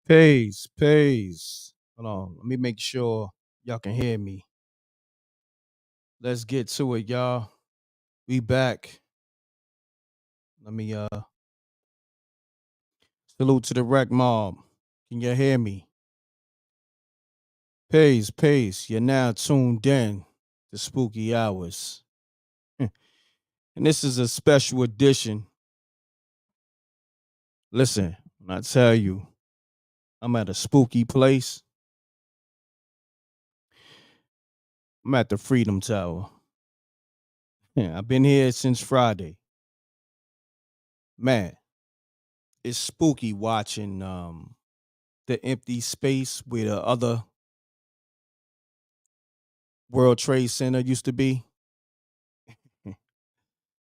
Peace, peace. Hold on. Let me make sure y'all can hear me. Let's get to it, y'all. We back. Let me salute to the wreck mob. Can you hear me? Peace, peace. You're now tuned in to Spooky Hours. And this is a special edition. Listen, when I tell you I'm at a spooky place, I'm at the Freedom Tower. Yeah, I've been here since Friday. Man, it's spooky watching the empty space where the other World Trade Center used to be.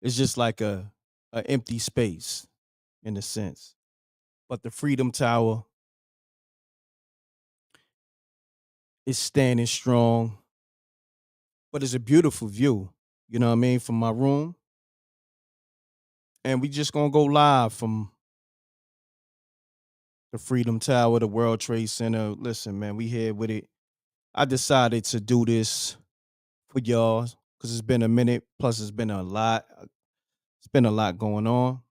It's just like a empty space in a sense. But the Freedom Tower is standing strong. But it's a beautiful view, you know what I mean, from my room. And we just gonna go live from the Freedom Tower, the World Trade Center. Listen, man, we here with it. I decided to do this for y'all because it's been a minute. Plus, it's been a lot. It's been a lot going on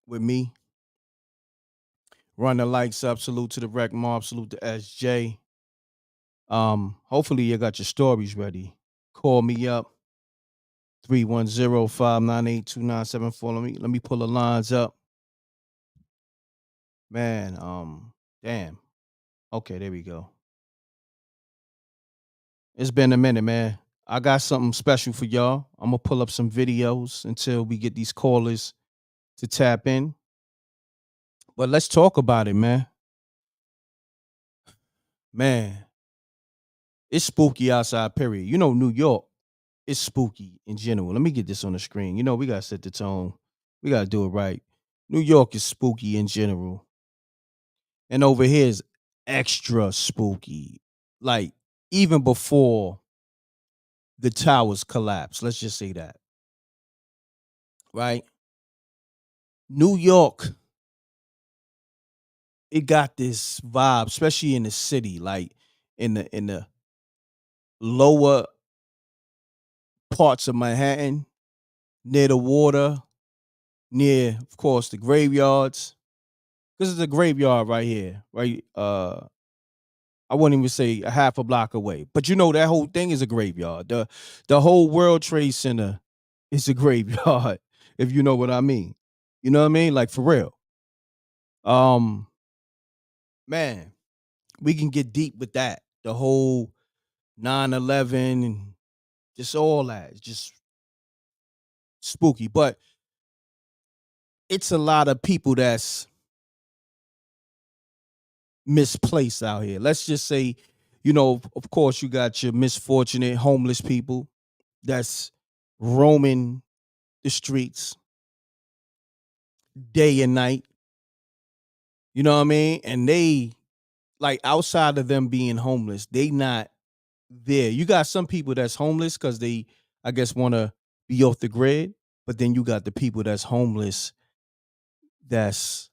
with me. Run the likes up. Salute to the Rec Mob. Salute to SJ. Hopefully you got your stories ready. Call me up 310-598-2974. Let me pull the lines up. Man, damn. Okay, there we go. It's been a minute, man. I got something special for y'all. I'm gonna pull up some videos until we get these callers to tap in. But let's talk about it, man. Man, it's spooky outside, period. You know, New York, it's spooky in general. Let me get this on the screen. You know, we gotta set the tone. We gotta do it right. New York is spooky in general. And over here is extra spooky. Like, even before the towers collapsed. Let's just say that. Right? New York, it got this vibe, especially in the city, like in the lower parts of Manhattan, near the water, near, of course, the graveyards. This is a graveyard right here, right? I wouldn't even say a half a block away, but you know that whole thing is a graveyard. The whole World Trade Center is a graveyard, if you know what I mean. You know what I mean? Like for real. Um, man, we can get deep with that. The whole 9/11 and just all that. It's just spooky, but it's a lot of people that's misplaced out here. Let's just say, you know, of course, you got your misfortunate homeless people that's roaming the streets day and night. You know what I mean? And they, like, outside of them being homeless, they not there. You got some people that's homeless because they, I guess, want to be off the grid. But then you got the people that's homeless that's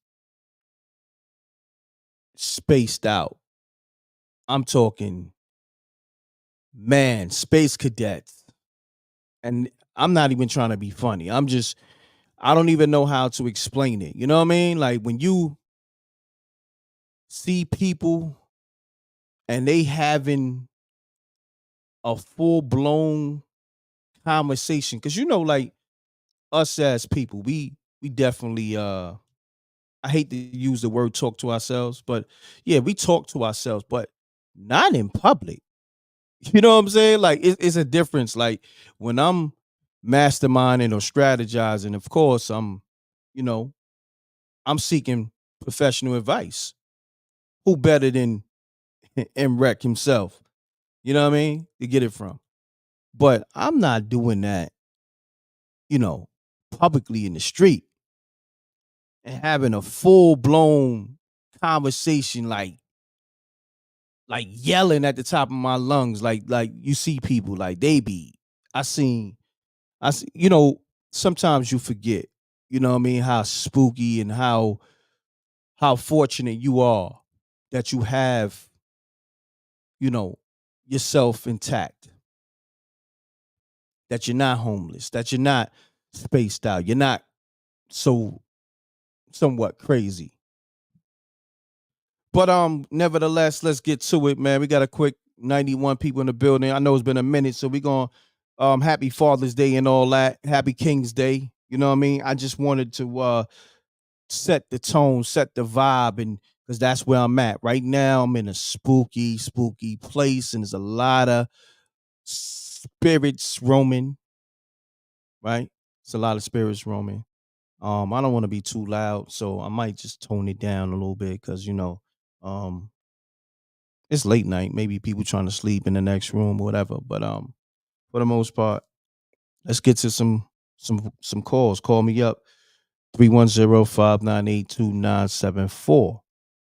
spaced out. I'm talking, man, space cadets. And I'm not even trying to be funny. I don't even know how to explain it. You know what I mean? Like when you see people and they having a full blown conversation, because you know, like us as people, we definitely I hate to use the word talk to ourselves, but yeah, we talk to ourselves, but not in public. You know what I'm saying? Like it's a difference. Like when I'm masterminding or strategizing, of course, you know, I'm seeking professional advice. Who better than M.Reck himself? You know what I mean? To get it from. But I'm not doing that, you know, publicly in the street and having a full blown conversation, like yelling at the top of my lungs, like you see people like they be. I seen I see, you know, sometimes you forget, you know what I mean, how spooky and how fortunate you are that you have, you know, yourself intact, that you're not homeless, that you're not spaced out, you're not so somewhat crazy. But nevertheless, let's get to it, man. We got a quick 91 people in the building. I know it's been a minute, so we going happy Father's Day and all that. Happy King's Day. You know what I mean? I just wanted to set the tone, set the vibe, and because that's where I'm at. Right now, I'm in a spooky, spooky place, and there's a lot of spirits roaming, right? It's a lot of spirits roaming. I don't want to be too loud, so I might just tone it down a little bit because um it's late night. Maybe people trying to sleep in the next room or whatever. But for the most part, let's get to some calls. Call me up 310-598-2974.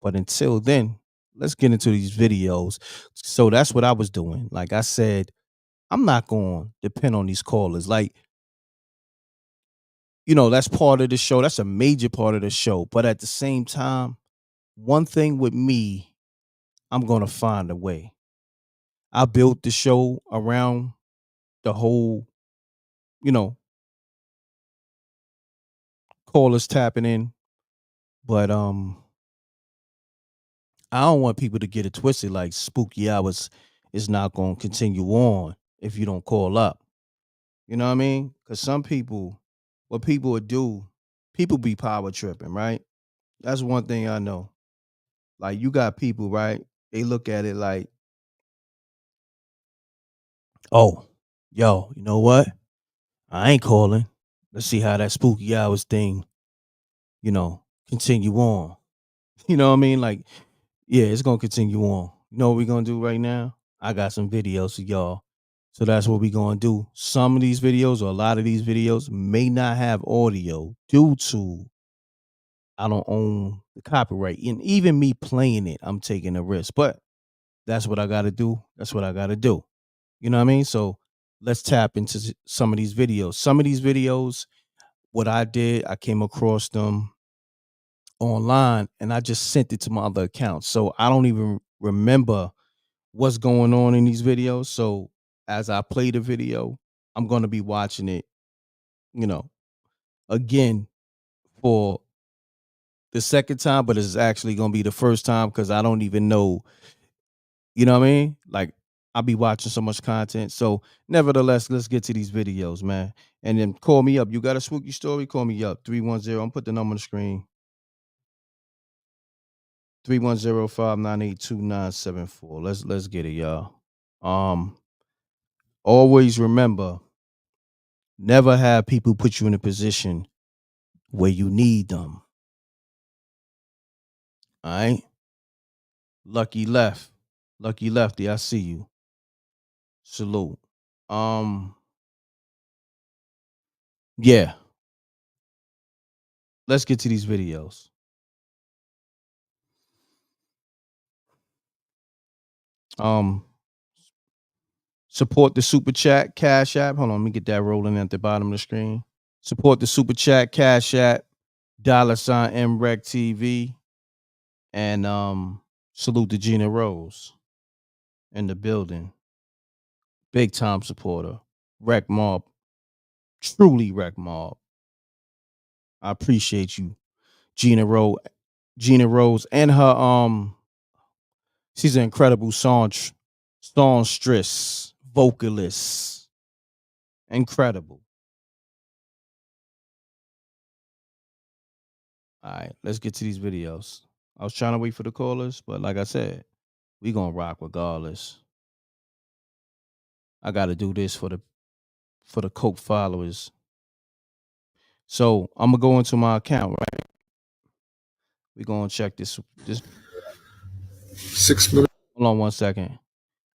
But until then, let's get into these videos. So that's what I was doing. Like I said, I'm not going to depend on these callers. Like, that's part of the show. That's a major part of the show. But at the same time, one thing with me, I'm going to find a way. I built the show around the whole, you know, callers tapping in. But I don't want people to get it twisted like spooky hours is not going to continue on if you don't call up. You know what I mean? Because some people, what people would do, people be power tripping, right? That's one thing I know. Like you got people, right? They look at it like, oh, yo, you know what? I ain't calling. Let's see how that spooky hours thing, continue on. You know what I mean? Like, yeah, it's gonna continue on. You know what we're gonna do right now? I got some videos for y'all. So that's what we're gonna do. Some of these videos or a lot of these videos may not have audio due to I don't own the copyright. And even me playing it, I'm taking a risk. But that's what I gotta do. That's what I gotta do. You know what I mean? So let's tap into some of these videos. Some of these videos, what I did, I came across them online and I just sent it to my other accounts. So I don't even remember what's going on in these videos. So as I play the video, I'm going to be watching it, you know, again for the second time, but it's actually going to be the first time because I don't even know, you know what I mean? Like I'll be watching so much content. So nevertheless, let's get to these videos, man. And then call me up. You got a spooky story? Call me up. 310. I'm put the number on the screen. 310-598-2974. Let's get it, y'all. Um, always remember, never have people put you in a position where you need them. All right. Lucky left. Lucky lefty, I see you. Salute. Um, yeah. Let's get to these videos. Um, support the super chat cash app. Hold on, let me get that rolling at the bottom of the screen. Support the super chat cash app, $ MRecktv. And salute to Gina Rose in the building. Big time supporter. Wreck Mob. Truly Wreck Mob. I appreciate you, Gina Rose. Gina Rose and her she's an incredible songstress, vocalist. Incredible. All right, let's get to these videos. I was trying to wait for the callers, but like I said, we gonna rock regardless. I gotta do this for the Coke followers. So I'm gonna go into my account, right? We're gonna check this 6 minutes. Hold on 1 second.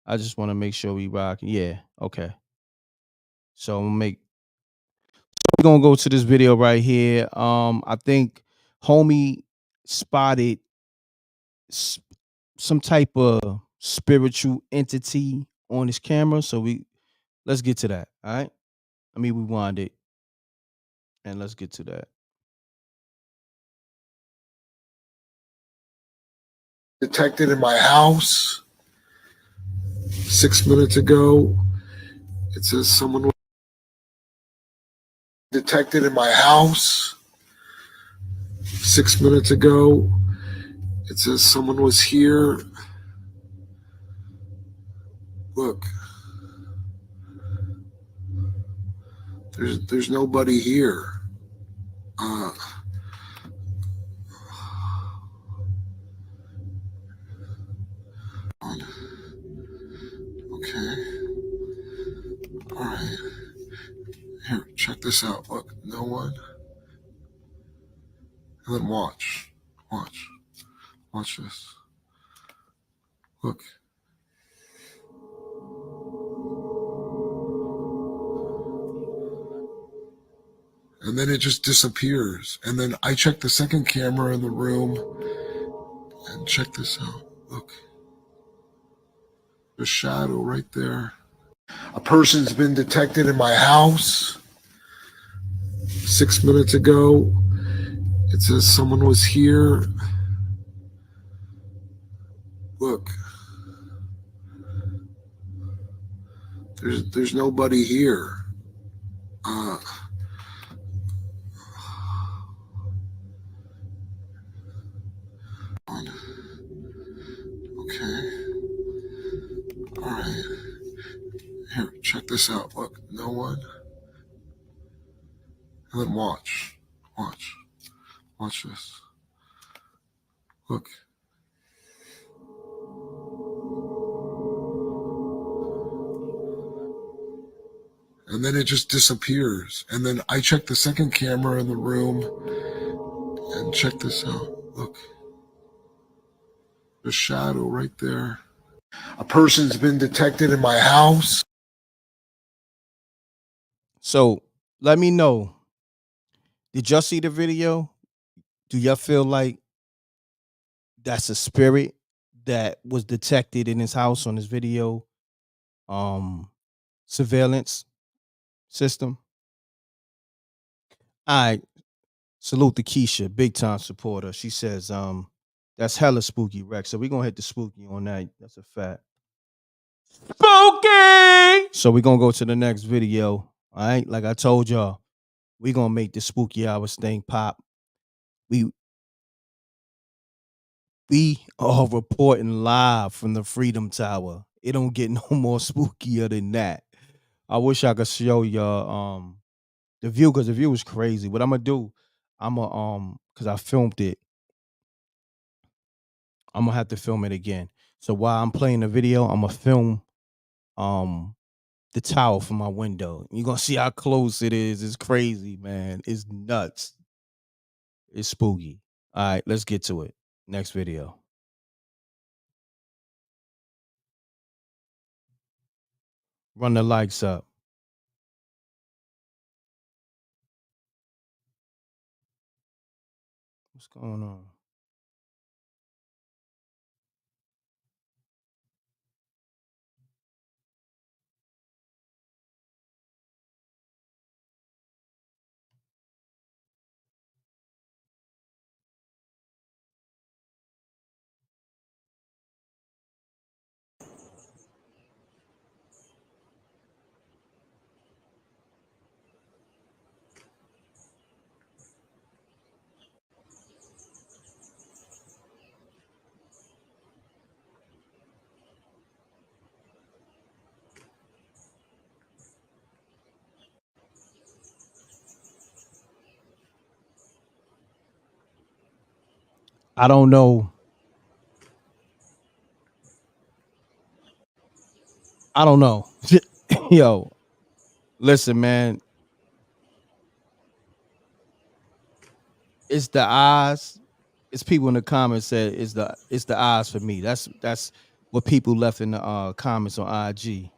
I just want to make sure we rock. Yeah, okay. So we're gonna go to this video right here. I think homie spotted s- some type of spiritual entity on his camera. So let's get to that. All right. Let me rewind it and let's get to that. Detected in my house 6 minutes ago. It says someone was detected in my house 6 minutes ago. It says someone was here. Look, there's nobody here. Okay. All right. Here, check this out. Look, no one. And then watch. Watch this. Look. And then it just disappears. And then I check the second camera in the room and check this out. Look. The shadow right there. A person's been detected in my house 6 minutes ago. It says someone was here. Look. There's nobody here. Okay. All right. Here, check this out. Look, no one. And then watch this. Look. And then it just disappears. And then I check the second camera in the room and check this out. Look. The shadow right there. A person's been detected in my house. So let me know. Did y'all see the video? Do y'all feel like that's a spirit that was detected in his house on his video surveillance system? All right. Salute to Keisha, big time supporter. She says, that's hella spooky, Rex. So we're gonna hit the spooky on that. That's a fact. Spooky! So we're gonna go to the next video. All right. Like I told y'all, we're gonna make the spooky hours thing pop. We we are reporting live from the Freedom Tower. It don't get no more spookier than that. I wish I could show y'all the view, because the view is crazy. What I'm gonna do, I'm gonna because I filmed it, I'm gonna have to film it again. So while I'm playing the video, I'm gonna film um the tower from my window. You're gonna see how close it is. It's crazy, man. It's nuts. It's spooky. All right, let's get to it. Next video. Run the likes up. What's going on? I don't know. I don't know. Yo, listen, man. It's the eyes. It's people in the comments said it's the eyes for me. That's what people left in the comments on IG.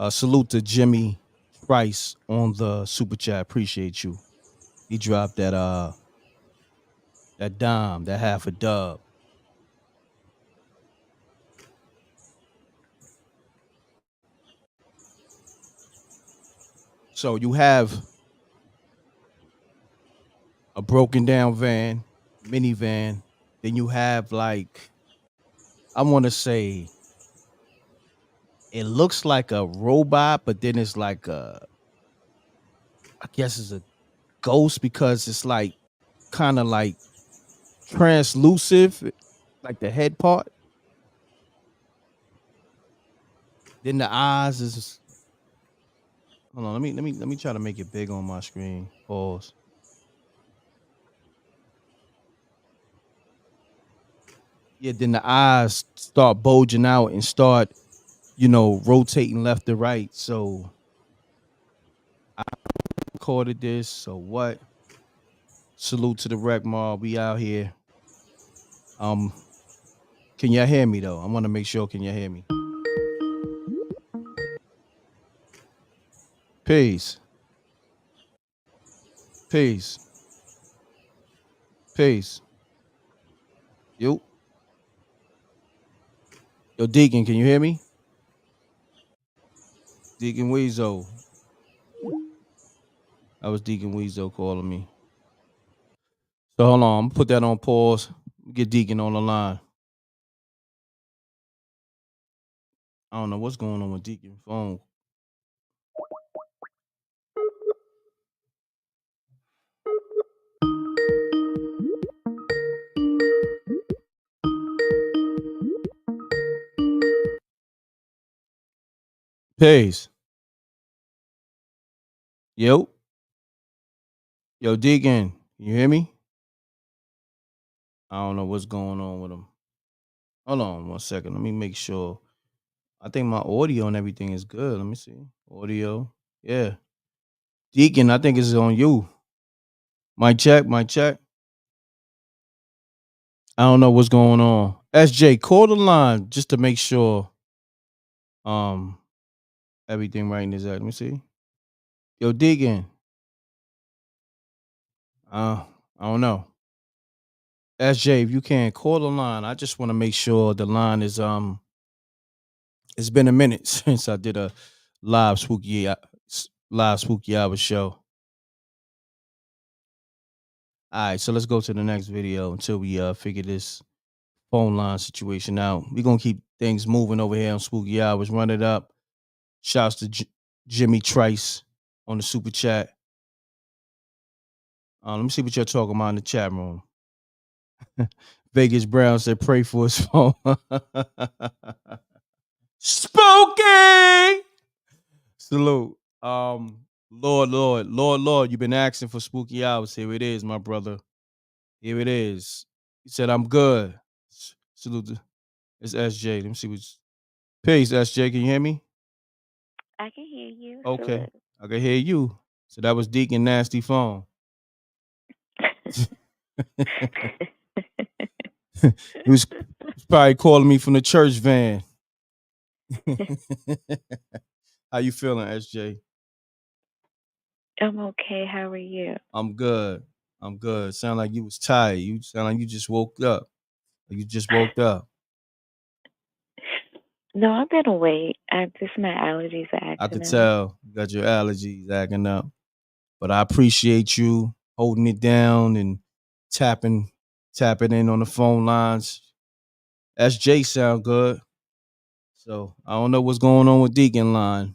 Salute to Jimmy Price on the super chat. Appreciate you. He dropped that dime, that half a dub. So you have a broken down van, minivan. Then you have like I want to say it looks like a robot, but then it's like I guess it's a ghost because it's like kind of like translucent, like the head part. Then the eyes is. Hold on, let me try to make it big on my screen. Pause. Yeah, then the eyes start bulging out and start, rotating left to right. So I recorded this. So what? Salute to the rec mob. We out here. Um, can y'all hear me though? I want to make sure. Can y'all hear me? Peace. Peace. Peace. Yo. Yo, Deacon, can you hear me? Deacon Weezo. That was Deacon Weezo calling me. So hold on, I'm gonna put that on pause. Get Deacon on the line. I don't know what's going on with Deacon's phone. Peace. Yo. Yo, Deacon, can you hear me? I don't know what's going on with him. Hold on 1 second. Let me make sure. I think my audio and everything is good. Let me see. Audio. Yeah. Deacon, I think it's on you. Mic check, mic check. I don't know what's going on. SJ, call the line just to make sure um everything right in his act. Let me see. Yo, Deacon. I don't know. SJ, if you can call the line, I just want to make sure the line is it's been a minute since I did a live spooky hour show. All right, so let's go to the next video until we figure this phone line situation out. We're gonna keep things moving over here on Spooky Hours. Run it up. Shouts to Jimmy Trice on the super chat. Let me see what you're talking about in the chat room. Vegas Brown said, "Pray for his phone." Spooky. Salute. Lord, you've been asking for spooky hours. Here it is, my brother. Here it is. He said, "I'm good." Salute. It's SJ. Let me see what's. Peace, SJ. Can you hear me? I can hear you. Okay, Salute. I can hear you. So that was Deacon Nasty phone. he was probably calling me from the church van. How you feeling, SJ? I'm okay. How are you? I'm good. I'm good. Sound like you was tired. You sound like you just woke up. You just woke up. No, I've been awake. I just my allergies are I acting could up. tell you got your allergies acting up. But I appreciate you holding it down and tapping in on the phone lines. SJ sound good. So I don't know what's going on with Deacon line.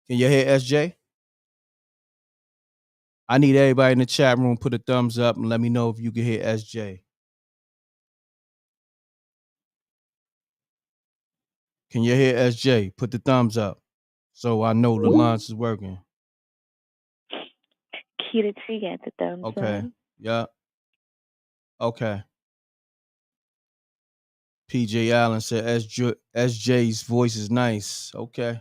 Can you hear SJ? I need everybody in the chat room put a thumbs up and let me know if you can hear SJ. Can you hear SJ? Put the thumbs up so I know the lines is working. Kita T got the thumbs Okay. up. Yeah. Okay. PJ Allen said SJ's voice is nice. Okay.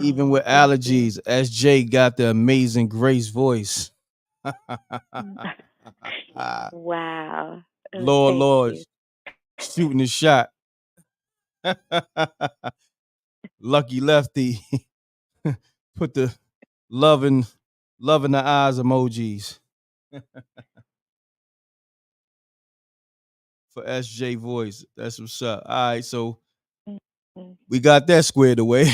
Even Oh, with thank you. allergies, SJ got the amazing Grace voice. Wow. Oh, thank Lord, you. shooting a shot. Lucky lefty. Put the loving the eyes emojis for SJ voice. That's what's up. All right, so Mhm. we got that squared away.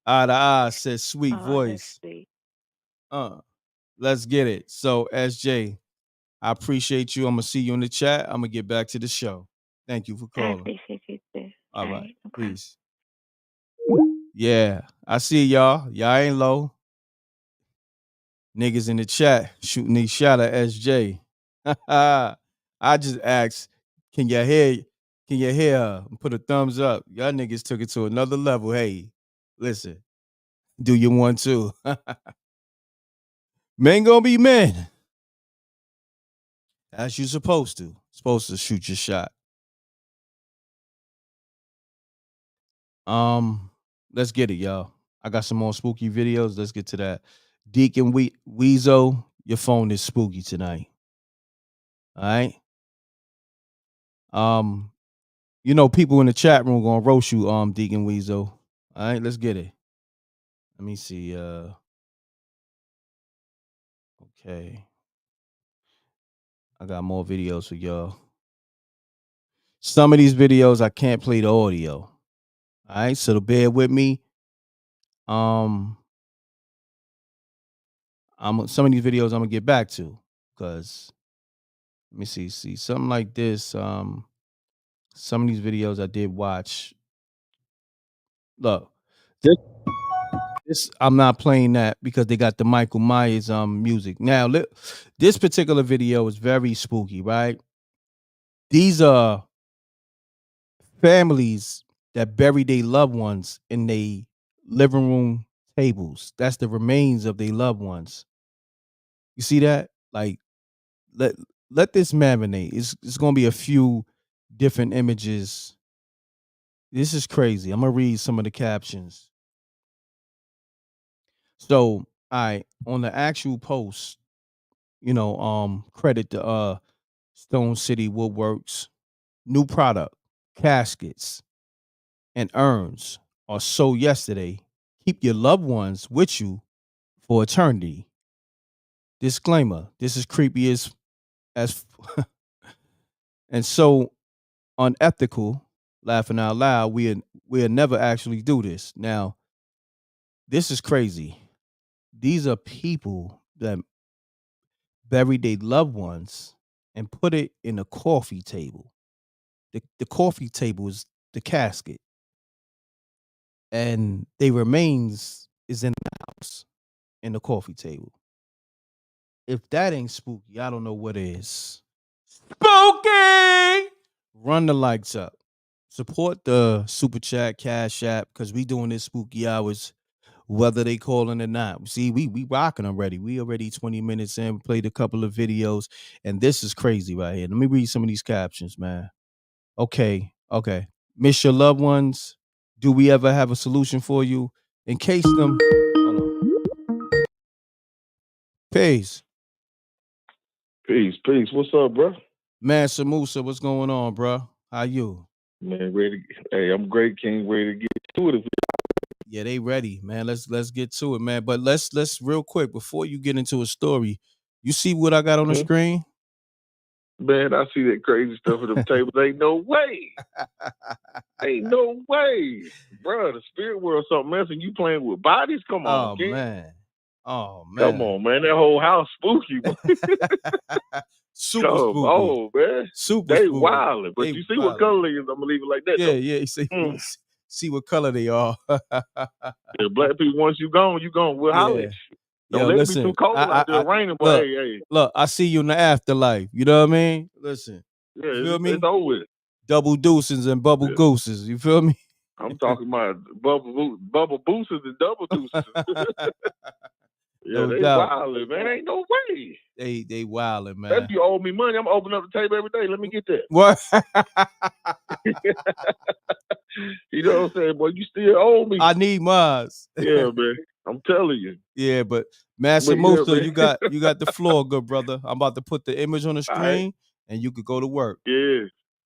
Eye to eye says sweet Oh, that's voice. sweet. Let's get it. So, SJ, I appreciate you. I'm gonna see you in the chat. I'm gonna get back to the show. Thank you for I calling. appreciate you too. All All right, right, no problem. peace. Yeah, I see y'all. Y'all ain't low. Niggas in the chat shooting these shot at SJ. I just asked, can you hear? Can you hear her? Put a thumbs up. Y'all niggas took it to another level. Hey, listen, do you want to? Men gonna be men. As you supposed to. Supposed to shoot your shot. Let's get it, y'all. I got some more spooky videos. Let's get to that. Deacon Weezo, your phone is spooky tonight. All right. Um, people in the chat room gonna roast you, Deacon Weezo. All right, let's get it. Let me see. Okay. I got more videos for y'all. Some of these videos I can't play the audio. All right, so bear with me. Some of these videos I'm gonna get back to because let me see something like this. Some of these videos I did watch. Look, this I'm not playing that because they got the Michael Myers music. Now, this particular video is very spooky, right? These are families that bury their loved ones in their living room tables. That's the remains of their loved ones. You see that? Like, let this marinate. It's gonna be a few different images. This is crazy. I'm gonna read some of the captions. So, I on the actual post, credit to Stone City Woodworks. New product, caskets and urns are sold yesterday. Keep your loved ones with you for eternity. Disclaimer: this is creepy as and so unethical. Laughing out loud, we'll never actually do this. Now, this is crazy. These are people that bury their loved ones and put it in a coffee table. The coffee table is the casket, and their remains is in the house in the coffee table. If that ain't spooky, I don't know what is. Spooky! Run the lights up. Support the super chat, cash app, because we doing this spooky hours, whether they calling or not. See, we rocking already. We already 20 minutes in. We played a couple of videos, and this is crazy right here. Let me read some of these captions, man. Okay. Miss your loved ones. Do we ever have a solution for you? In case them. Hold on. Peace. Peace. What's up, bro? Man, Samusa, what's going on, bro? How you? Man, ready? Hey, I'm great, King. Ready to get to it. Yeah, they ready, man. Let's get to it, man. But let's real quick before you get into a story. You see what I got on the screen? Man, I see that crazy stuff at them tables. Ain't no way. Ain't no way, bro. The spirit world something else, and you playing with bodies? Come on, King. Oh man. Come on, man. That whole house spooky. Super spooky. Oh man. Super they spooky. Wilding. But you see what color they is? I'm gonna leave it like that. Yeah, though. Yeah. See what color they are. Yeah, black people, once you gone. We'll holler at you. Don't let it be too cold out there raining, but hey. Look, I see you in the afterlife. You know what I mean? Listen. Yeah, you feel me? It's over with. Double deuces and bubble gooses. You feel me? I'm talking about bubble boosters and double deuces. Yeah, No they doubt. wildin', man. Ain't no way. They wildin', man. If you owe me money, I'm gonna open up the table every day. Let me get that. What? You know what I'm saying? Boy, you still owe me. I need mine. Yeah, man. I'm telling you. Yeah, but Master Musa, you got the floor, good brother. I'm about to put the image on the screen, and you could go to work. Yeah.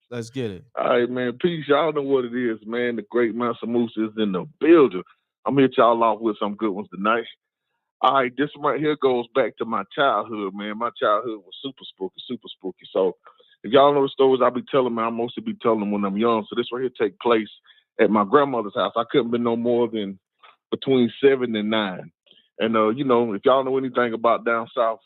Let's get it. All right, man. Peace. Y'all know what it is, man. The great Master Musa is in the building. I'm here y'all off with some good ones tonight. All right, this right here goes back to my childhood, man. My childhood was super spooky. So if y'all know the stories I be telling, man, I mostly be telling them when I'm young. So this right here take place at my grandmother's house. I couldn't be no more than between 7 and 9. And you know, if y'all know anything about down south,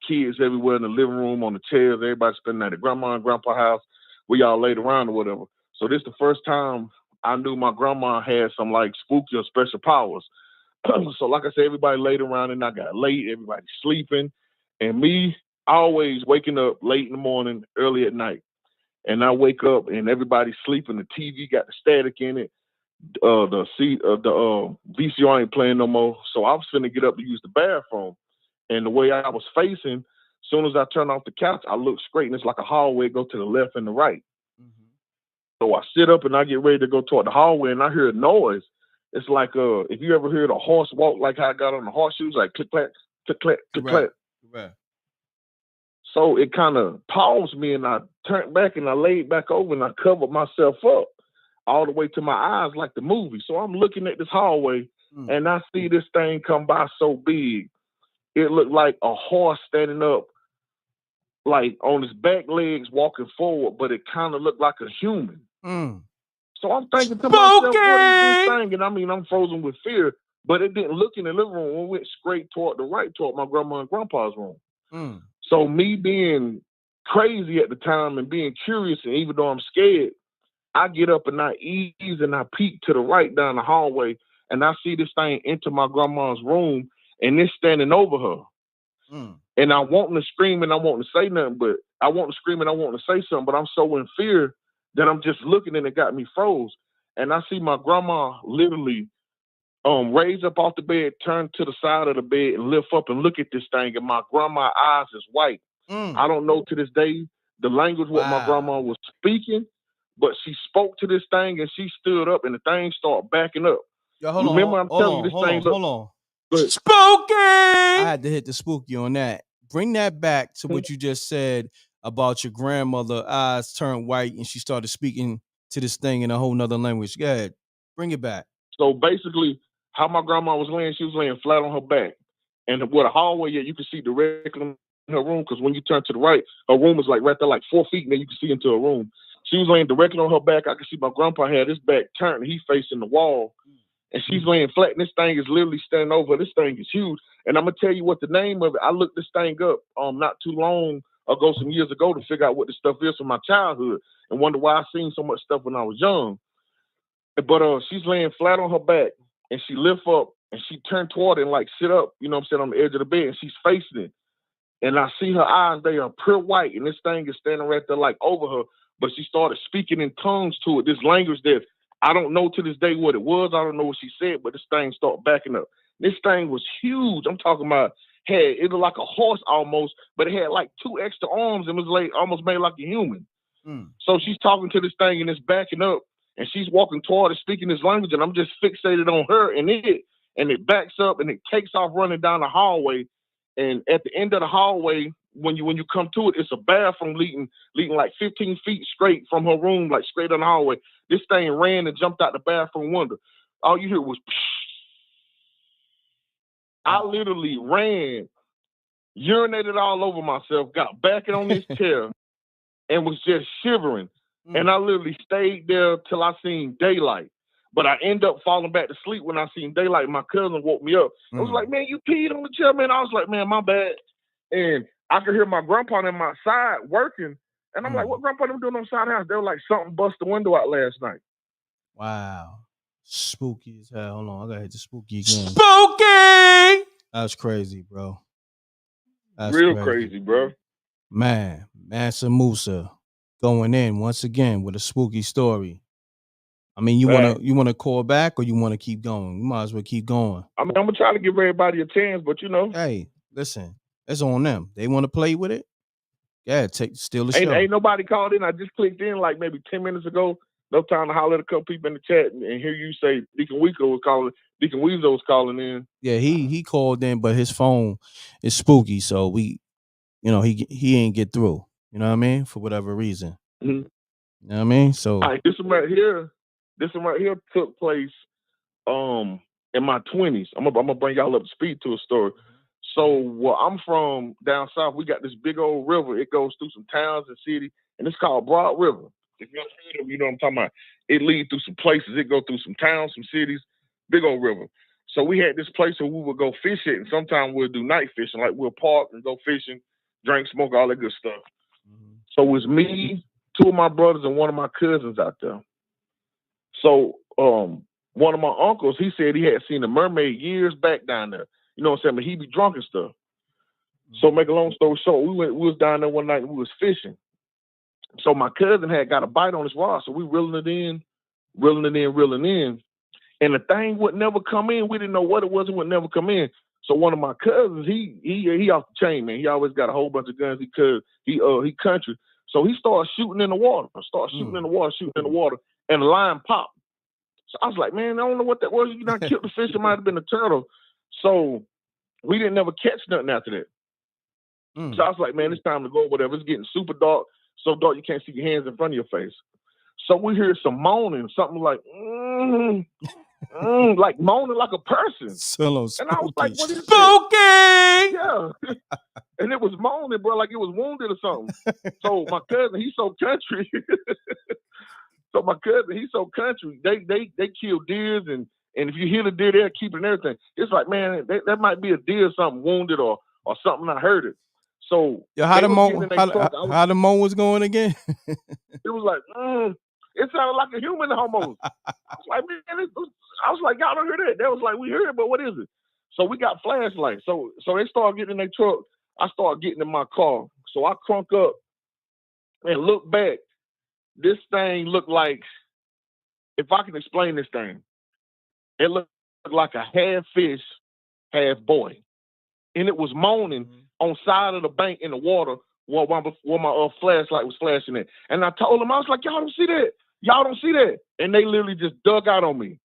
kids everywhere in the living room, on the chairs, everybody spending at the grandma and grandpa house, we all laid around or whatever. So this the first time I knew my grandma had some like spooky or special powers. So like I said, everybody laid around and I got late, everybody sleeping, and me always waking up late in the morning, early at night. And I wake up and everybody's sleeping. The TV got the static in it. The VCR ain't playing no more. So I was finna get up to use the bathroom. And the way I was facing, as soon as I turn off the couch, I look straight and it's like a hallway, go to the left and the right. Mm-hmm. So I sit up and I get ready to go toward the hallway and I hear a noise. It's like if you ever heard a horse walk, like how I got on the horseshoes, like click clack, click clack, click clack. Right. So it kind of paused me and I turned back and I laid back over and I covered myself up all the way to my eyes like the movie. So I'm looking at this hallway and I see this thing come by so big. It looked like a horse standing up, like on his back legs walking forward, but it kind of looked like a human. So I'm thinking to myself, what is this thing? And I mean, I'm frozen with fear, but it didn't look in the living room. It went straight toward the right, toward my grandma and grandpa's room. So me being crazy at the time and being curious, and even though I'm scared, I get up and I ease and I peek to the right down the hallway and I see this thing enter my grandma's room and it's standing over her. And I want to scream and I want to say nothing, but I want to scream and I want to say something, but I'm so in fear that I'm just looking and it got me froze. And I see my grandma literally raise up off the bed, turn to the side of the bed and lift up and look at this thing. And my grandma's eyes is white. I don't know to this day the language what my grandma was speaking, but she spoke to this thing and she stood up and the thing started backing up. Yo, hold on. Spooky! I had to hit the spooky on that. Bring that back to what you just said about your grandmother eyes turned white and she started speaking to this thing in a whole nother language. Go ahead. Bring it back. So basically, how my grandma was laying, she was laying flat on her back. And where the hallway, you could see directly in her room, because when you turn to the right, her room is like right there, like 4 feet, and then you can see into her room. She was laying directly on her back. I could see my grandpa had his back turned, and he's facing the wall. And she's laying flat, and this thing is literally standing over. This thing is huge. And I'm going to tell you what the name of it. I looked this thing up not too long ago, some years ago, to figure out what this stuff is from my childhood and wonder why I seen so much stuff when I was young. But she's laying flat on her back, and she lift up, and she turned toward it and like sit up, you know what I'm saying, on the edge of the bed, and she's facing it. And I see her eyes, they are pure white, and this thing is standing right there like over her. But she started speaking in tongues to it, this language that I don't know to this day what it was. I don't know what she said, but this thing started backing up. This thing was huge. I'm talking about, it looked like a horse almost, but it had like 2 extra arms and was like almost made like a human. So she's talking to this thing and it's backing up, and she's walking toward it, speaking this language, and I'm just fixated on her and it backs up and it takes off running down the hallway. And at the end of the hallway, when you come to it, it's a bathroom leading like 15 feet straight from her room, like straight down the hallway. This thing ran and jumped out the bathroom window. All you hear was, I literally ran, urinated all over myself, got back on this chair, and was just shivering. And I literally stayed there till I seen daylight. But I end up falling back to sleep when I seen daylight. My cousin woke me up. I was like, man, you peed on the chair, man. I was like, man, my bad. And I could hear my grandpa on my side working. And I'm like, what grandpa them doing on the side of the house? They were like, something bust the window out last night. Wow. Spooky as hell. Hold on. I gotta hit the spooky again. Spooky! That's crazy, bro. That's real crazy, bro. Man, Mansa Musa going in once again with a spooky story. I mean, you wanna call back or you wanna keep going? You might as well keep going. I mean, I'm gonna try to give everybody a chance, but you know. Hey, listen, it's on them. They want to play with it. Yeah, steal the show. Ain't nobody called in. I just clicked in like maybe 10 minutes ago. No time to holler at a couple people in the chat and hear you say Deacon Weezo was calling in. Yeah, he called in, but his phone is spooky, so he ain't get through. You know what I mean? For whatever reason. Mm-hmm. You know what I mean? So all right, this one right here took place in my 20s. I'm gonna bring y'all up to speed to a story. So where I'm from down south, we got this big old river. It goes through some towns and cities, and it's called Broad River. If you've heard of it, you know what I'm talking about. It leads through some places. It goes through some towns, some cities, big old river. So we had this place where we would go fishing, and sometimes we'll do night fishing, like we'll park and go fishing, drink, smoke, all that good stuff. So it was me, 2 of my brothers, and 1 of my cousins out there. So one of my uncles, he said he had seen a mermaid years back down there. You know what I'm saying? But he be drunk and stuff. So make a long story short, we was down there one night and we was fishing. So my cousin had got a bite on his rod, so we reeling it in. And the thing would never come in. We didn't know what it was. It would never come in. So one of my cousins, he off the chain, man. He always got a whole bunch of guns because he country. So he started shooting in the water. Shooting in the water, and the line popped. So I was like, man, I don't know what that was. You not killed the fish. It might have been a turtle. So we didn't never catch nothing after that. So I was like, man, it's time to go, whatever. It's getting super dark. So dark you can't see your hands in front of your face. So we hear some moaning, something like, like moaning like a person. And I was like, what is spooky? Yeah. And it was moaning, bro, like it was wounded or something. So my cousin, he's so country. They kill deers, and if you hear the deer, they'll keep it and everything. It's like, man, that might be a deer or something wounded or something. I heard it. So how the moan was going again? It was like, it sounded like a human almost. I was like, man, y'all don't hear that. They was like, we hear it, but what is it? So we got flashlights. So they started getting in their truck. I started getting in my car. So I crunk up and look back. This thing looked like, if I can explain this thing, it looked like a half fish, half boy. And it was moaning on side of the bank in the water where my flashlight was flashing it. And I told them, I was like, y'all don't see that. Y'all don't see that. And they literally just dug out on me.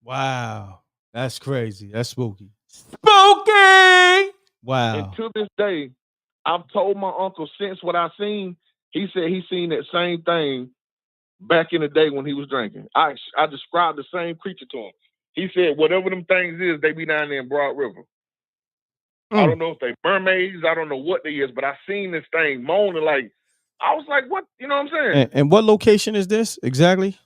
Wow. That's crazy. That's spooky. Spooky! Wow. And to this day, I've told my uncle since what I seen, he said he seen that same thing back in the day when he was drinking. I described the same creature to him. He said, whatever them things is, they be down there in Broad River. I don't know if they mermaids. I don't know what they is, but I seen this thing moaning like, I was like, what? You know what I'm saying? And what location is this exactly?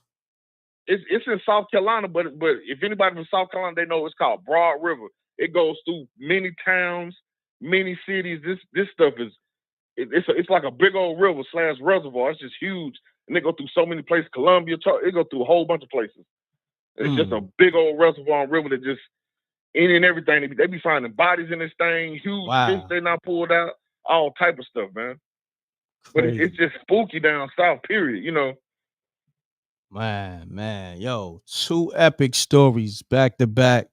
It's in South Carolina, but if anybody from South Carolina, they know it's called Broad River. It goes through many towns, many cities. This stuff is, it's like a big old river / reservoir. It's just huge. And they go through so many places, Columbia, it go through a whole bunch of places. It's just a big old reservoir and river that just, any and everything. They be finding bodies in this thing, huge fish they not pulled out, all type of stuff, man. Crazy. But it's just spooky down south, period, you know. Man, yo, 2 epic stories back to back.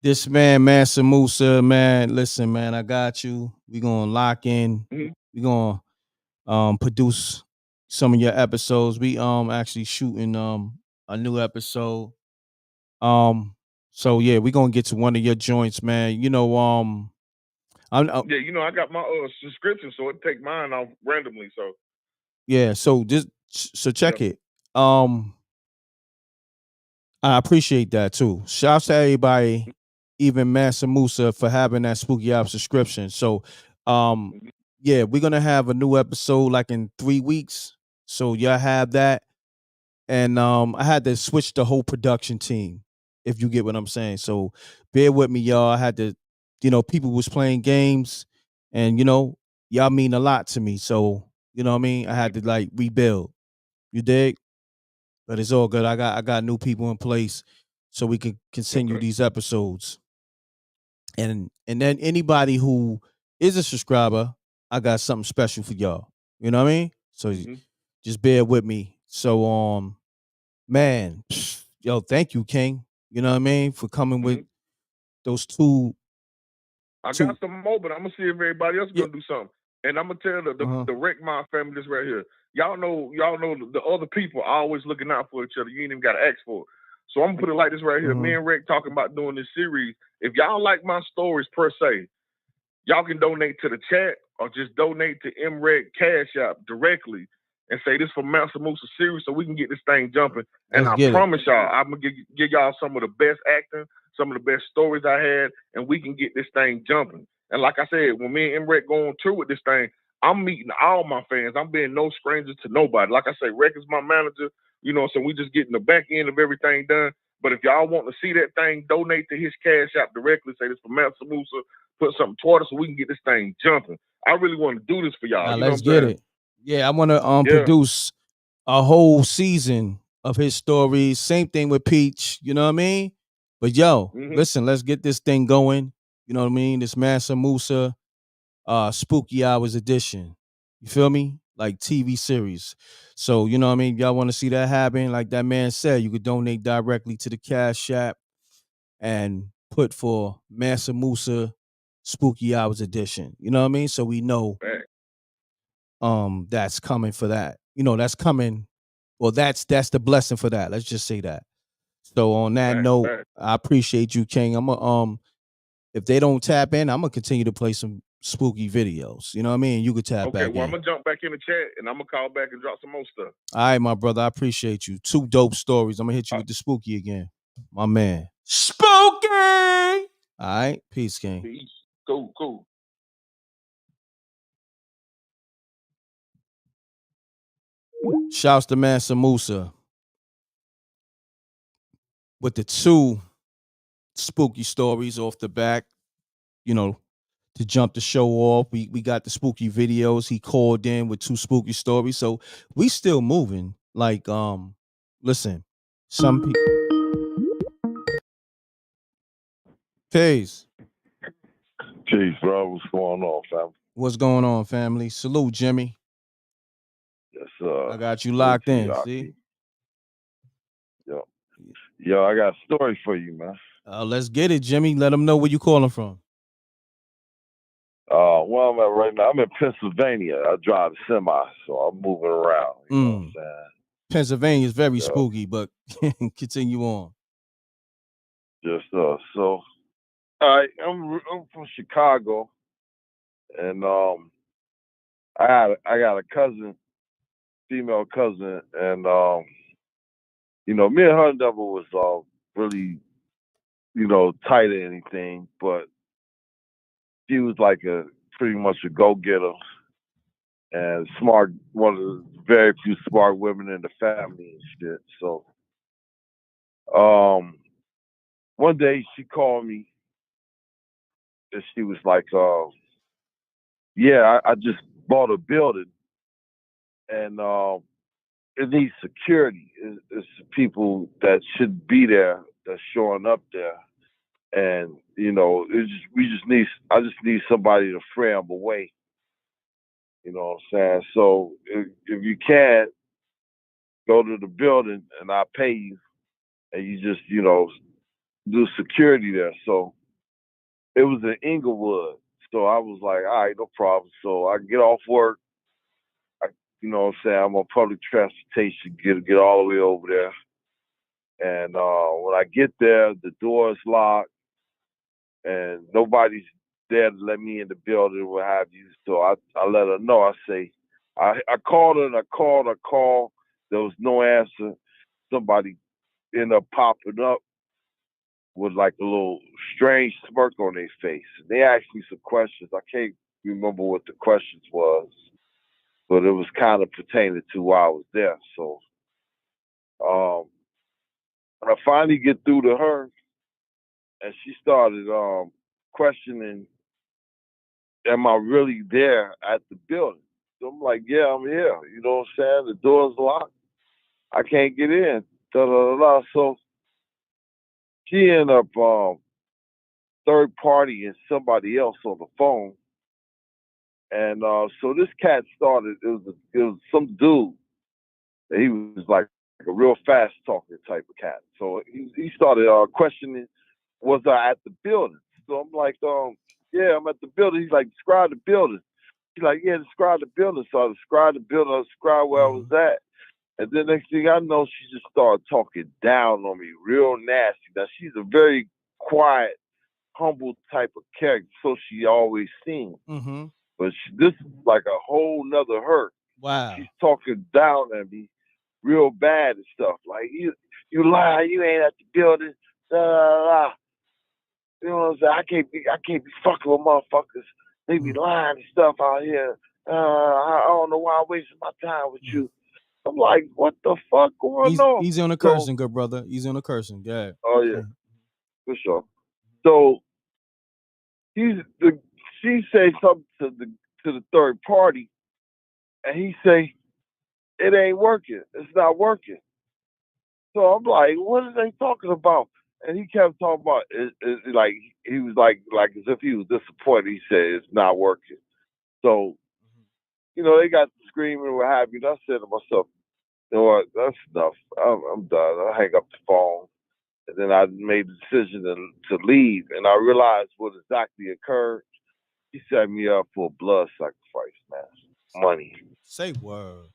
This man, Mansa Musa, man, listen, man, I got you. We gonna lock in. We gonna produce some of your episodes. We actually shooting a new episode. So yeah, we gonna get to one of your joints, man. You know, yeah, you know, I got my subscription, so it take mine off randomly. So yeah, so check it. I appreciate that too. Shouts to everybody, even Mansa Musa, for having that Spooky Hour subscription. So yeah, we're gonna have a new episode like in 3 weeks. So y'all have that. And I had to switch the whole production team, if you get what I'm saying. So bear with me, y'all. I had to, people was playing games, and y'all mean a lot to me. So, you know what I mean? I had to like rebuild. You dig? But it's all good. I got new people in place so we can continue these episodes. And then anybody who is a subscriber, I got something special for y'all. You know what I mean? So just bear with me. So man, yo, thank you, King. You know what I mean? For coming with those 2. I got some more, but I'm gonna see if everybody else is gonna do something. And I'm gonna tell the Wreck My family this right here. Y'all know the other people are always looking out for each other. You ain't even gotta ask for it. So I'm gonna put it like this right here. Me and Wreck talking about doing this series. If y'all like my stories per se, y'all can donate to the chat or just donate to M.Reck Cash App directly and say this for Mansa Musa series so we can get this thing jumping. And I promise y'all, I'm gonna give y'all some of the best acting, some of the best stories I had, and we can get this thing jumping. And like I said, when me and M.Reck go on tour with this thing, I'm meeting all my fans. I'm being no stranger to nobody. Like I say, Reck is my manager. You know, so we just getting the back end of everything done. But if y'all want to see that thing, donate to his Cash App directly. Say this for Master Musa. Put something toward us so we can get this thing jumping. I really want to do this for y'all. Now You know let's what I'm get saying? it. Yeah, I want to Yeah. produce a whole season of his stories. Same thing with Peach. You know what I mean? But yo, listen, let's get this thing going. You know what I mean? This Mansa Musa Spooky Hours edition. You feel me? Like TV series. So, you know what I mean? Y'all want to see that happen? Like that man said, you could donate directly to the Cash App and put for Mansa Musa Spooky Hours edition. You know what I mean? So we know that's coming for that. You know, that's coming. Well, that's the blessing for that. Let's just say that. So on that note, I appreciate you, King. I'm gonna if they don't tap in, I'm gonna continue to play some spooky videos. You know what I mean? You could tap back in. I'm gonna jump back in the chat and I'm gonna call back and drop some more stuff. All right, my brother. I appreciate you. 2 dope stories. I'm gonna hit you with the spooky again. My man. Spooky! All right. Peace, King. Peace. Cool. Shouts to Mansa Musa with the 2 spooky stories off the back, you know, to jump the show off. We got the spooky videos. He called in with 2 spooky stories. So we still moving. Like, listen, some people. Peace. Peace, bro. What's going on, fam? What's going on, family? Salute, Jimmy. Yes, sir. I got you locked in. See? Yo, I got a story for you, man. Let's get it, Jimmy. Let them know where you calling from. Where I'm at right now, I'm in Pennsylvania. I drive a semi, so I'm moving around. You know what I'm saying? Pennsylvania is very spooky, but continue on. Just so, all right. I'm from Chicago, and I got a cousin, female cousin, and you know, me and her never was really, you know, tight or anything, but she was like pretty much a go-getter and smart, one of the very few smart women in the family and shit. So, one day she called me and she was like, yeah, I just bought a building and it needs security. It's people that should be there that's showing up there. And, you know, I just need somebody to fray them away. You know what I'm saying? So if you can, go to the building and I'll pay you and you just, you know, do security there. So it was in Inglewood. So I was like, all right, no problem. So I get off work. You know what I'm saying? I'm on public transportation, get all the way over there. And when I get there, the door is locked and nobody's there to let me in the building or what have you. So I let her know. I say, I called her and I called. There was no answer. Somebody ended up popping up with like a little strange smirk on their face. They asked me some questions. I can't remember what the questions was, but it was kind of pertaining to why I was there. So when I finally get through to her, and she started questioning, am I really there at the building? So I'm like, yeah, I'm here. You know what I'm saying? The door's locked. I can't get in. Da, da, da, da. So she ended up third party and somebody else on the phone. And so this cat started. It was some dude. He was like a real fast talking type of cat. So he started questioning, was I at the building? So I'm like, yeah, I'm at the building. He's like, describe the building. He's like, yeah, describe the building. So I described the building. I described where I was at. And then next thing I know, she just started talking down on me, real nasty. Now she's a very quiet, humble type of character, so she always seemed. Mm-hmm. But this is like a whole nother hurt. Wow. She's talking down at me real bad and stuff. Like, you lie, you ain't at the building. You know what I'm saying? I can't be fucking with motherfuckers. They be lying and stuff out here. I don't know why I'm wasting my time with you. I'm like, what the fuck going on? Easy on the So, cursing, good brother. Easy on the cursing. Yeah. oh yeah, for sure. So she say something to the third party, and he say it ain't working. It's not working. So I'm like, what are they talking about? And he kept talking about it like he was like as if he was disappointed. He said it's not working. So they got screaming and what have you. And I said to myself, you know what? That's enough. I'm done. I hang up the phone. And then I made the decision to leave. And I realized what exactly occurred. He set me up for a blood sacrifice, man. Money. Say word.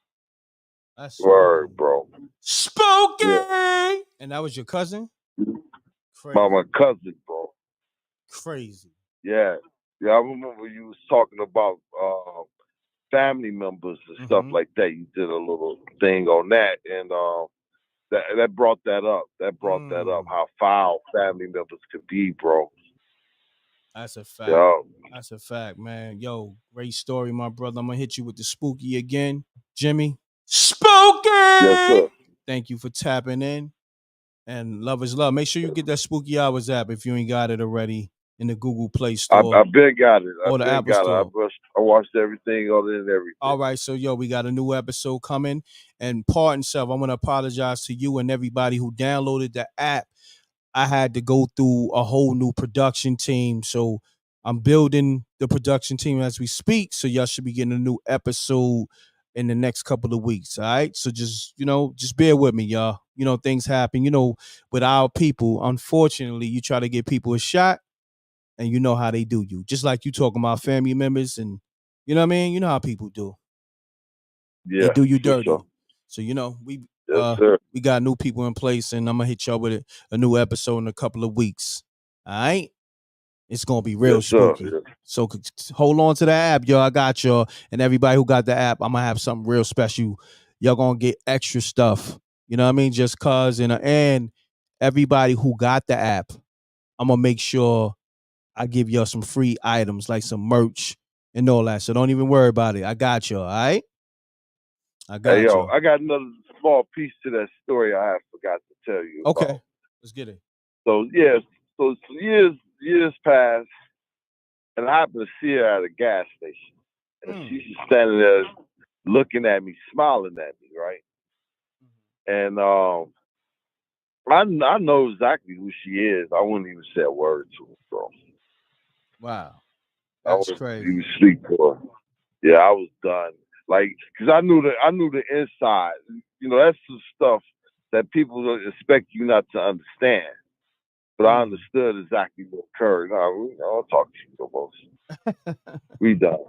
That's Word, spooky. bro. Spooky! Yeah. And that was your cousin? By Crazy. my cousin, bro. Crazy. Yeah. Yeah, I remember you was talking about family members and stuff like that. You did a little thing on that, and that brought that up. That brought that up. How foul family members could be, bro. That's a fact. Yeah. That's a fact, man. Yo, great story, my brother. I'm gonna hit you with the spooky again, Jimmy. Spooky. Yes, sir. Thank you for tapping in. And love is love. Make sure you get that Spooky Hours app if you ain't got it already in the Google Play Store. I been got it. Or the Apple Store. I watched everything other than everything. All right, so yo, we got a new episode coming. And pardon self, I want to apologize to you and everybody who downloaded the app. I had to go through a whole new production team. So I'm building the production team as we speak. So y'all should be getting a new episode in the next couple of weeks. All right. So just bear with me, y'all. Things happen, with our people. Unfortunately, you try to give people a shot and you know how they do you. Just like you talking about family members and you know what I mean? You know how people do. Yeah. They do you dirty. Sure. So we Yes, we got new people in place, and I'm gonna hit y'all with a new episode in a couple of weeks. All right, it's gonna be real spooky. Yes. So hold on to the app, y'all. I got y'all, and everybody who got the app, I'm gonna have something real special. Y'all gonna get extra stuff. You know what I mean? Just cause, and everybody who got the app, I'm gonna make sure I give y'all some free items like some merch and all that. So don't even worry about it. I got y'all. All right. I got y'all. I got another small piece to that story I forgot to tell you. Okay, about. Let's get it. So years passed, and I happened to see her at a gas station, and she's just standing there looking at me, smiling at me, right? And I know exactly who she is. I wouldn't even say a word to her, bro. Wow, that's crazy. I wouldn't even speak to her. Yeah, I was done. Like, cause I knew the inside. That's the stuff that people don't expect you not to understand. But I understood exactly what occurred. I'll talk to you no more. We done.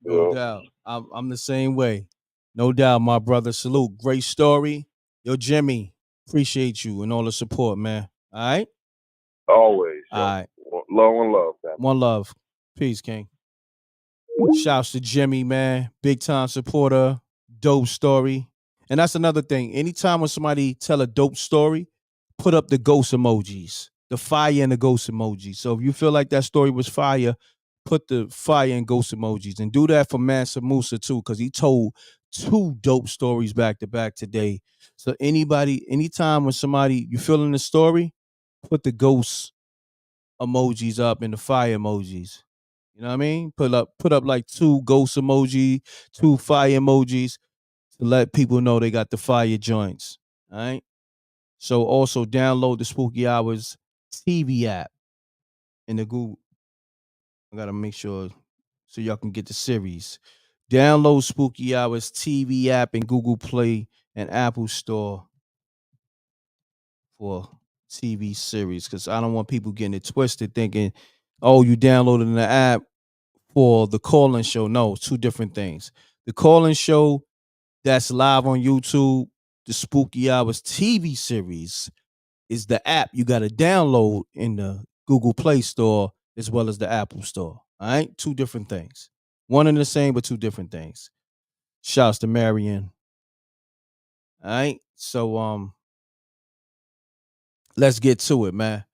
No doubt. I'm the same way. No doubt, my brother. Salute. Great story. Yo, Jimmy, appreciate you and all the support, man. All right? Always. All right. Love, man. One love. Peace, King. Shouts to Jimmy, man. Big time supporter. Dope story. And that's another thing. Anytime when somebody tell a dope story, put up the ghost emojis, the fire and the ghost emojis. So if you feel like that story was fire, put the fire and ghost emojis. And do that for Mansa Musa too, because he told 2 dope stories back to back today. So anytime when somebody you feeling the story, put the ghost emojis up and the fire emojis. You know what I mean? Put up like 2 ghost emoji, 2 fire emojis to let people know they got the fire joints. All right. So also download the Spooky Hours TV app in the Google. I gotta make sure so y'all can get the series. Download Spooky Hours TV app in Google Play and Apple Store for TV series because I don't want people getting it twisted thinking, oh, you downloaded the app for the call-in show. No, 2 different things. The call-in show that's live on YouTube, the Spooky Hours TV series is the app you got to download in the Google Play Store as well as the Apple Store. All right, 2 different things. One and the same, but 2 different things. Shouts to Marianne. All right, so let's get to it, man.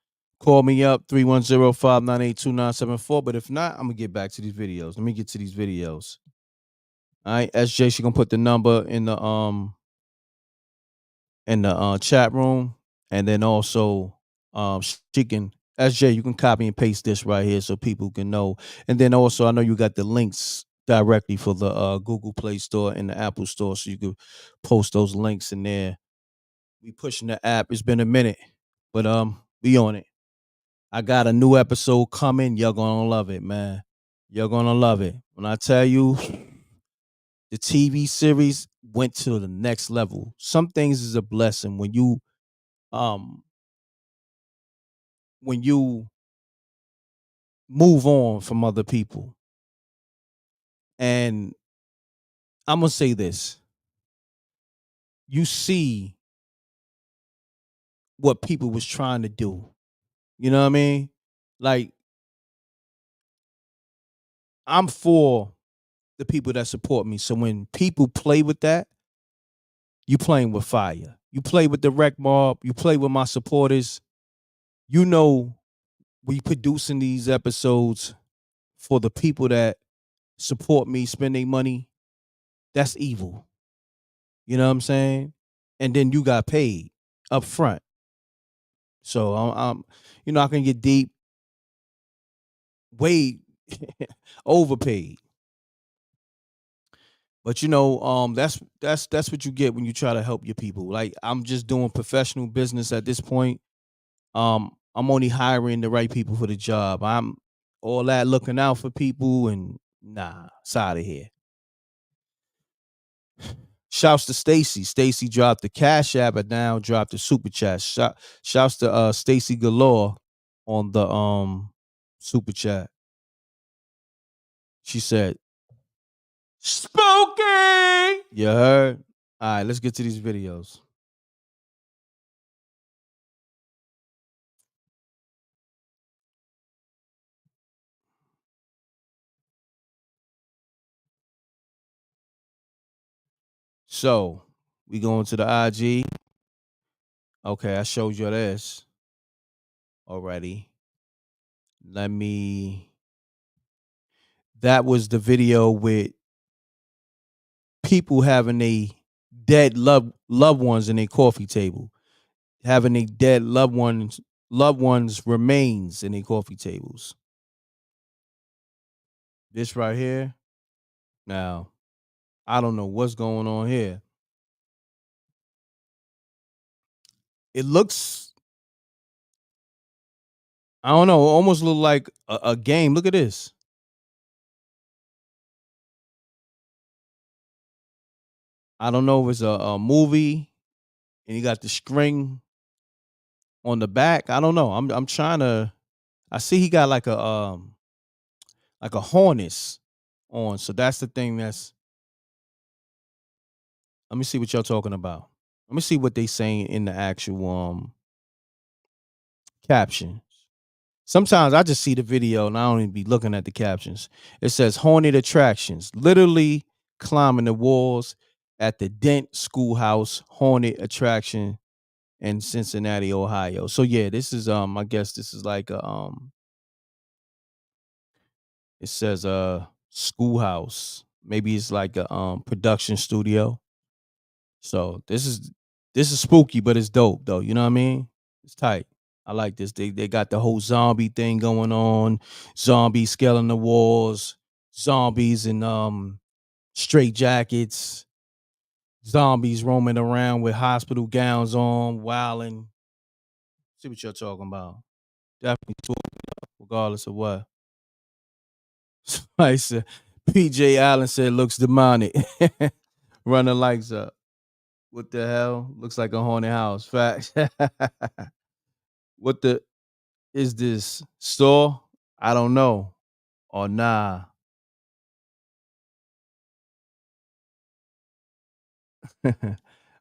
Call me up 310-598-2974. But if not, I'm gonna get back to these videos. Let me get to these videos. All right, SJ, she gonna put the number in the chat room, and then also she can SJ, you can copy and paste this right here so people can know. And then also I know you got the links directly for the Google Play Store and the Apple Store, so you could post those links in there. We pushing the app. It's been a minute, but we on it. I got a new episode coming. You're gonna love it, man. You're gonna love it. When I tell you the TV series went to the next level. Some things is a blessing um when you move on from other people. And I'm gonna say this. You see what people was trying to do. You know what I mean? Like, I'm for the people that support me. So when people play with that, you playing with fire. You play with the rec mob, you play with my supporters. You know we producing these episodes for the people that support me, spend their money. That's evil. You know what I'm saying? And then you got paid up front. So I can get deep, way overpaid. But that's what you get when you try to help your people. Like, I'm just doing professional business at this point. I'm only hiring the right people for the job. I'm all that looking out for people and nah, it's out of here. Shouts to Stacy. Stacy dropped the Cash App and now dropped the super chat. Shouts to Stacy Galore on the super chat. She said, "Spooky." You heard? All right, let's get to these videos. So we going to the IG. Okay, I showed you this already. That was the video with people having a dead loved ones in a coffee table, having a dead loved ones remains in a coffee tables. This right here. Now, I don't know what's going on here. It looks, I don't know, almost look like a game. Look at this. I don't know if it's a movie and you got the string on the back. I don't know. I'm trying to. I see he got like a harness on. So that's the thing. Let me see what y'all talking about. Let me see what they saying in the actual caption. Sometimes I just see the video and I don't even be looking at the captions. It says haunted attractions, literally climbing the walls at the Dent Schoolhouse haunted attraction in Cincinnati, Ohio. So yeah, this is I guess this is like a it says schoolhouse. Maybe it's like a production studio. So this is spooky, but it's dope though. You know what I mean? It's tight. I like this. They got the whole zombie thing going on. Zombies scaling the walls. Zombies in straight jackets. Zombies roaming around with hospital gowns on, wilding. See what you're talking about. Definitely talking, regardless of what. I said, PJ Allen said looks demonic. Run the lights up. What the hell? Looks like a haunted house. Facts. What the is this store? I don't know. Or nah.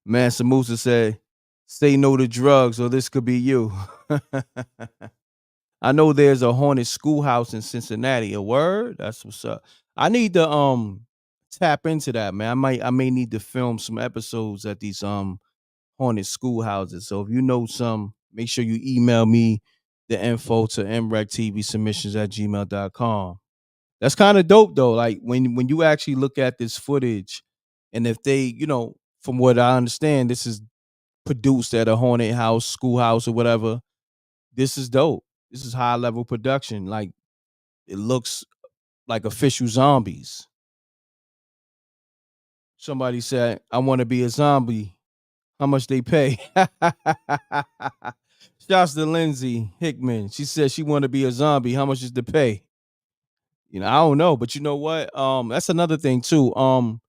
Man, Samusa said, say no to drugs or this could be you. I know there's a haunted schoolhouse in Cincinnati. A word? That's what's up. I need to tap into that, man. I may need to film some episodes at these haunted schoolhouses. So if you know some, make sure you email me the info to MRecktv submissions at gmail.com. That's kind of dope though. Like when you actually look at this footage, and if they, from what I understand, this is produced at a haunted house, schoolhouse, or whatever. This is dope. This is high level production. Like it looks like official zombies. Somebody said, "I want to be a zombie. How much they pay?" Shouts to Lindsay Hickman. She said she want to be a zombie. How much is the pay? I don't know, but you know what? That's another thing too. I'm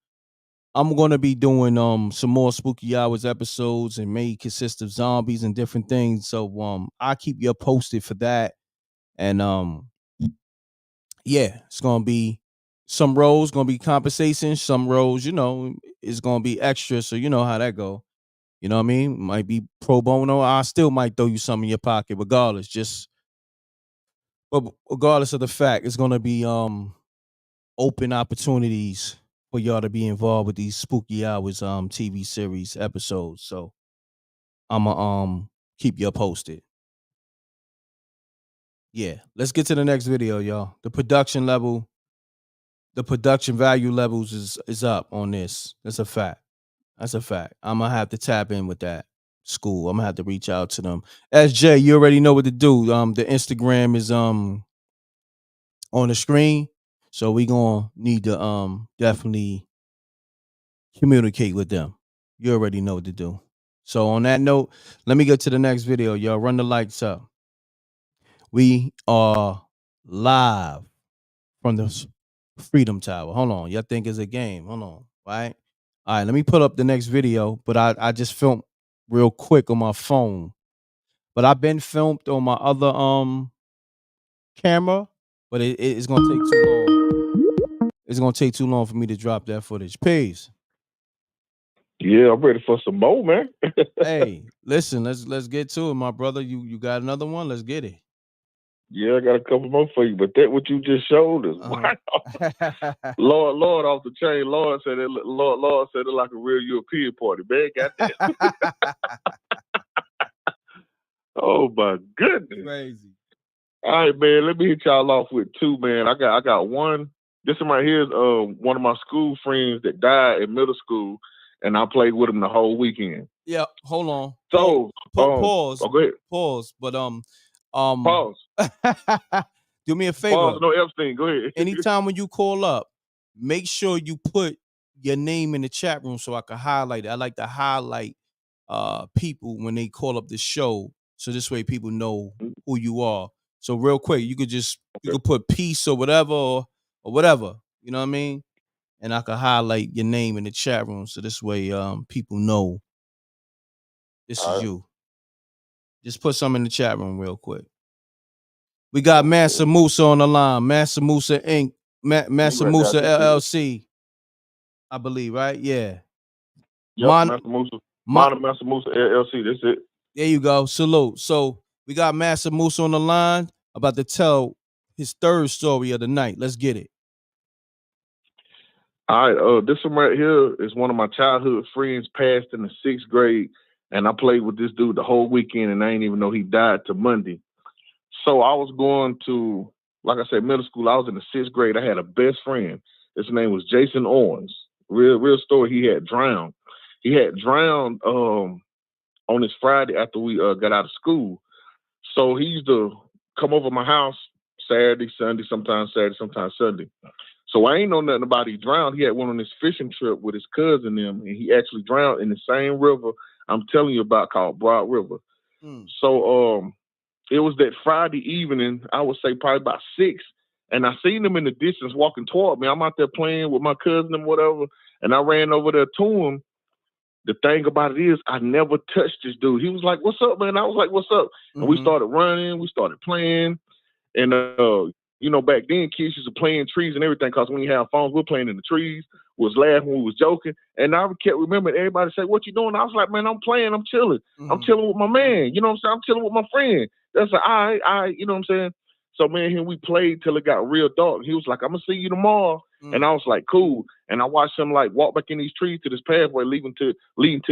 gonna be doing some more spooky hours episodes and may consist of zombies and different things. So I'll keep you posted for that. And yeah, it's gonna be some roles gonna be compensation, some roles, is gonna be extra. So you know how that go. You know what I mean? Might be pro bono. I still might throw you some in your pocket, regardless. But regardless of the fact, it's gonna be open opportunities for y'all to be involved with these spooky hours TV series episodes. So I'ma keep you posted. Yeah, let's get to the next video, y'all. The production value levels is up on this. That's a fact. That's a fact. I'm gonna have to tap in with that school. I'm gonna have to reach out to them. SJ, you already know what to do. The Instagram is on the screen, so we gonna need to definitely communicate with them. You already know what to do. So on that note, let me get to the next video, y'all. Run the lights up. We are live from the Freedom Tower. Hold on. Y'all think it's a game. Hold on. Right? All right, let me put up the next video, but I just filmed real quick on my phone. But I've been filmed on my other camera, but it's gonna take too long. It's gonna take too long for me to drop that footage. Peace. Yeah, I'm ready for some more, man. Hey, listen, let's get to it, my brother. You got another one? Let's get it. Yeah, I got a couple more for you, but that what you just showed us, wow. Lord off the chain. Lord said it like a real European party, man. Got that. Oh my goodness. Crazy. All right, man. Let me hit y'all off with two, man. I got one. This one right here is one of my school friends that died in middle school, and I played with him the whole weekend. Yeah, hold on. So pause. Oh, go ahead. Pause. But Pause. do me a favor. Pause. No Epstein. Go ahead. Anytime when you call up, make sure you put your name in the chat room so I can highlight it. I like to highlight people when they call up the show, so this way people know who you are. So real quick, you could put peace or whatever or whatever. You know what I mean? And I could highlight your name in the chat room, so this way people know this is you. Just put some in the chat room real quick. We got Mansa Musa on the line. Mansa Musa Inc. Mansa Musa LLC. I believe, right? Yeah. Yep, Mansa Musa. Mansa Musa LLC. That's it. There you go. Salute. So we got Mansa Musa on the line about to tell his third story of the night. Let's get it. All right. This one right here is one of my childhood friends passed in the 6th grade, and I played with this dude the whole weekend, and I didn't even know he died till Monday. So I was going to, like I said, middle school. I was in the 6th grade. I had a best friend. His name was Jason Owens. Real story. He had drowned. He had drowned on this Friday after we got out of school. So he used to come over my house Saturday, Sunday, sometimes Saturday, sometimes Sunday. So I ain't know nothing about he drowned. He had went on this fishing trip with his cousin and he actually drowned in the same river I'm telling you about called Broad River. So it was that Friday evening, I would say probably about 6, and I seen him in the distance walking toward me. I'm out there playing with my cousin and whatever, and I ran over there to him. The thing about it is, I never touched this dude. He was like, "What's up, man?" I was like, "What's up?" And we started running, we started playing, and back then kids used to play in trees and everything because when you have phones, we're playing in the trees, was laughing, we was joking, and I kept remembering everybody say, "What you doing?" I was like, "Man, I'm playing, I'm chilling, I'm chilling with my man." You know what I'm saying? I'm chilling with my friend. That's like, I, you know what I'm saying? So me and him, we played till it got real dark. He was like, "I'm gonna see you tomorrow," and I was like, "Cool." And I watched him like walk back in these trees to this pathway leading to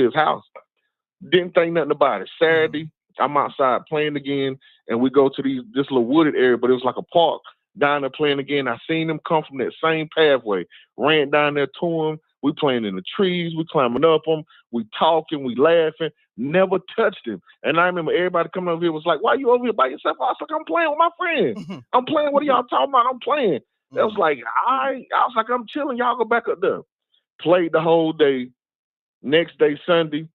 his house. Didn't think nothing about it. Saturday, I'm outside playing again, and we go to this little wooded area, but it was like a park. down there playing again. I seen him come from that same pathway, ran down there to him. We playing in the trees, we climbing up them, we talking, we laughing, never touched him. And I remember everybody coming over here was like, why you over here by yourself? I was like, I'm playing with my friend. I'm playing. What are y'all talking about? I'm playing. It was like, I was like, I'm chilling. Y'all go back up there. Played the whole day. Next day, Sunday,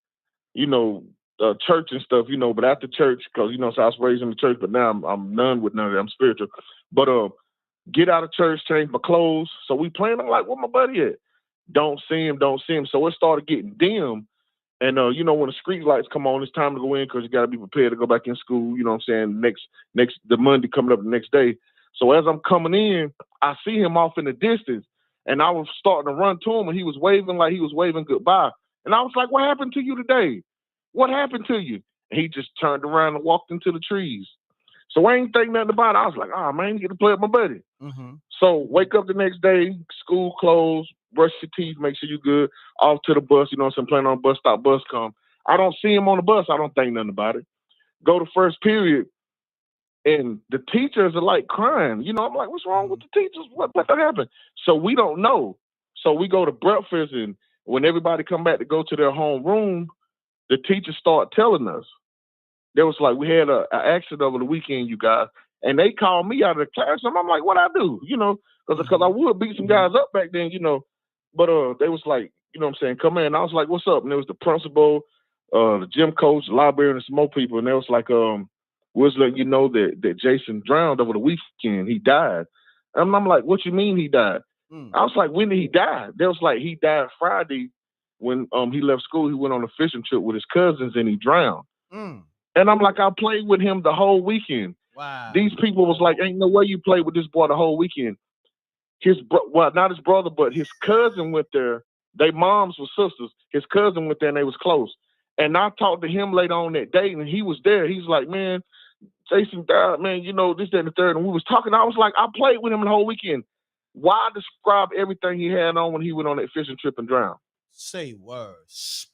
church and stuff, but after church, because, so I was raised in the church, but now I'm none with none of that. I'm spiritual. But get out of church, change my clothes. So we playing. I'm like, where my buddy at? Don't see him. So it started getting dim. And, when the street lights come on, it's time to go in because you got to be prepared to go back in school, you know what I'm saying, the Monday coming up the next day. So as I'm coming in, I see him off in the distance, and I was starting to run to him, and he was waving like he was waving goodbye. And I was like, what happened to you today? What happened to you? And he just turned around and walked into the trees. So I ain't think nothing about it. I was like, oh, man, you get to play with my buddy. So wake up the next day, school closed, brush your teeth, make sure you're good, off to the bus, you know what I'm saying, playing on a bus stop, bus come. I don't see him on the bus. I don't think nothing about it. Go to first period, and the teachers are like crying. I'm like, what's wrong with the teachers? What happened? So we don't know. So we go to breakfast, and when everybody come back to go to their home room, the teachers start telling us. There was like, we had an accident over the weekend, you guys, and they called me out of the classroom. I'm like, what I do? Because I would beat some guys up back then, but they was like, you know what I'm saying, come in. I was like, what's up? And there was the principal, the gym coach, the librarian, and some more people. And they was like, we was letting you know that Jason drowned over the weekend. He died. And I'm like, what you mean he died? I was like, when did he die? They was like, he died Friday when he left school. He went on a fishing trip with his cousins and he drowned. And I'm like, I played with him the whole weekend. Wow. These people was like, ain't no way you played with this boy the whole weekend. Not his brother, but his cousin went there. They moms were sisters. His cousin went there and they was close. And I talked to him later on that day, and he was there. He's like, man, Jason died, man, this, that, and the third. And we was talking. I was like, I played with him the whole weekend. Why describe everything he had on when he went on that fishing trip and drowned? Say words.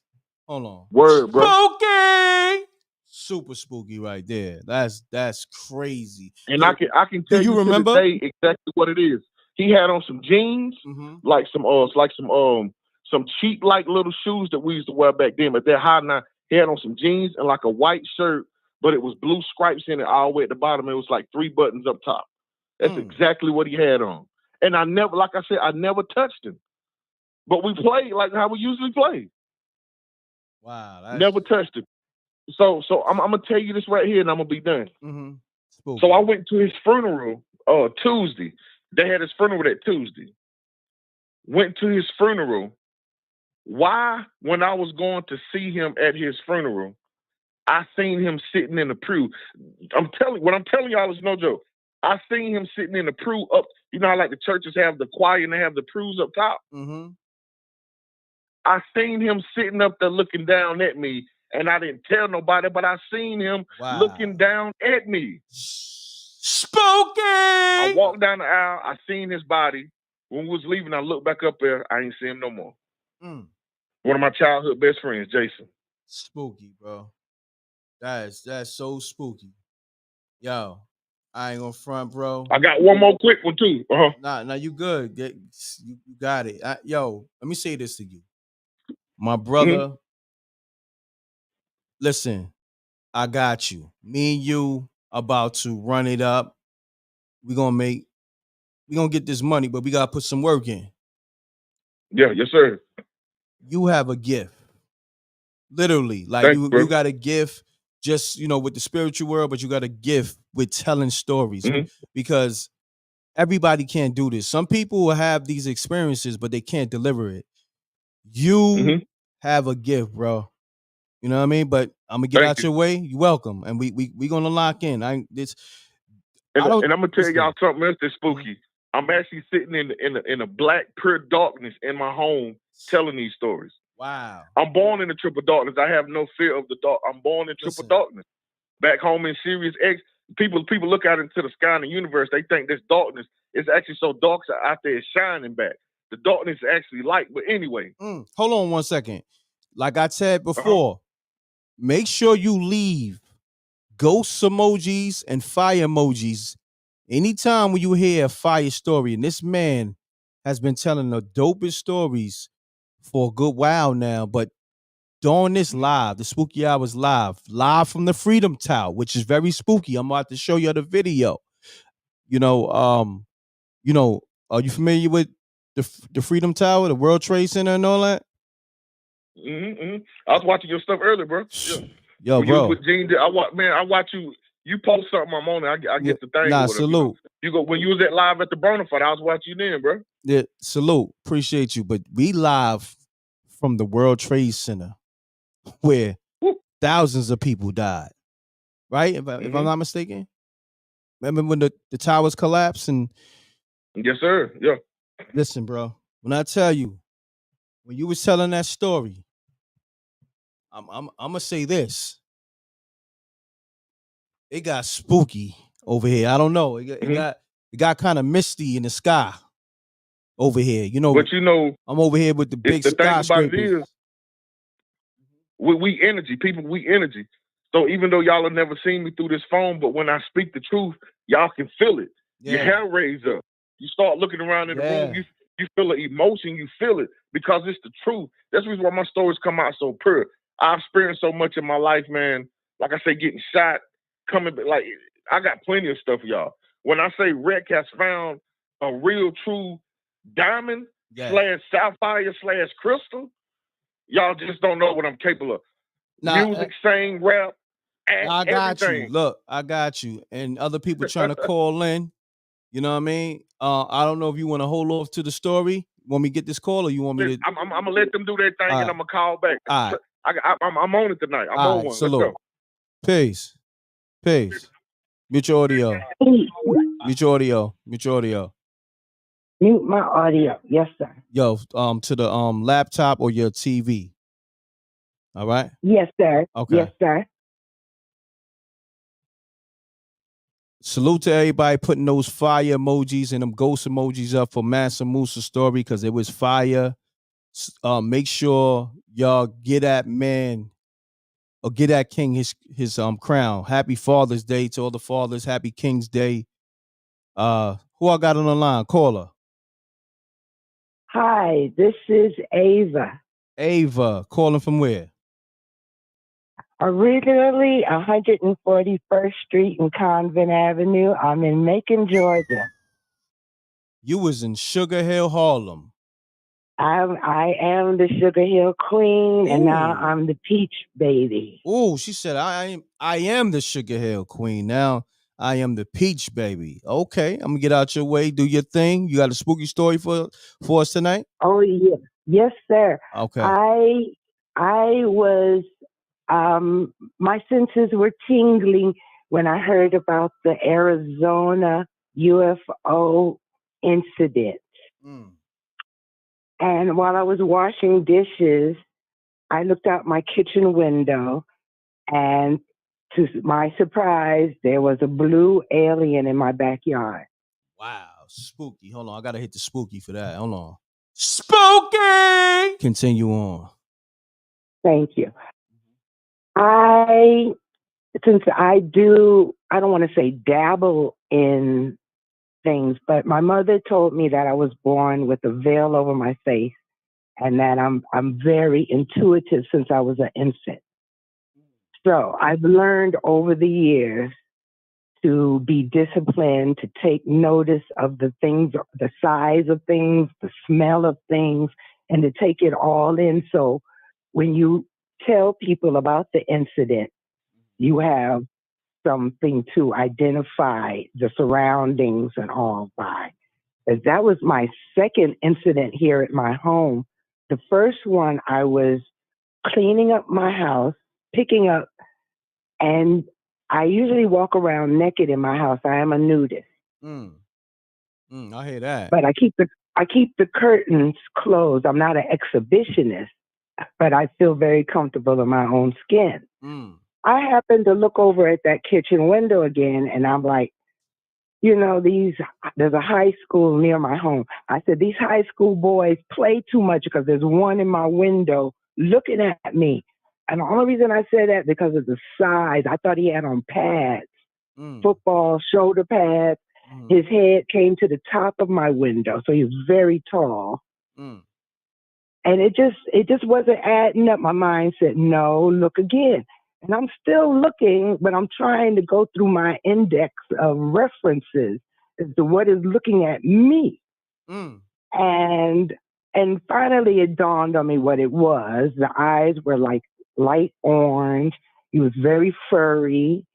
Hold on. Word, bro. Spooky! Super spooky right there. That's crazy. And I can tell you remember? To this day exactly what it is. He had on some jeans, like some cheap like little shoes that we used to wear back then, but they're high now. He had on some jeans and like a white shirt, but it was blue stripes in it all the way at the bottom. It was like 3 buttons up top. That's exactly what he had on. And I never, like I said, I never touched him. But we played like how we usually play. Wow. Never touched him. So I'm gonna tell you this right here, and I'm gonna be done. So I went to his funeral Tuesday. They had his funeral that Tuesday. Went to his funeral. Why? When I was going to see him at his funeral, I seen him sitting in the pew. What I'm telling y'all is no joke. I seen him sitting in the pew up. You know how like the churches have the choir and they have the pews up top. I seen him sitting up there looking down at me. And I didn't tell nobody, but I seen him looking down at me. Spooky! I walked down the aisle. I seen his body. When we was leaving, I looked back up there. I ain't see him no more. One of my childhood best friends, Jason. Spooky, bro. That's so spooky. Yo, I ain't gonna front, bro. I got one more quick one, too. Nah, you good. You got it. Yo, let me say this to you. My brother... Listen, I got you. Me and you about to run it up. We're gonna get this money, but we gotta put some work in. Yeah, yes, sir. You have a gift. Literally. Like you got a gift just, with the spiritual world, but you got a gift with telling stories. Because everybody can't do this. Some people will have these experiences, but they can't deliver it. You have a gift, bro. You know what I mean? But I'm gonna get out your way. You're welcome, and we gonna lock in. And I'm gonna tell y'all something else that's spooky. I'm actually sitting in a black pure darkness in my home telling these stories. Wow. I'm born in the triple darkness. I have no fear of the dark. I'm born in triple darkness. Back home in Sirius X, people look out into the sky and the universe. They think this darkness is actually so dark out there is shining back. The darkness is actually light. But anyway, hold on 1 second. Like I said before. Make sure you leave ghost emojis and fire emojis anytime when you hear a fire story, and this man has been telling the dopest stories for a good while now, but doing this live, the Spooky Hours live from the Freedom Tower, which is very spooky. I'm about to show you the video. You know, are you familiar with the Freedom Tower, the World Trade Center, and all that? I was watching your stuff earlier, bro. Yeah. Yo, when you bro. was with Gene, I watch you. You post something, I'm on it. I get the thing. Nah, or whatever, salute. You go when you was at live at the Burner Fight. I was watching you then, bro. Yeah, salute. Appreciate you. But we live from the World Trade Center, where thousands of people died. Right? If I'm not mistaken. Remember when the towers collapsed? And yes, sir. Yeah. Listen, bro. When I tell you, when you was telling that story, I'm gonna say this. It got spooky over here. I don't know. It got kind of misty in the sky over here. You know, but you know, I'm over here with the big skyscrapers. Thing about it is, we energy, people. We energy. So even though y'all have never seen me through this phone, but when I speak the truth, y'all can feel it. Your hair raise up. You start looking around in the room. You feel the emotion. You feel it because it's the truth. That's the reason why my stories come out so pure. I've experienced so much in my life, man. Like I say, getting shot, coming, like I got plenty of stuff, y'all. When I say Rec has found a real, true diamond / sapphire / crystal, y'all just don't know what I'm capable of. Music, sing, rap, act, I got everything. you. Look, I got you. And other people trying to call in. You know what I mean? I don't know if you want to hold off to the story. Want me to get this call, or you want me to? I'm gonna let them do their thing, and I'm gonna call back. All right. I'm on it tonight. I'm on one. Salute. Let's go. Peace. Mute your audio. Mute your audio. Mute my audio. Yes, sir. Yo, to the laptop or your TV. All right? Yes, sir. Okay. Yes, sir. Salute to everybody putting those fire emojis and them ghost emojis up for Mansa Musa's story, because it was fire. Make sure y'all get that man or get that king his crown. Happy Father's Day to all the fathers. Happy King's Day. Who I got on the line? Caller. Hi, this is Ava. Ava, calling from where? Originally 141st Street and Convent Avenue. I'm in Macon, Georgia. You was in Sugar Hill, Harlem. I am the Sugar Hill Queen, and now I'm the Peach Baby. Oh, she said I am the Sugar Hill Queen. Now I am the Peach Baby. Okay, I'm gonna get out your way. Do your thing. You got a spooky story for us tonight? Oh yeah, yes, sir. Okay. I was my senses were tingling when I heard about the Arizona UFO incident. And while I was washing dishes, I looked out my kitchen window, and to my surprise, there was a blue alien in my backyard. Wow, spooky. Hold on, I gotta hit the spooky for that. Hold on. Spooky! Continue on. Thank you. Since I don't want to say dabble in things, but my mother told me that I was born with a veil over my face, and that I'm very intuitive since I was an infant. So I've learned over the years to be disciplined, to take notice of the things, the size of things, the smell of things, and to take it all in. So when you tell people about the incident, you have something to identify the surroundings and all by. As that was my second incident here at my home. The first one, I was cleaning up my house, picking up, and I usually walk around naked in my house. I am a nudist. I hear that. But I keep the curtains closed. I'm not an exhibitionist, but I feel very comfortable in my own skin. I happened to look over at that kitchen window again, and I'm like, there's a high school near my home. I said, these high school boys play too much because there's one in my window looking at me. And the only reason I said that because of the size. I thought he had on pads, football shoulder pads. His head came to the top of my window, so he was very tall. And it just wasn't adding up. My mind said, no, look again. And I'm still looking, but I'm trying to go through my index of references as to what is looking at me. And finally it dawned on me what it was. The eyes were like light orange. He was very furry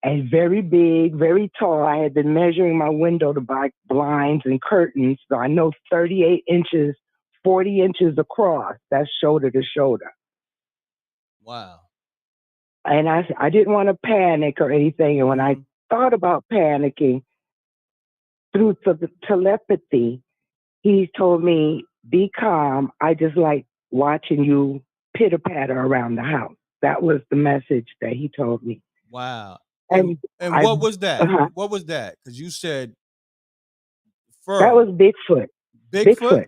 and very big, very tall. I had been measuring my window to buy blinds and curtains, so I know 38 inches, 40 inches across. That's shoulder to shoulder. Wow. And I didn't want to panic or anything. And when I thought about panicking, through the telepathy, he told me, be calm. I just like watching you pitter patter around the house. That was the message that he told me. Wow. And what was that? What was that? Because you said fur. That was Bigfoot. Bigfoot?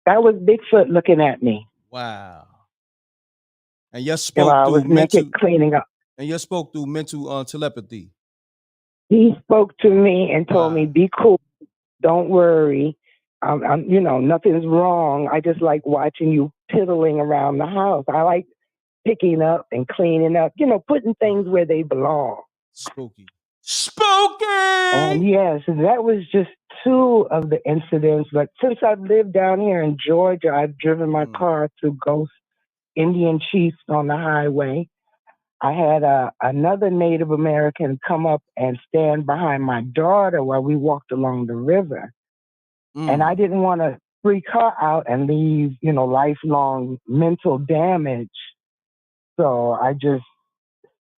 That was Bigfoot looking at me. Wow. And you spoke I through was naked cleaning up. And you spoke through mental telepathy. He spoke to me and told me, be cool. Don't worry. Nothing's wrong. I just like watching you piddling around the house. I like picking up and cleaning up, putting things where they belong. Spooky. And yes, that was just 2 of the incidents. But since I've lived down here in Georgia, I've driven my car through ghost Indian chiefs on the highway. I had another Native American come up and stand behind my daughter while we walked along the river. And I didn't want to freak her out and leave, lifelong mental damage. So I just,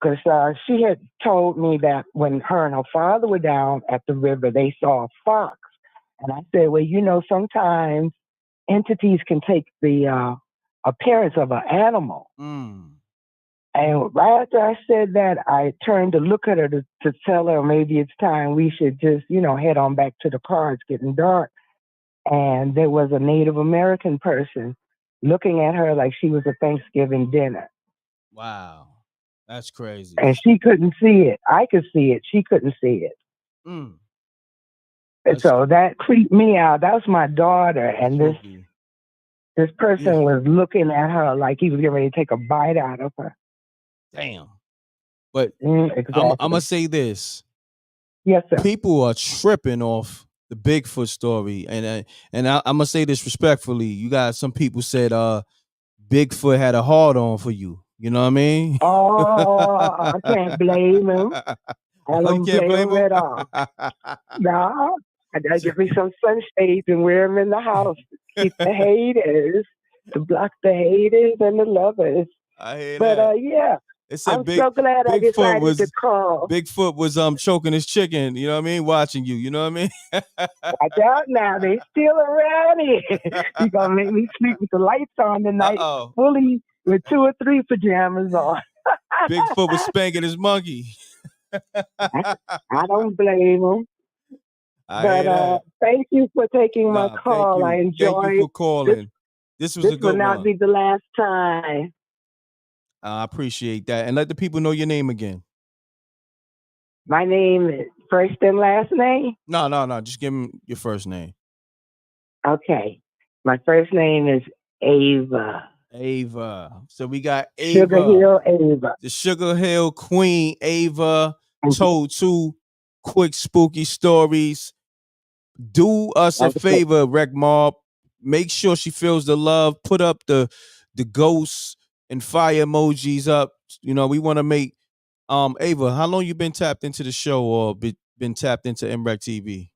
because she had told me that when her and her father were down at the river, they saw a fox. And I said, well, sometimes entities can take the appearance of an animal. And right after I said that, I turned to look at her to tell her maybe it's time we should just, head on back to the car. It's getting dark. And there was a Native American person looking at her like she was a Thanksgiving dinner. Wow. That's crazy. And she couldn't see it. I could see it. She couldn't see it. And so that creeped me out. That was my daughter. And this person was looking at her like he was getting ready to take a bite out of her. Damn. But exactly. I'm going to say this. Yes, sir. People are tripping off the Bigfoot story. And I'm going to say this respectfully. You got some people said Bigfoot had a hard on for you. You know what I mean? Oh, I can't blame him. I don't blame him at all. No, I gotta get me some sunshades and wear them in the house. Keep the haters, to block the haters and the lovers. I hear but that. Yeah, it said I'm so glad I decided to call. Bigfoot was choking his chicken. You know what I mean? Watching you. You know what I mean? Watch out now, they still around here. You gonna make me sleep with the lights on tonight, fully with 2 or 3 pajamas on. Bigfoot was spanking his monkey. I don't blame him. But thank you for taking my call. I enjoyed. Thank you for calling. This was a good one. This will not be the last time. I appreciate that. And let the people know your name again. My name is first and last name? No. Just give them your first name. Okay. My first name is Ava. Ava. So we got Ava. Sugar Hill Ava. The Sugar Hill Queen Ava told 2 quick spooky stories. Do us a favor, Rec Mob. Make sure she feels the love. Put up the ghosts and fire emojis up. We want to make Ava, how long you been tapped into the show or been tapped into MRecktv?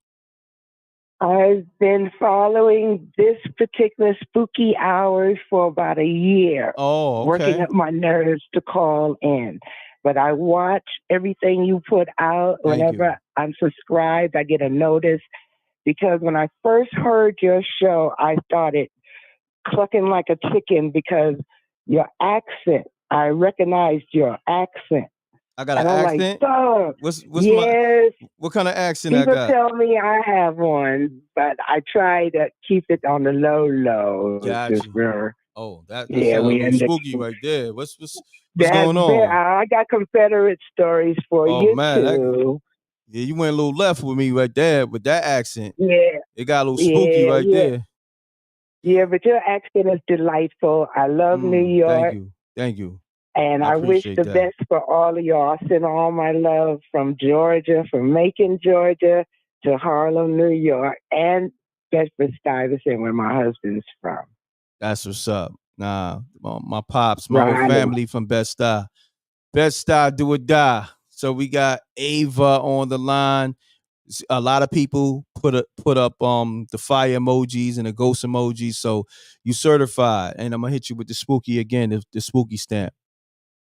I've been following this particular spooky hours for about a year. Oh, okay. Working up my nerves to call in. But I watch everything you put out. Whenever I'm subscribed, I get a notice. Because when I first heard your show, I started clucking like a chicken because your accent, I recognized your accent. I got an accent? Like, what's yes. What kind of accent People I got? tell me I have one, but I try to keep it on the low. Gotcha. Oh, that sounds a little spooky right there. What's going on? I got Confederate stories for you, man, too. Yeah, you went a little left with me right there with that accent. Yeah, It got a little spooky right yeah. there. Yeah, but your accent is delightful. I love New Thank York. you. Thank you. And I I wish appreciate the that. best for all of y'all. I send all my love from Georgia, from Macon, Georgia, to Harlem, New York, and Bedford-Stuyvesant, where my husband's from. That's what's up. Nah, my pops, my whole Right. family from Bed-Stuy. Bed-Stuy, do or die. So we got Ava on the line. A lot of people put up the fire emojis and the ghost emojis. So you certified, and I'm gonna hit you with the spooky again, the spooky stamp.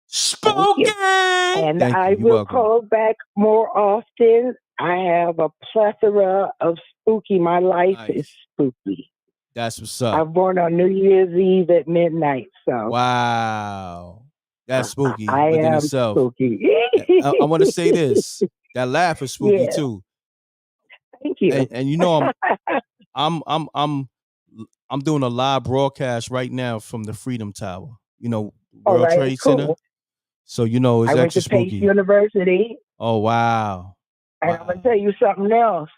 Thank Spooky. you. And Thank I you. You're will welcome. call back more often. I have a plethora of spooky. My life Nice. is spooky. That's what's up. I'm born on New Year's Eve at midnight. So Wow. That's spooky I within am itself. spooky. I want to say this. That laugh is spooky Yeah. too. Thank you. And you know I'm doing a live broadcast right now from the Freedom Tower. You know, All World right, Trade Center. cool. So you know it's I went extra to Pace spooky. University. Oh wow. And I'm going to tell you something else.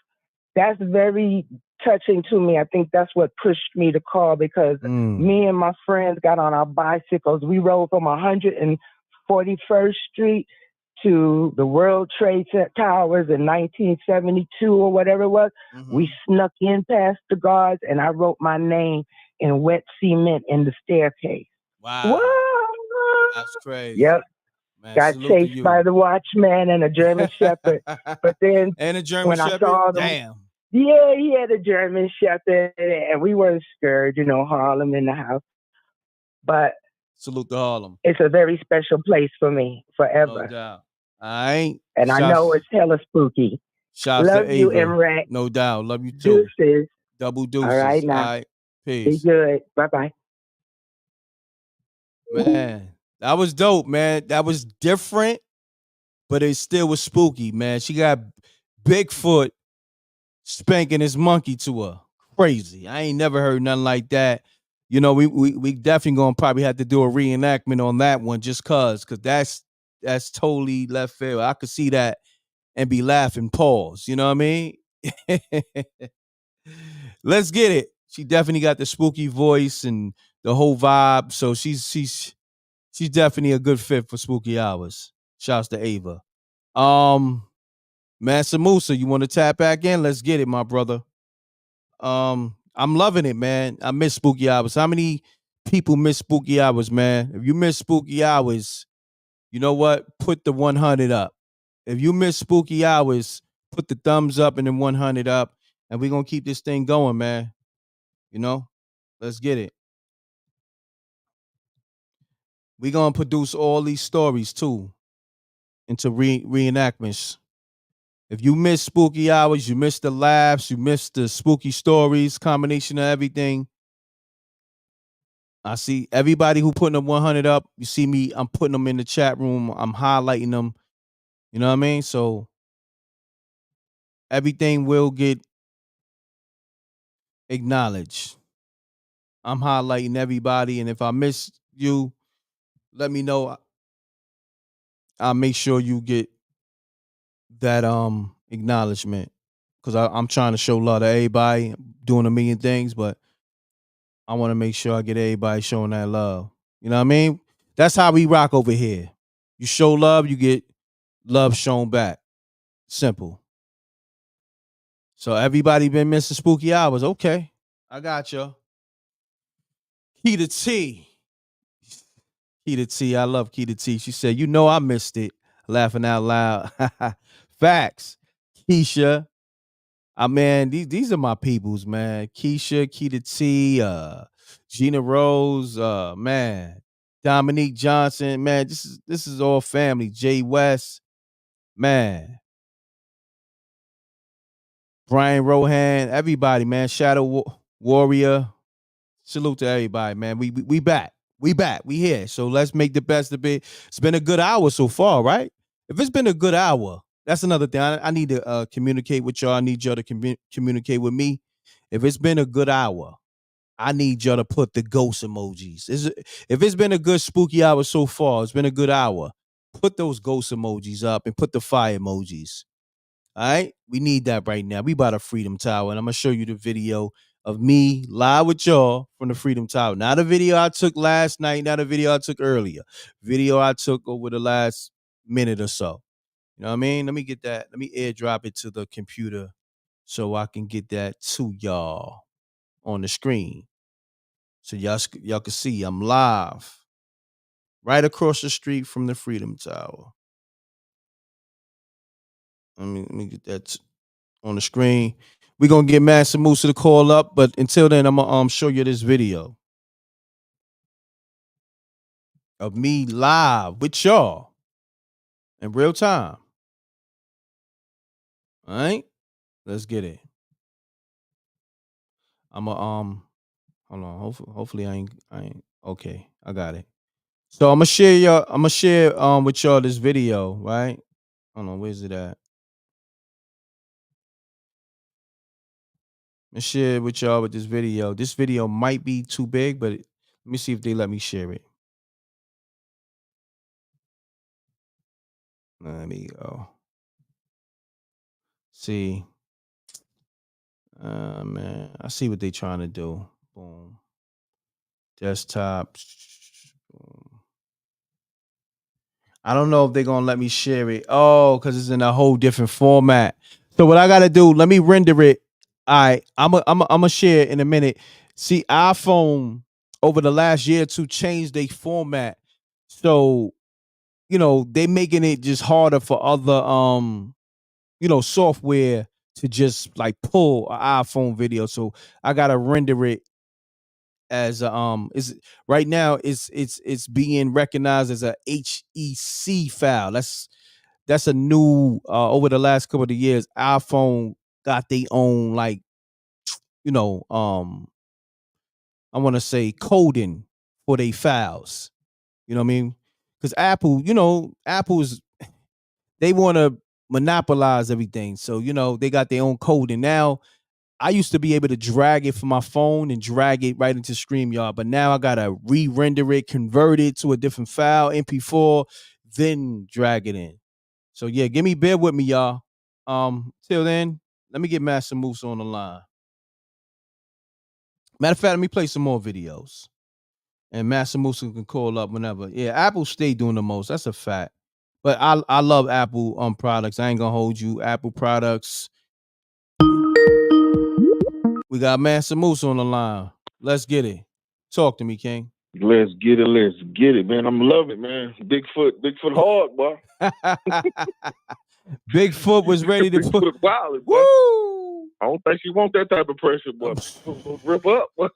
That's very touching to me. I think that's what pushed me to call, because me and my friends got on our bicycles. We rode from 141st Street to the World Trade Towers in 1972 or whatever it was. We snuck in past the guards, and I wrote my name in wet cement in the staircase. Wow. Whoa! That's crazy. Yep. Man, got chased by the watchman and a German Shepherd. But then and a German when Shepherd? I saw them, damn. Yeah, he had a German Shepherd, and we weren't scared, Harlem in the house. But salute to Harlem. It's a very special place for me forever. No doubt. I know it's hella spooky. Shouts Love to you, Ava. M.Reck. No doubt. Love you too. Deuces. Double deuces. All right, now. All right. Peace. Be good. Bye-bye. Man, that was dope, man. That was different, but it still was spooky, man. She got Bigfoot spanking his monkey to her. Crazy. I ain't never heard nothing like that. We definitely gonna probably have to do a reenactment on that one, just cause that's totally left field. I could see that and be laughing. Pause. You know what I mean? Let's get it. She definitely got the spooky voice and the whole vibe. So she's definitely a good fit for spooky hours. Shouts to Ava. Mansa Musa, you want to tap back in? Let's get it, my brother. I'm loving it, man. I miss spooky hours. How many people miss spooky hours, man? If you miss spooky hours, you know what? Put the 100 up. If you miss spooky hours, put the thumbs up and then 100 up, and we're gonna keep this thing going, man. Let's get it. We're gonna produce all these stories too into reenactments. If you miss spooky hours, you miss the laughs, you miss the spooky stories, combination of everything. I see everybody who putting them 100 up. You see me, I'm putting them in the chat room. I'm highlighting them. You know what I mean? So everything will get acknowledged. I'm highlighting everybody. And if I miss you, let me know. I'll make sure you get that acknowledgement. Because I'm trying to show love to everybody, doing a million things, but I want to make sure I get everybody showing that love. You know what I mean? That's how we rock over here. You show love, you get love shown back. Simple. So everybody been missing spooky hours. Okay. I got you. Keita T. Keita T. I love Keita T. She said, I missed it. Laughing out loud. Facts. Keisha. Man, these are my peoples, man. Keisha, Keita T, Gina Rose, man. Dominique Johnson, man. This is all family. Jay West, man. Brian Rohan, everybody, man. Shadow Warrior. Salute to everybody, man. We back. We back. We here. So let's make the best of it. It's been a good hour so far, right? If it's been a good hour, that's another thing. I need to communicate with y'all. I need y'all to communicate with me. If it's been a good hour, I need y'all to put the ghost emojis. If it's been a good spooky hour so far, it's been a good hour. Put those ghost emojis up and put the fire emojis. All right, we need that right now. We by the Freedom Tower, and I'm gonna show you the video of me live with y'all from the Freedom Tower. Not a video I took last night, not a video I took earlier. Video I took over the last minute or so. You know what I mean? Let me get that. Let me airdrop it to the computer so I can get that to y'all on the screen. So y'all can see I'm live right across the street from the Freedom Tower. Let me get that on the screen. We're gonna get Master Musa to call up, but until then, I'm gonna show you this video of me live with y'all in real time. All right, let's get it. I'm a hold on. Hopefully I ain't okay. I got it. So I'm gonna share with y'all this video, right? Hold on, where's it at? I'm gonna share it with y'all with this video. This video might be too big, but let me see if they let me share it. Let me go. See. Man, I see what they trying to do. Boom. Desktop. Boom. I don't know if they're gonna let me share it. Oh, because it's in a whole different format. So what I gotta do, let me render it. All right, I'm a share it in a minute. See, iPhone over the last year or two changed their format. So, they making it just harder for other software to just like pull an iPhone video. So I gotta render it as is right now it's being recognized as a HEC file. That's a new over the last couple of years, iPhone got their own like you know I want to say coding for their files. You know what I mean? Because Apple is they want to monopolize everything. So they got their own code, and now I used to be able to drag it from my phone and drag it right into StreamYard, but now I gotta re-render it, convert it to a different file, MP4, then drag it in. So yeah, bear with me, y'all. Till then, let me get Master Moose on the line. Matter of fact, let me play some more videos. And Master Moose can call up whenever. Yeah, Apple stay doing the most. That's a fact. But I love Apple products. I ain't gonna hold you. Apple products. We got Master Moose on the line. Let's get it. Talk to me, King. Let's get it, man. I'm loving it, man. Bigfoot hard, boy. Bigfoot was ready to put Bigfoot wild, boy. Woo! I don't think she want that type of pressure, boy. Rip up, boy.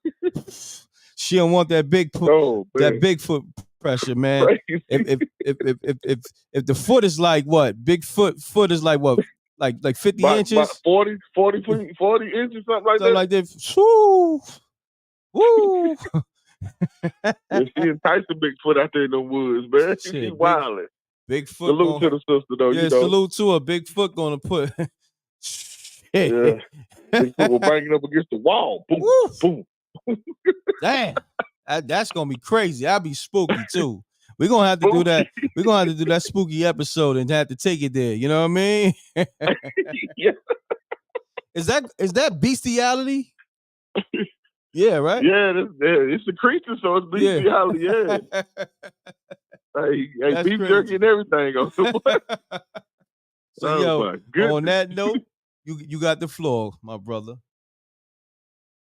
She don't want that Bigfoot pressure, man. If the foot is like what? Foot is like what? Like 50 inches? About 40 inches, something like something that. Like that. Woo! Woo! Yeah, she enticed the Bigfoot out there in the woods, man. She's wildin'. Bigfoot. Salute to the sister, though. Yeah, salute to her. Bigfoot gonna put. Yeah. Bigfoot will bang it up against the wall. Boom, boom. Damn. That's gonna be crazy. I'll be spooky too. We're gonna have to do that. We're gonna have to do that spooky episode and have to take it there. You know what I mean? Yeah. Is that bestiality? Yeah, right? Yeah, it's a creature, so it's bestiality, yeah. Hey, beef jerky and everything. So on that note, you got the floor, my brother.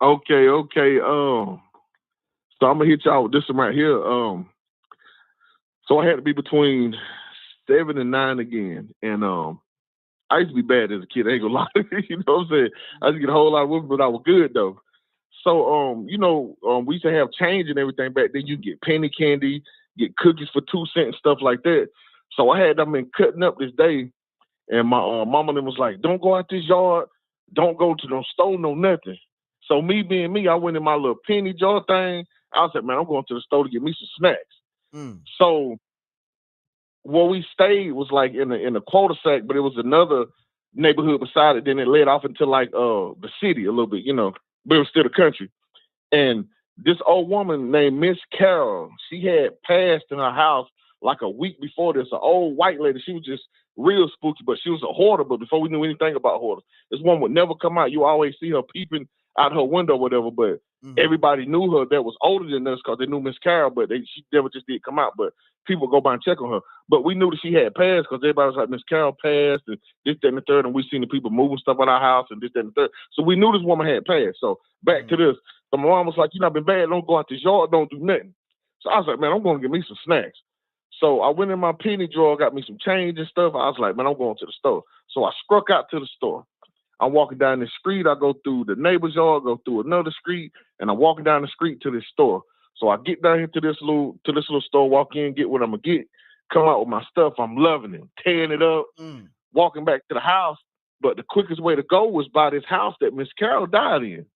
Okay. So I'm gonna hit y'all with this one right here. So I had to be between 7 and 9 again, and I used to be bad as a kid. I ain't gonna lie, you know what I'm saying? I used to get a whole lot of women, but I was good though. So we used to have change and everything back then. You get penny candy, get cookies for 2 cents, stuff like that. So I had them in cutting up this day, and my mama then was like, "Don't go out this yard, don't go to no store, no nothing." So me being me, I went in my little penny jar thing. I said, "Man, I'm going to the store to get me some snacks." So where we stayed was like in a cul-de-sac, but it was another neighborhood beside it. Then it led off into like the city a little bit, but it was still the country. And this old woman named Miss Carol, she had passed in her house like a week before this. An old white lady. She was just real spooky, but she was a hoarder. But before we knew anything about hoarders, this woman would never come out. You always see her peeping out her window or whatever, but everybody knew her that was older than us because they knew Miss Carol, but she never just did come out. But people would go by and check on her. But we knew that she had passed because everybody was like, Miss Carol passed, and this, that, and the third, and we seen the people moving stuff in our house, and this, that, and the third. So we knew this woman had passed. So back to this. So my mom was like, you know, been bad, don't go out this yard, don't do nothing. So I was like, man, I'm going to get me some snacks. So I went in my penny drawer, got me some change and stuff. I was like, man, I'm going to the store. So I struck out to the store. I'm walking down the street. I go through the neighbor's yard, go through another street, and I'm walking down the street to this store. So I get down here to this little store, walk in, get what I'm going to get, come out with my stuff. I'm loving it, tearing it up, walking back to the house. But the quickest way to go was by this house that Miss Carol died in.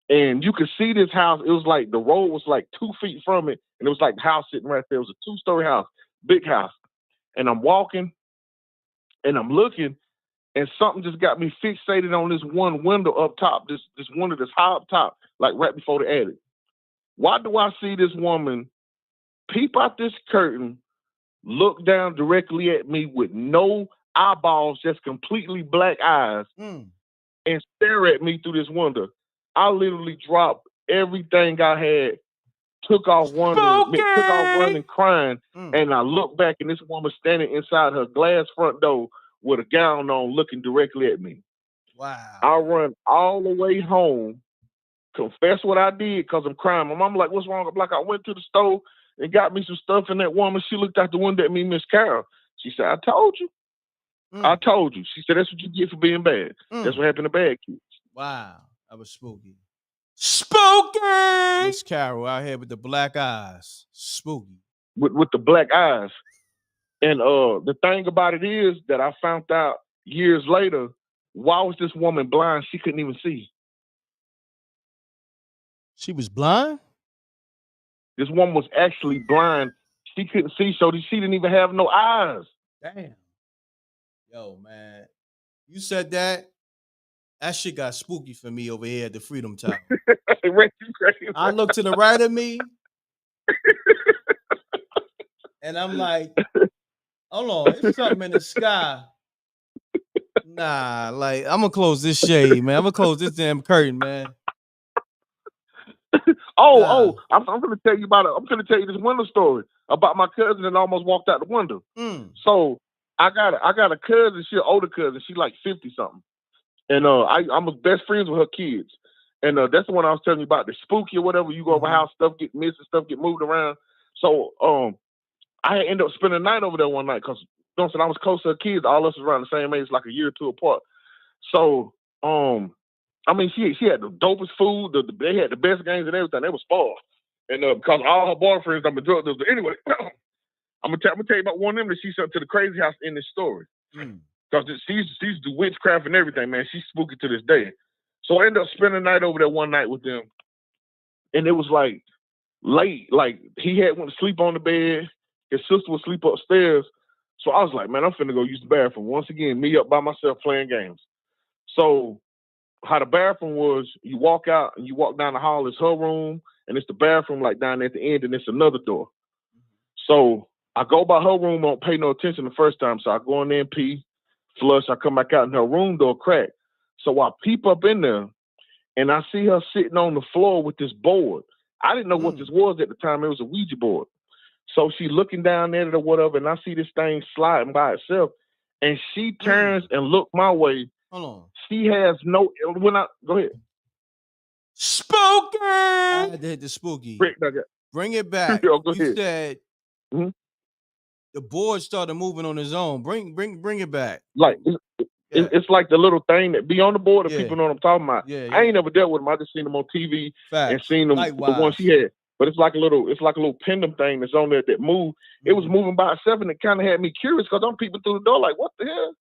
And you could see this house. It was like the road was like 2 feet from it. And it was like the house sitting right there. It was a 2-story house, big house. And I'm walking and I'm looking, and something just got me fixated on this one window up top, this window that's high up top, like right before the attic. Why do I see this woman peep out this curtain, look down directly at me with no eyeballs, just completely black eyes, and stare at me through this window? I literally dropped everything I had, took off running, crying, and I looked back, and this woman standing inside her glass front door with a gown on, looking directly at me. Wow. I run all the way home, confess what I did because I'm crying. My mom like, what's wrong? I'm like, I went to the store and got me some stuff, and that woman, she looked out the window at me, Miss Carol. She said, I told you. I told you. She said, that's what you get for being bad. That's what happened to bad kids. Wow. That was spooky. Spooky! Miss Carol out here with the black eyes. Spooky. With the black eyes. And the thing about it is that I found out years later, why was this woman blind? She couldn't even see. She was blind? This woman was actually blind. She couldn't see, so she didn't even have no eyes. Damn. Yo, man. You said that. That shit got spooky for me over here at the Freedom Tower. I looked to the right of me, and I'm like, hold on, it's something in the sky. Nah, like, I'm going to close this shade, man. I'm going to close this damn curtain, man. I'm going to tell you I'm going to tell you this window story about my cousin that almost walked out the window. So I got a cousin, she an older cousin, she like 50-something. And I'm best friends with her kids. And that's the one I was telling you about, the spooky or whatever. You go over house, stuff get missing, stuff get moved around. So I ended up spending the night over there one night because I was close to her kids. All of us was around the same age, like a year or two apart. So, I mean, she had the dopest food. They had the best games and everything. They were spoiled. And because all her boyfriends, I'm a drug dealer. Anyway, I'm gonna tell you about one of them that she sent to the crazy house in this story. Because she used to do witchcraft and everything, man. She's spooky to this day. So I ended up spending the night over there one night with them. And it was like late. Like he had went to sleep on the bed. His sister would sleep upstairs. So I was like, man, I'm finna go use the bathroom. Once again, me up by myself playing games. So how the bathroom was, you walk out and you walk down the hall, it's her room, and it's the bathroom like down at the end, and it's another door. So I go by her room, don't pay no attention the first time. So I go in there and pee, flush, I come back out and her room door cracked. So I peep up in there and I see her sitting on the floor with this board. I didn't know what this was at the time. It was a Ouija board. So she looking down at it or whatever, and I see this thing sliding by itself, and she turns and look my way. Hold on. She has no. Go ahead. Spooky. I had to hit the spooky. Bring it back. Yo, you said the board started moving on its own. Bring it back. Like it's like the little thing that be on the board. If people know what I'm talking about. I ain't never dealt with them. I just seen them on TV and seen them. The one she had. But it's like a little pendulum thing that's on there that moved. It was moving by itself, and it kind of had me curious because I'm peeping through the door like, what the hell?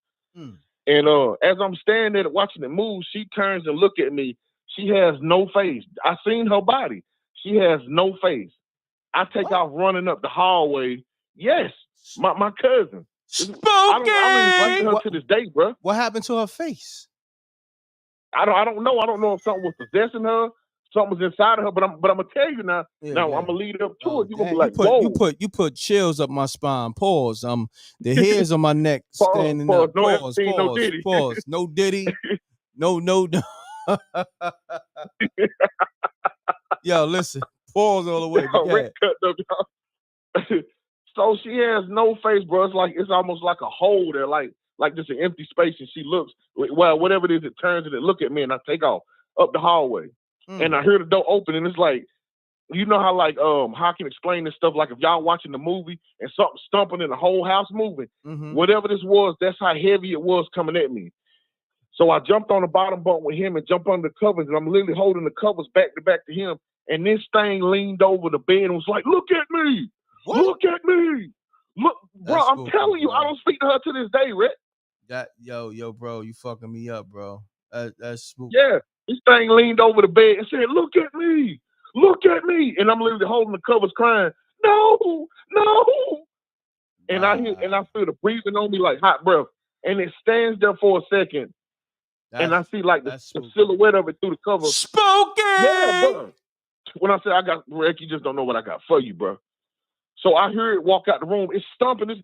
And as I'm standing there watching it move, she turns and look at me. She has no face. I seen her body. She has no face. I take off running up the hallway. Yes, my cousin. Spooky. I don't even her to this day, bro. What happened to her face? I don't know. I don't know if something was possessing her. something's inside of her. But I'm gonna tell you now. Yeah, Now yeah. I'm gonna lead it up to Oh it. You're gonna be damn! like, whoa. You put chills up my spine. Pause. The hairs on my neck Pause, standing pause. up. No Pause. Epstein, no Pause. Diddy. Pause. No Diddy. No. Yo, listen. Pause all the way. But go Rick ahead. cut them, y'all. So she has no face, bro. It's like it's almost like a hole there, like just an empty space. And she looks, well, whatever it is, it turns and it look at me, and I take off up the hallway, and I hear the door open, and it's like, you know how like how I can explain this stuff? Like if y'all watching the movie and something stumping and the whole house moving, whatever this was, that's how heavy it was coming at me. So I jumped on the bottom bunk with him and jumped under the covers, and I'm literally holding the covers back to him. And this thing leaned over the bed and was like, "Look at me! What? Look at me! Look, bro! That's I'm spooky, telling you, bro. I don't speak to her to this day, Rick. Yo, bro, you fucking me up, bro. That's spooky. Yeah, this thing leaned over the bed and said, "Look at me! Look at me!" And I'm literally holding the covers, crying, "No, no!" And I feel the breathing on me like hot breath, and it stands there for a second. And I see like the silhouette of it through the cover. Spooky! Yeah, bro. When I say I got Rick, you just don't know what I got for you, bro. So I hear it walk out the room. It's stomping.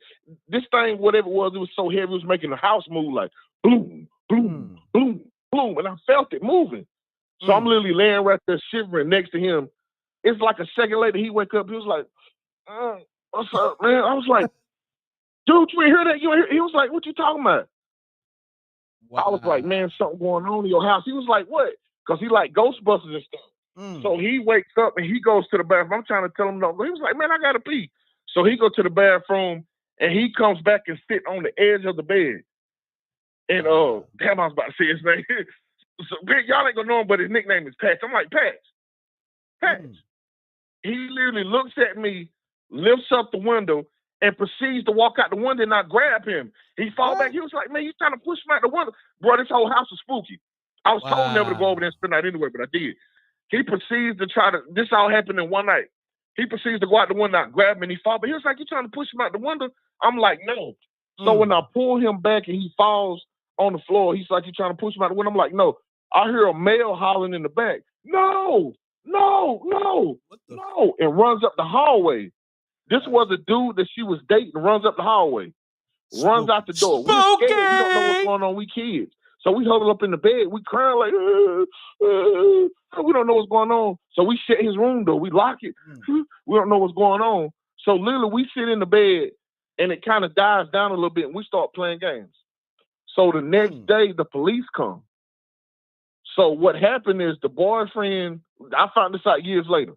This thing, whatever it was so heavy, it was making the house move like boom, boom, boom, boom. And I felt it moving. So I'm literally laying right there shivering next to him. It's like a second later, he wake up. He was like, what's up, man? I was like, dude, you ain't hear that? You ain't hear? He was like, what you talking about? Wow. I was like, man, something going on in your house. He was like, what? Because he like Ghostbusters and stuff. So he wakes up and he goes to the bathroom. I'm trying to tell him no. He was like, man, I got to pee. So he goes to the bathroom and he comes back and sit on the edge of the bed. And damn, I was about to say his name. So y'all ain't gonna know him, but his nickname is Patch. I'm like, Patch. He literally looks at me, lifts up the window, and proceeds to walk out the window, and I grab him. He fall back. He was like, man, you trying to push me out the window. Bro, this whole house is spooky. I was told never to go over there and spend the night anyway, but I did. He proceeds to this all happened in one night. He proceeds to go out the window, I grab him, and he fall. But he was like, you trying to push him out the window? I'm like, no. So when I pull him back and he falls on the floor, he's like, you trying to push him out the window? I'm like, no. I hear a male hollering in the back. No, and runs up the hallway. This was a dude that she was dating, runs up the hallway, runs out the door. We're scared. We don't know what's going on. We kids. So we huddle up in the bed. We crying like, we don't know what's going on. So we shut his room door. We lock it. We don't know what's going on. So literally we sit in the bed and it kind of dies down a little bit and we start playing games. So the next day the police come. So what happened is the boyfriend, I found this out years later,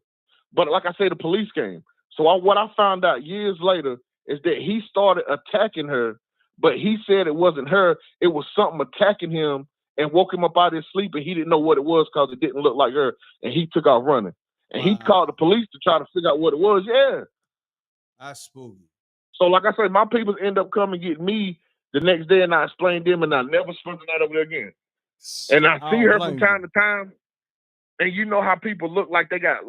but like I say, the police came. So what I found out years later is that he started attacking her, but he said it wasn't her. It was something attacking him and woke him up out of his sleep, and he didn't know what it was because it didn't look like her, and he took off running. And he called the police to try to figure out what it was. Yeah. That's spooky. So like I said, my people end up coming get me the next day, and I explained them, and I never spent the night over there again. And I see her from time to time, and you know how people look like they got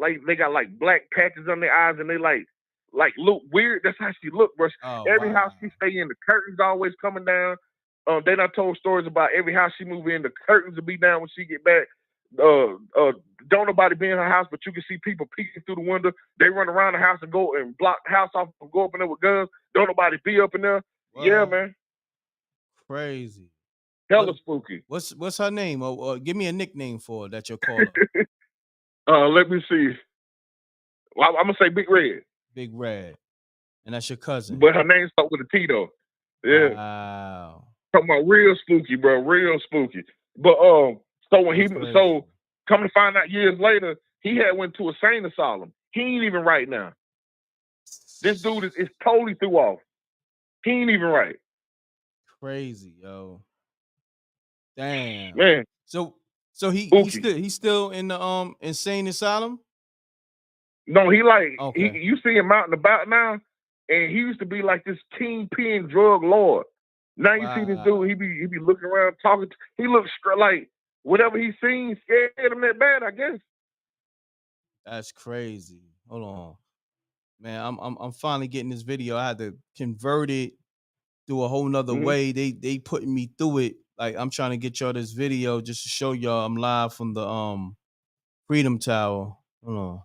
black patches on their eyes, and they like look weird. That's how she look, bro. Every house she stay in, the curtains always coming down. They done told stories about every house she move in, the curtains will be down when she get back. Don't nobody be in her house, but you can see people peeking through the window. They run around the house and go and block the house off and go up in there with guns. Don't nobody be up in there. Yeah, man. Crazy. Hella spooky. What's her name? Give me a nickname for her that you'll call her. Let me see. Well, I'm gonna say Big Red. Big Red, and that's your cousin. But her name starts with a T though. Yeah. Wow. Talking about real spooky, bro. Real spooky. But so when come to find out years later, he had went to a sane asylum. He ain't even right now. This dude is totally threw off. He ain't even right. Crazy, yo. Damn. Man. So he's still in the insane asylum? No, you see him out and about now, and he used to be like this kingpin drug lord. Now you see this dude, he be looking around talking. He looks like whatever he seen scared him that bad, I guess. That's crazy. Hold on, man. I'm finally getting this video. I had to convert it through a whole nother way. They putting me through it. Like I'm trying to get y'all this video just to show y'all I'm live from Freedom Tower. Hold on.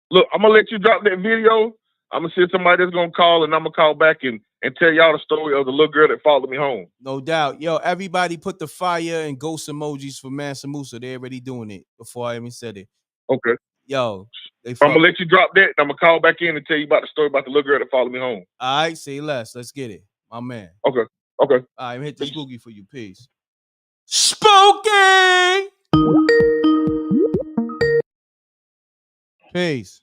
Look, I'm gonna let you drop that video. I'm gonna send somebody that's gonna call, and I'm gonna call back and tell y'all the story of the little girl that followed me home. No doubt. Yo, everybody put the fire and ghost emojis for Mansa Musa. They already doing it before I even said it. Okay. Yo, they I'm gonna let you drop that, and I'm gonna call back in and tell you about the story about the little girl that followed me home. All right, say less. Let's get it. My man. Okay. Okay. All right, hit the spooky for you. Peace. Spooky! Peace.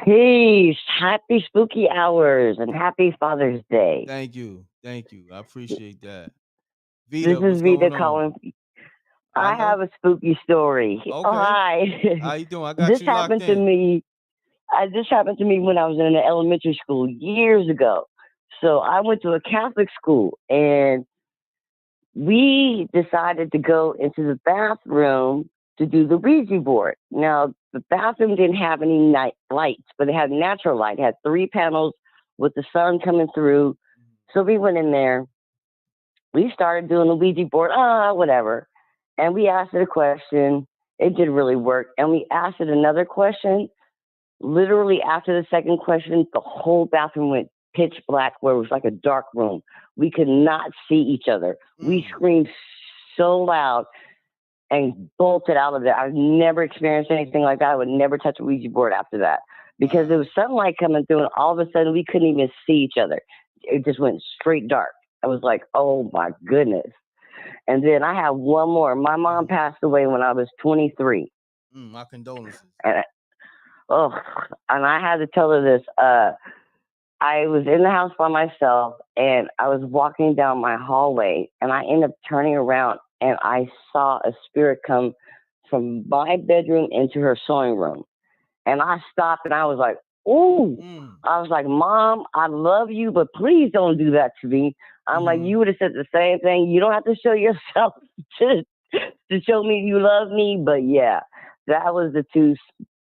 Peace. Happy spooky hours and happy Father's Day. Thank you. Thank you. I appreciate that. Vita, this is Vita calling. I have a spooky story. Okay. Oh, hi. How you doing? I got this you locked happened to me. This happened to me when I was in elementary school years ago. So I went to a Catholic school, and we decided to go into the bathroom to do the Ouija board. Now, the bathroom didn't have any night lights, but it had natural light. It had 3 panels with the sun coming through. So we went in there. We started doing the Ouija board, whatever. And we asked it a question. It didn't really work. And we asked it another question. Literally after the second question, the whole bathroom went pitch black, where it was like a dark room. We could not see each other. We screamed so loud and bolted out of there. I've never experienced anything like that. I would never touch a Ouija board after that, because there was sunlight coming through, and all of a sudden we couldn't even see each other. It just went straight dark. I was like, oh my goodness. And then I have one more. My mom passed away when I was 23. My condolences. And I had to tell her this. I was in the house by myself, and I was walking down my hallway, and I ended up turning around, and I saw a spirit come from my bedroom into her sewing room. And I stopped, and I was like, ooh. I was like, Mom, I love you, but please don't do that to me. I'm like, you would have said the same thing. You don't have to show yourself to show me you love me. But yeah, that was the 2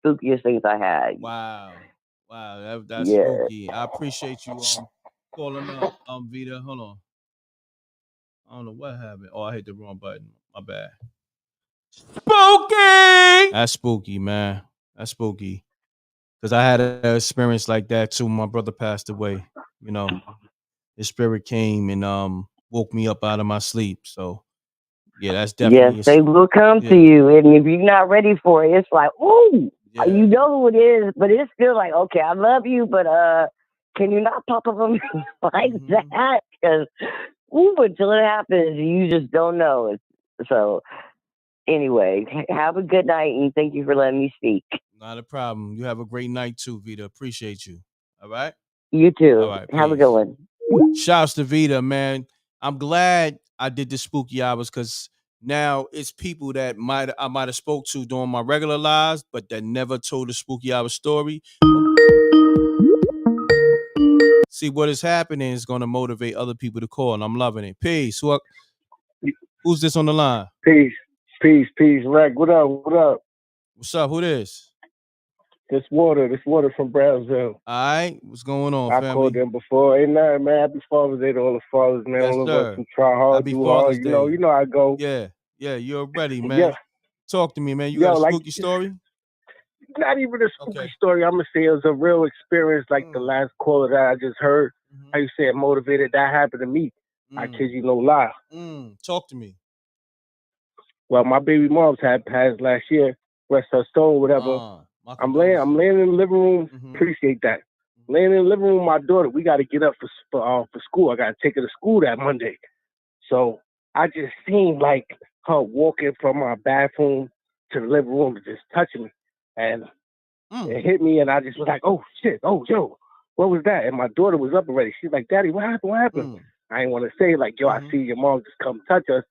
spookiest things I had. Wow. That's spooky. I appreciate you calling up, Vita. Hold on. I don't know what happened. Oh, I hit the wrong button. My bad. Spooky! That's spooky, man. That's spooky. Because I had an experience like that too. My brother passed away. You know, his spirit came and woke me up out of my sleep. So yeah, that's definitely. Yes, they will come to you, and if you're not ready for it, it's like, ooh, you know who it is, but it's still like, okay, I love you, but can you not pop up on me like that? Because until it happens, you just don't know. So anyway, have a good night, and thank you for letting me speak. Not a problem. You have a great night too, Vita. Appreciate you. All right? You too. All right, have a good one. Shouts to Vita, man. I'm glad I did the spooky hours, because now it's people that I might have spoke to during my regular lives, but that never told the spooky hour story. See, what is happening is going to motivate other people to call, and I'm loving it. Peace. Who's this on the line? Peace. Rack, what up? What's up? Who this? This water from Brownsville. All right. What's going on, I family? called them before. Ain't nothing, man. Happy Father's Day to all the fathers, man. Yes, all of sir. us who try hard, Happy do Father's hard. Day. You know I go. Yeah, you're ready, man. Yeah. Talk to me, man. You got a spooky story? Not even a spooky story. I'm going to say it was a real experience, like the last caller that I just heard. How you say it motivated. That happened to me. I kid you no lie. Talk to me. Well, my baby mom's had passed last year. Rest her soul, whatever. I'm laying in the living room. Appreciate that. Laying in the living room with my daughter. We got to get up for school. I got to take her to school that Monday. So I just seen like her walking from my bathroom to the living room, just touching me, and it hit me, and I just was like, "Oh shit! Oh yo, what was that?" And my daughter was up already. She's like, "Daddy, what happened? What happened?" I didn't want to say like, "Yo, I see your mom just come touch us,"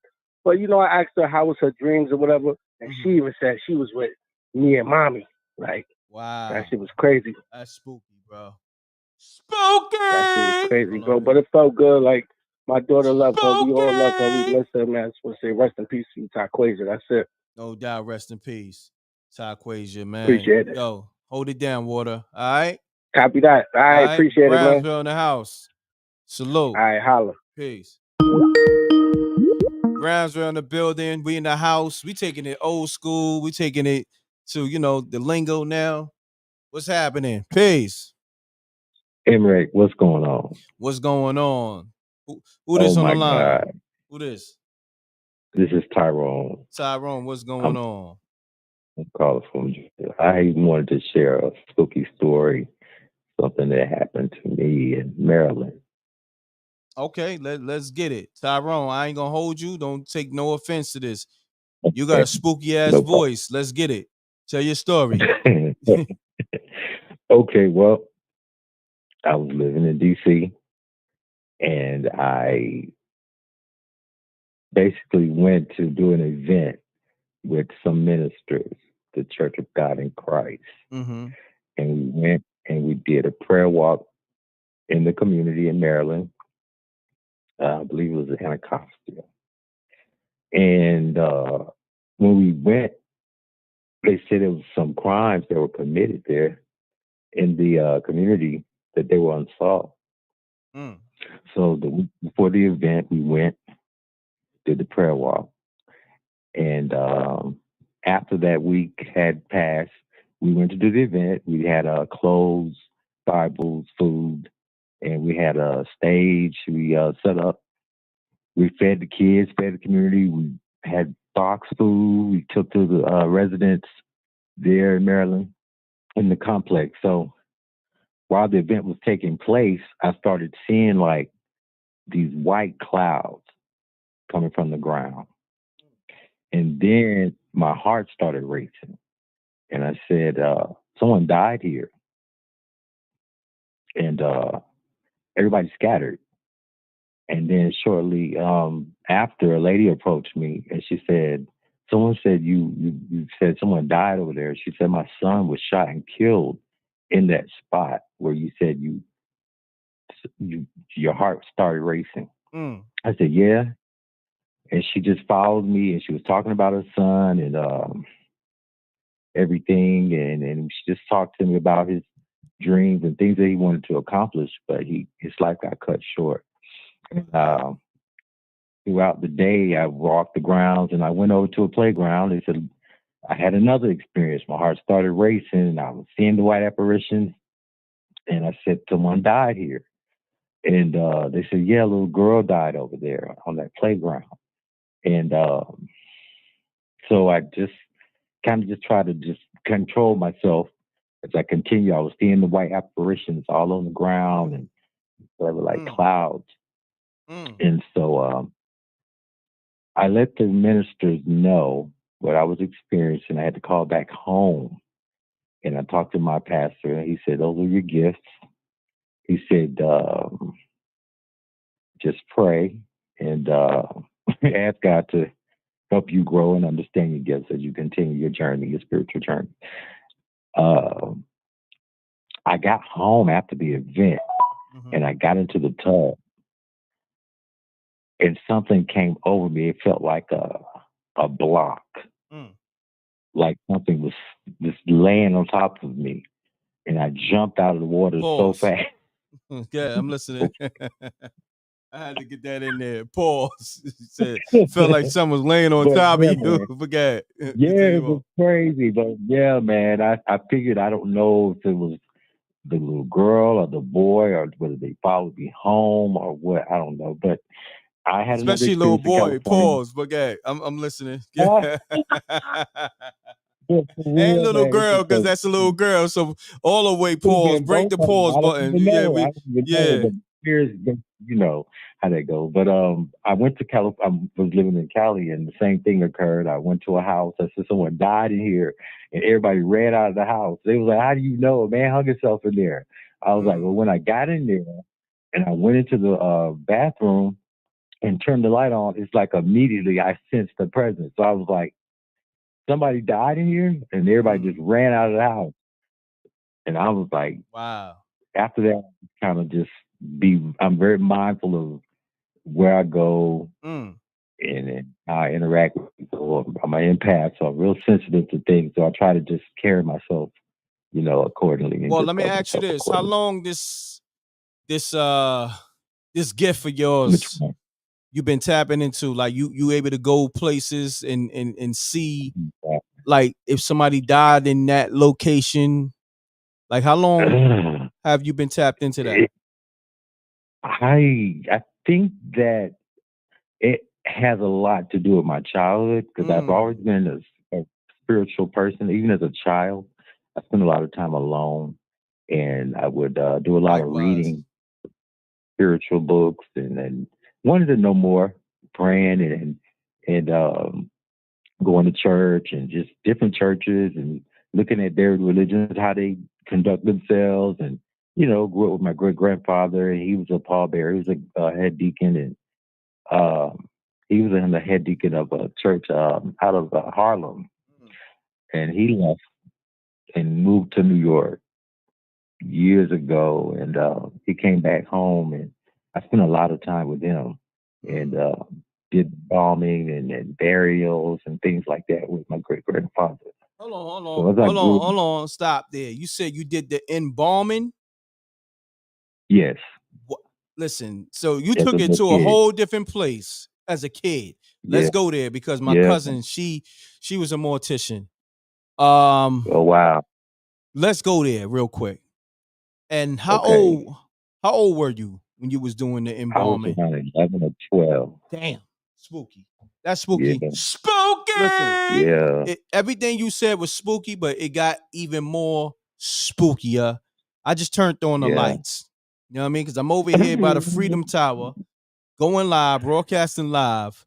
but I asked her how was her dreams or whatever, and she even said she was with me and mommy. Like, wow, that shit was crazy. That's spooky, bro. Spooky. That shit was crazy, bro. But it felt good. Like, my daughter loved her. We all love her. We miss her, man. I just want to say rest in peace to Taquasia. That's it. No doubt. Rest in peace, Taquasia, man. Appreciate it. Yo, hold it down, Water. All right. Copy that. All right. Appreciate it, man. Brownsville in the house. Salute. All right. Holla. Peace. Brownsville in the building. We in the house. We taking it old school. We taking it to the lingo now. What's happening? Peace. M.Reck, what's going on? What's going on? Who Oh this on the my line? God. Who this? This is Tyrone. Tyrone, what's going on? I'm calling from Georgia. I wanted to share a spooky story, something that happened to me in Maryland. Okay, let's get it. Tyrone, I ain't gonna hold you. Don't take no offense to this. You got a spooky ass No voice. Let's get it. Tell your story. Okay, well, I was living in DC and I basically went to do an event with some ministers, the Church of God in Christ. Mm-hmm. And we went and we did a prayer walk in the community in Maryland. I believe it was a Anacostia. And when we went, they said there was some crimes that were committed there in the community that they were unsolved. Mm. So the week before the event, we went, did the prayer walk. And after that week had passed, we went to do the event. We had clothes, Bibles, food, and we had a stage. We set up. We fed the kids, fed the community. We had box food. We took to the residents there in Maryland in the complex. So while the event was taking place, I started seeing like these white clouds coming from the ground. And then my heart started racing. And I said, someone died here. And everybody scattered. And then shortly after, a lady approached me and she said, someone said you said someone died over there. She said, my son was shot and killed in that spot where you said your heart started racing. Mm. I said, yeah. And she just followed me and she was talking about her son and everything. And she just talked to me about his dreams and things that he wanted to accomplish, but his life got cut short. And throughout the day, I walked the grounds and I went over to a playground. They said, I had another experience. My heart started racing and I was seeing the white apparitions. And I said, someone died here. And they said, yeah, a little girl died over there on that playground. And so I just kind of just tried to just control myself as I continued. I was seeing the white apparitions all on the ground and they were like clouds. And so I let the ministers know what I was experiencing. I had to call back home. And I talked to my pastor, and he said, those are your gifts. He said, just pray and ask God to help you grow and understand your gifts as you continue your journey, your spiritual journey. I got home after the event, and I got into the tub, and something came over me. It felt like a block. Like something was just laying on top of me. And I jumped out of the water so fast. Yeah, I'm listening. I had to get that in there. Pause. Said, felt like someone was laying on top of you. Forget. Yeah, it was crazy. But yeah, man, I figured, I don't know if it was the little girl or the boy or whether they followed me home or what. I don't know. But I had especially little boy. Pause. Forget. I'm listening. Yeah. And little girl, because that's a little girl. So all the way pause. Break the pause button. Yeah, Here's, you know how that goes. But I went to Cali. I was living in Cali, and the same thing occurred. I went to a house. I said someone died in here, and everybody ran out of the house. They was like, "How do you know? A man hung himself in there." I was like, "Well, when I got in there, and I went into the bathroom and turned the light on, it's like immediately I sensed the presence." So I was like, somebody died in here, and everybody just ran out of the house. And I was like, wow. After that, kind of just I'm very mindful of where I go and how I interact with people. I'm an empath, so I'm real sensitive to things. So I try to just carry myself, accordingly. Well, let me ask you this: how long this gift of yours you've been tapping into? Like you able to go places and see like if somebody died in that location? Like how long have you been tapped into that? I think that it has a lot to do with my childhood because I've always been a spiritual person. Even as a child, I spent a lot of time alone, and I would do a lot of reading spiritual books, and wanted to know more, praying and going to church and just different churches and looking at their religions, how they conduct themselves, and grew up with my great grandfather, and he was a pallbearer. He was a head deacon, and he was the head deacon of a church out of Harlem, and he left and moved to New York years ago, and he came back home, and I spent a lot of time with him, and did embalming and burials and things like that with my great grandfather. Hold on, stop there. You said you did the embalming? Yes. Listen, so you As took a it to a kid. whole different place as a kid. Let's go there because my cousin, she was a mortician. Oh wow. Let's go there real quick. And how Okay. old were you when you was doing the embalming? I was around 11 or 12. Damn, spooky. That's spooky. Yeah. Spooky. Listen, Yeah. everything you said was spooky, but it got even more spookier. I just turned on the lights. You know what I mean? Because I'm over here by the Freedom Tower, going live, broadcasting live,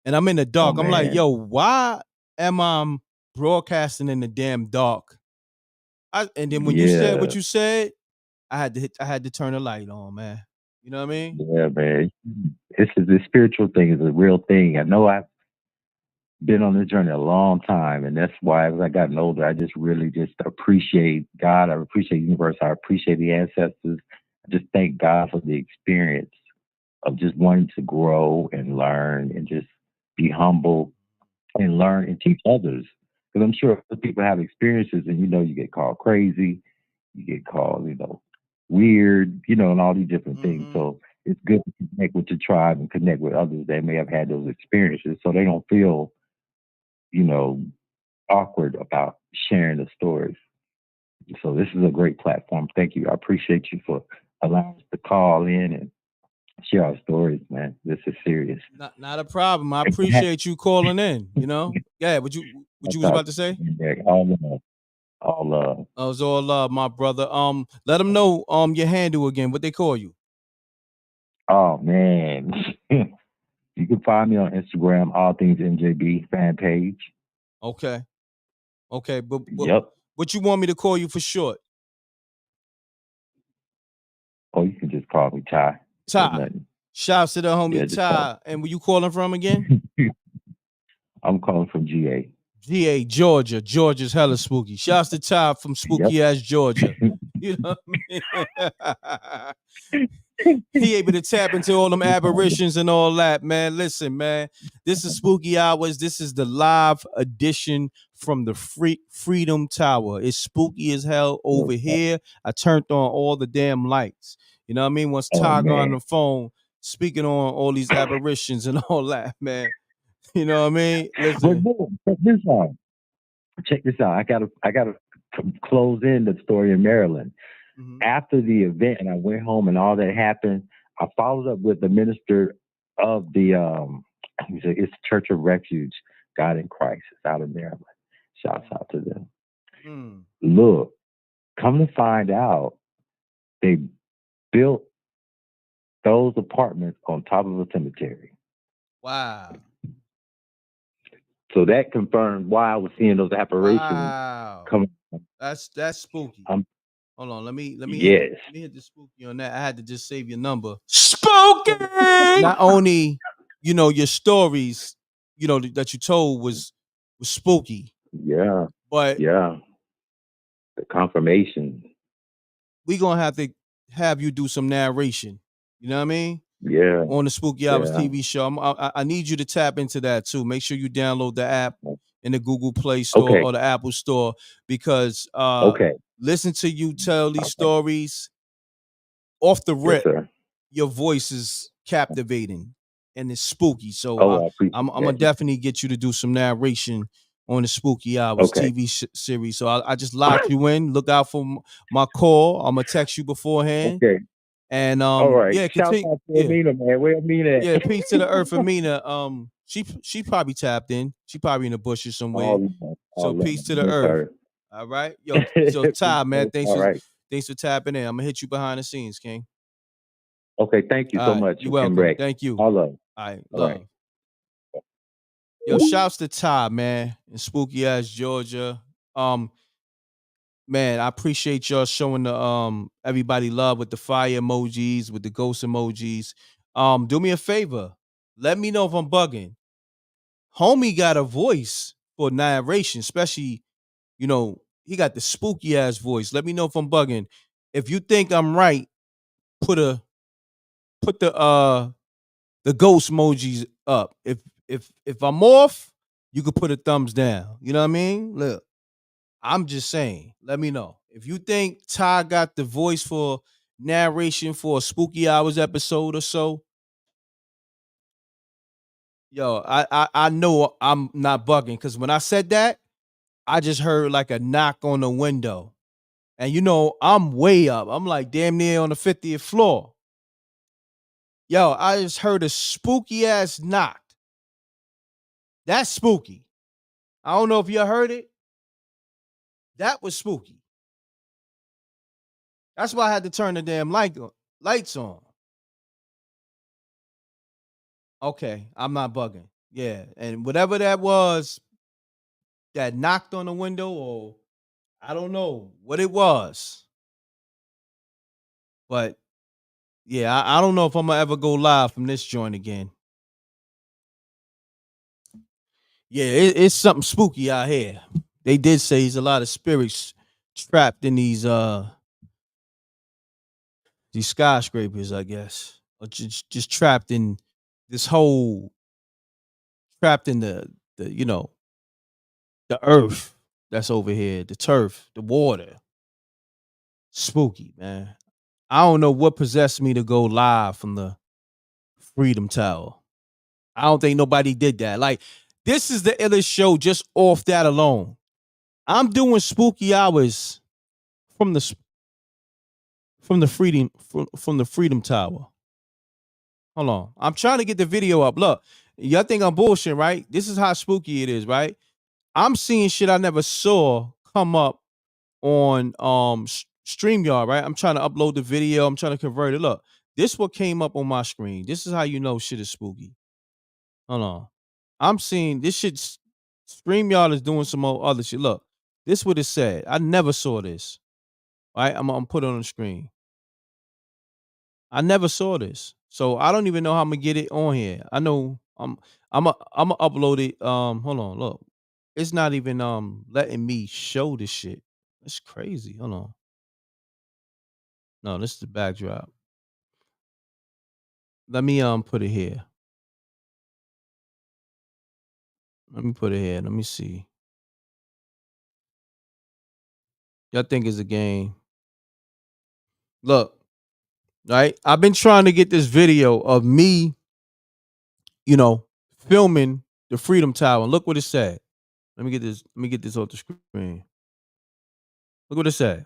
and I'm in the dark. I'm like, yo, why am I broadcasting in the damn dark? And then when you said what you said, I had to turn the light on, man. You know what I mean? Yeah, man. This spiritual thing is a real thing. I know I've been on this journey a long time, and that's why as I gotten older, I just really just appreciate God. I appreciate the universe. I appreciate the ancestors. I just thank God for the experience of just wanting to grow and learn and just be humble and learn and teach others. Because I'm sure other people have experiences, and you get called crazy, you get called, weird, and all these different things. So it's good to connect with your tribe and connect with others that may have had those experiences, so they don't feel, awkward about sharing the stories. So this is a great platform. Thank you. I appreciate you for allowing us to call in and share our stories, man. This is serious. Not a problem. I appreciate you calling in. Yeah. What you was about to say? All love. All love. Oh, it's all love, my brother. Let them know your handle again. What they call you? Oh man. You can find me on Instagram, All Things MJB fan page. Okay. But Yep. what you want me to call you for short? Oh, you can just call me Ty. Ty. Shouts to the homie Ty. And where you calling from again? I'm calling from GA. GA, Georgia. Georgia's hella spooky. Shouts to Ty from spooky ass Georgia. You know what I mean? He able to tap into all them aberrations and all that, man. Listen, man, this is Spooky Hours. This is the live edition from the Freedom Tower. It's spooky as hell over here. I turned on all the damn lights. You know what I mean? Once Ty got on the phone speaking on all these aberrations and all that, man. You know what I mean? Listen. Check this out. Check this out. I gotta close in the story in Maryland. After the event, and I went home, and all that happened, I followed up with the minister of the it's Church of Refuge, God in Christ. It's out of Maryland. Shouts out to them. Look, come to find out, they built those apartments on top of a cemetery. Wow. So that confirmed why I was seeing those apparitions. Wow. Coming. That's spooky. Hold on, let me hit the spooky on that. I had to just save your number. Spooky. Not only, your stories, that you told was spooky. Yeah. But the confirmation. We gonna have to have you do some narration. You know what I mean? Yeah. On the Spooky Hours TV show. I need you to tap into that too. Make sure you download the app in the Google Play Store or the Apple Store because listen to you tell these stories off the rip. Yes, your voice is captivating and it's spooky. So I'm gonna definitely get you to do some narration on the Spooky Hours Okay. TV series. So I just locked you in. Look out for my call. I'm gonna text you beforehand. Okay. And All right. yeah, Shout continue. out to Yeah, Amina, man. Where Amina yeah. at? Peace to the earth, Amina. She probably tapped in. She probably in the bushes somewhere. All love. So All love. peace to the Miss earth. her. All right, yo. So Ty, man, All right. thanks for tapping in. I'm gonna hit you behind the scenes, King. Okay. Thank you All so right, much, you're welcome. M.Reck. Thank you. All love. All right, All right. love. Yo, shouts to Ty, man, in spooky ass Georgia. Man, I appreciate y'all showing the everybody love with the fire emojis, with the ghost emojis. Do me a favor. Let me know if I'm bugging. Homie got a voice for narration, especially, he got the spooky ass voice. Let me know if I'm bugging. If you think I'm right, put the ghost emojis up. If I'm off, you could put a thumbs down. You know what I mean? Look, I'm just saying. Let me know if you think Ty got the voice for narration for a Spooky Hours episode or so. Yo, I know I'm not bugging because when I said that, I just heard like a knock on the window, and I'm way up. I'm like damn near on the 50th floor. Yo, I just heard a spooky ass knock. That's spooky. I don't know if you heard it. That was spooky. That's why I had to turn the damn lights on. Okay, I'm not bugging. Yeah, and whatever that was that knocked on the window, or I don't know what it was, but yeah, I don't know if I'm gonna ever go live from this joint again. Yeah, it's something spooky out here. They did say there's a lot of spirits trapped in these skyscrapers, I guess, or just trapped in this whole trapped in the earth that's over here, the turf, the water. Spooky, man. I don't know what possessed me to go live from the Freedom Tower. I don't think nobody did that. Like, this is the illest show just off that alone. I'm doing spooky hours from the from the Freedom Tower. Hold on. I'm trying to get the video up. Look, y'all think I'm bullshit, right? This is how spooky it is, right? I'm seeing shit I never saw come up on StreamYard, right? I'm trying to upload the video. I'm trying to convert it. Look, this what came up on my screen. This is how you know shit is spooky. Hold on. I'm seeing this shit. StreamYard is doing some more other shit. Look, this what it said. I never saw this. All right, I'm gonna put it on the screen. I never saw this, so I don't even know how I'm gonna get it on here. I know I'm gonna upload it. Hold on, look, it's not even letting me show this shit. It's crazy. Hold on. No, this is the backdrop. Let me put it here. Let me put it here. Let me see. Y'all think it's a game? Look, right? I've been trying to get this video of me, filming the Freedom Tower. And look what it said. Let me get this. Let me get this off the screen. Look what it said.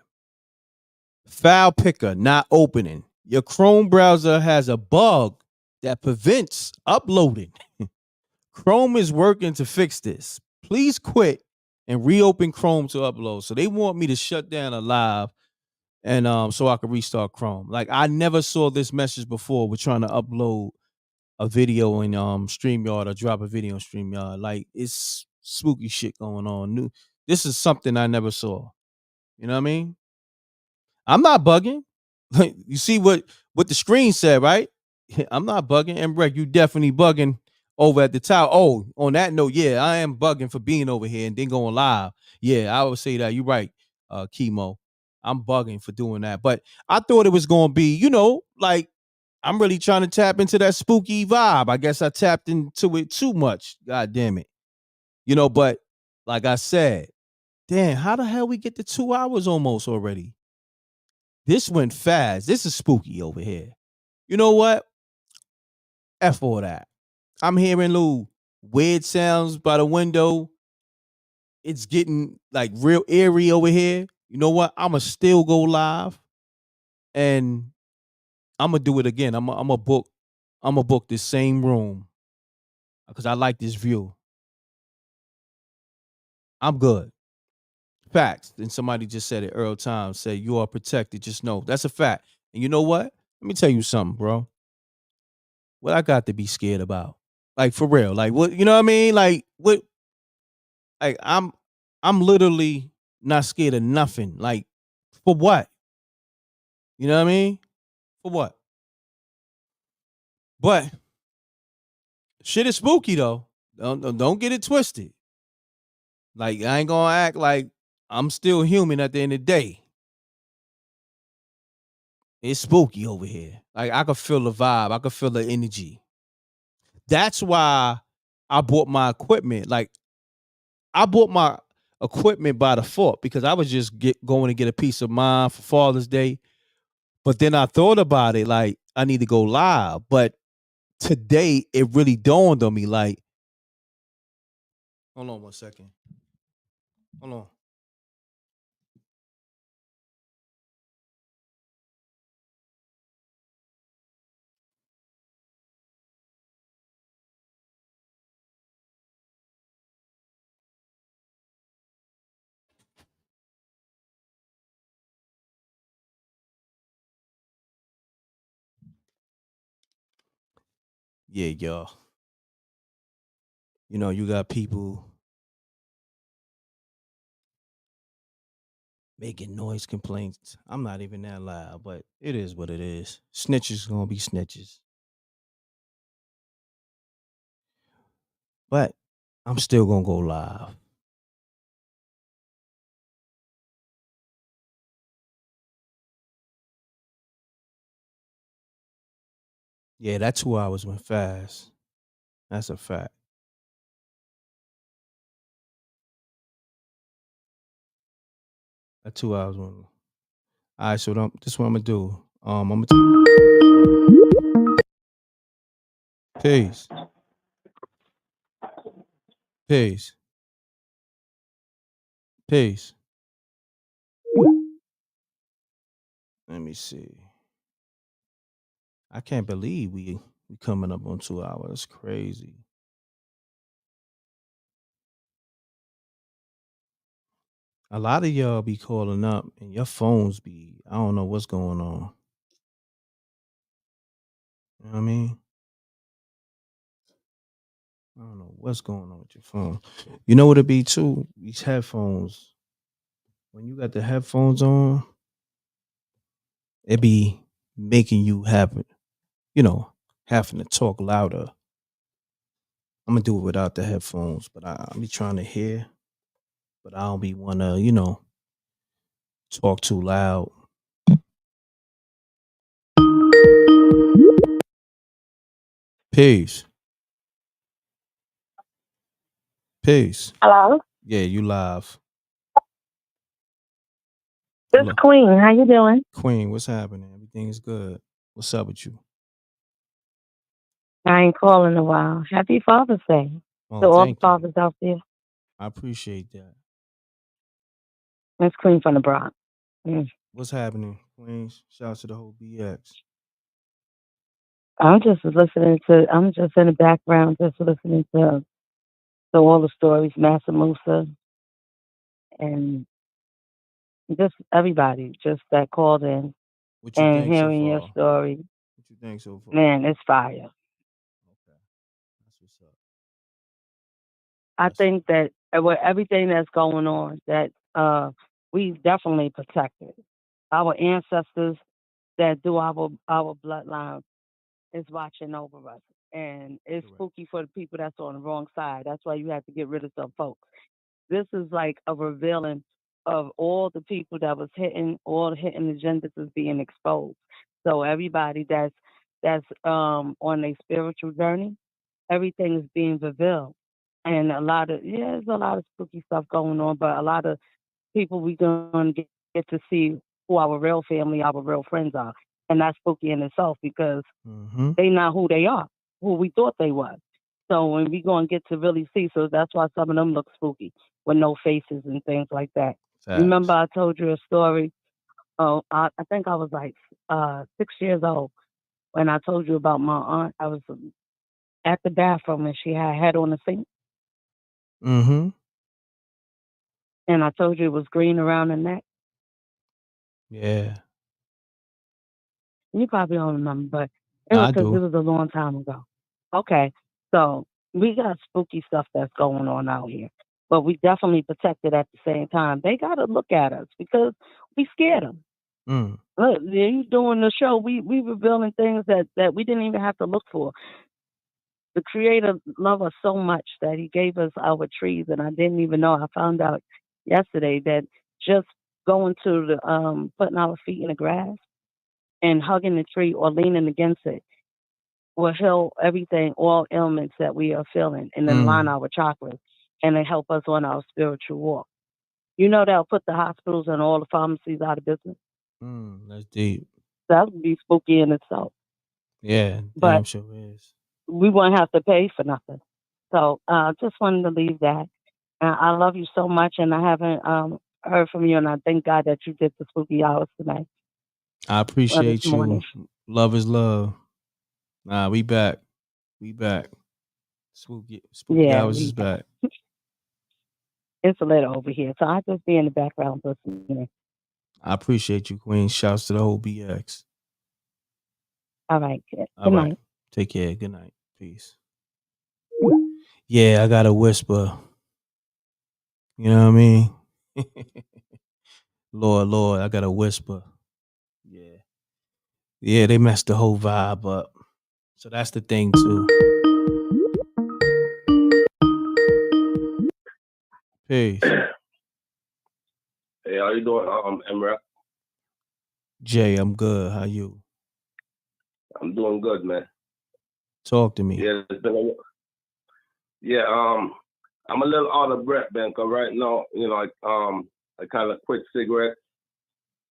File picker not opening. Your Chrome browser has a bug that prevents uploading. Chrome is working to fix this. Please quit and reopen Chrome to upload. So they want me to shut down a live and so I can restart Chrome. Like, I never saw this message before. We're trying to upload a video in StreamYard or drop a video on StreamYard. Like, it's spooky shit going on. This is something I never saw. You know what I mean? I'm not bugging. You see what the screen said, right? I'm not bugging. M.Reck, you definitely bugging over at the tower. Oh, on that note, yeah, I am bugging for being over here and then going live. Yeah, I would say that. You're right, Chemo. I'm bugging for doing that. But I thought it was going to be, like, I'm really trying to tap into that spooky vibe. I guess I tapped into it too much. God damn it. But like I said, damn, how the hell we get to 2 hours almost already? This went fast. This is spooky over here. You know what? F all that. I'm hearing little weird sounds by the window. it's getting like real eerie over here, you know what? I'ma still go live and I'm gonna do it again. I'm a book this same room because I like this view. I'm good. Facts. Then somebody just said it. Earl Times said you are protected. Just know that's a fact. And you know what? Let me tell you something, bro. What I got to be scared about? Like for real. Like what? You know what I mean? Like what? Like I'm literally not scared of nothing. Like for what? You know what I mean? For what? But shit is spooky though. Don't get it twisted. Like I ain't gonna act like I'm still human at the end of the day. It's spooky over here. Like I could feel the vibe. I could feel the energy. That's why I bought my equipment. Like I bought my equipment by default because I was just going to get a piece of mind for Father's Day. But then I thought about it, like I need to go live. But today it really dawned on me, like, hold on 1 second. Hold on. Yeah, y'all. You know, you got people making noise complaints. I'm not even that loud, but it is what it is. Snitches gonna be snitches. But I'm still gonna go live. Yeah, that 2 hours went fast. That's a fact. That 2 hours went. All right, so this is what I'm gonna do. I'm gonna peace, peace, peace. Let me see. I can't believe we coming up on 2 hours. That's crazy. A lot of y'all be calling up and your phones be, I don't know what's going on. You know what I mean? I don't know what's going on with your phone. You know what it be too? These headphones. When you got the headphones on, it be making you have, you know, having to talk louder. I'm gonna do it without the headphones, but I be trying to hear, but I don't be wanna, talk too loud. Peace. Peace. Hello, Yeah, you live. this Hello. Queen. How you doing? Queen, what's happening? Everything's good. What's up with you? I ain't calling in a while. Happy Father's Day to Oh, all the thank you. fathers out there. I appreciate that. It's Queen from the Bronx. Mm. What's happening, Queens? Shout out to the whole BX. I'm just listening to. I'm just in the background, just listening to all the stories, Massa Musa, and just everybody just that called in What you and think so hearing your far? story. What you think so far? Man, it's fire. Okay, that's what's up. I That's think that with everything that's going on, that we definitely protected our ancestors that do our bloodline is watching over us. And it's correct. spooky for the people that's on the wrong side. That's why you have to get rid of some folks. This is like a revealing of all the people that was hitting, all the hidden agendas is being exposed. So everybody that's on a spiritual journey, everything is being revealed. And there's a lot of spooky stuff going on, but a lot of people we gonna get to see who our real family, our real friends are. And that's spooky in itself because Mm-hmm. they not who they are, who we thought they was. So when we gonna get to really see, so that's why some of them look spooky with no faces and things like that. Facts. Remember I told you a story? Oh, I think I was like 6 years old when I told you about my aunt. I was at the bathroom and she had her head on the sink, Mm-hmm. and I told you it was green around the neck. Yeah. You probably don't remember, but it Nah, was I because it do. was a long time ago. Okay, so we got spooky stuff that's going on out here, but we definitely protected at the same time. They got to look at us because we scared them. Mm. Look, you doing the show, we revealing things that we didn't even have to look for. The Creator loved us so much that He gave us our trees, and I didn't even know. I found out yesterday that just going to the putting our feet in the grass and hugging the tree or leaning against it will heal everything, all ailments that we are feeling, and then line our chakras, and it help us on our spiritual walk. You know that'll put the hospitals and all the pharmacies out of business. That's deep. That would be spooky in itself. Yeah, But damn sure is. we won't have to pay for nothing. So just wanted to leave that. I love you so much, and I haven't heard from you, and I thank God that you did the spooky hours tonight I or this appreciate morning. you. Love is love. Nah, we back. We back. Spooky Yeah, hours is back. it's a little over here, so I just be in the background listening. I appreciate you, Queen. Shouts to the whole BX. All right, good. All Good right. night. Take care. Good night. Peace. Yeah, I got a whisper. You know what I mean? Lord, I got a whisper. Yeah. Yeah, they messed the whole vibe up. So that's the thing too. Peace. Hey, how you doing, M.Reck? Jay, I'm good. How you? I'm doing good, man. Talk to me. Yeah, it's been I'm a little out of breath, man, because right now, I kind of quit cigarettes,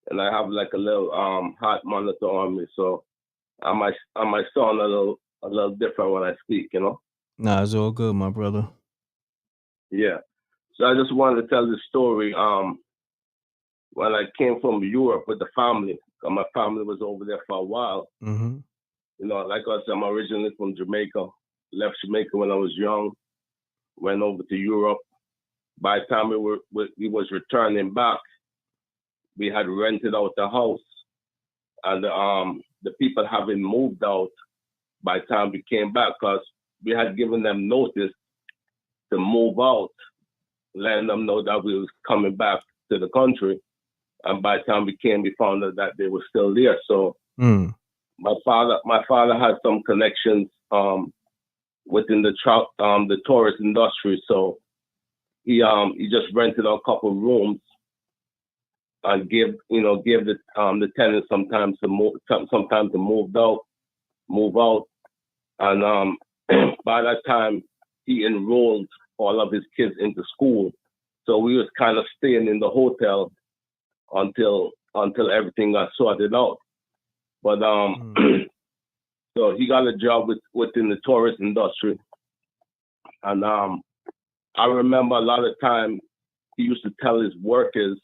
and I have like a little heart monitor on me, so I might sound a little different when I speak, you know. Nah, it's all good, my brother. Yeah. So I just wanted to tell this story. When I came from Europe with the family, 'cause my family was over there for a while. Mm-hmm. You know, like I said, I'm originally from Jamaica. Left Jamaica when I was young. Went over to Europe. By the time we was returning back, we had rented out the house, and the people having moved out by the time we came back, because we had given them notice to move out, letting them know that we was coming back to the country. And by the time we came, we found out that they were still there. So my father had some connections within the tourist industry. So he just rented a couple of rooms and give the tenants sometimes to move out. And by that time he enrolled all of his kids into school. So we was kind of staying in the hotel until everything got sorted out. But so he got a job within the tourist industry. And I remember a lot of time he used to tell his workers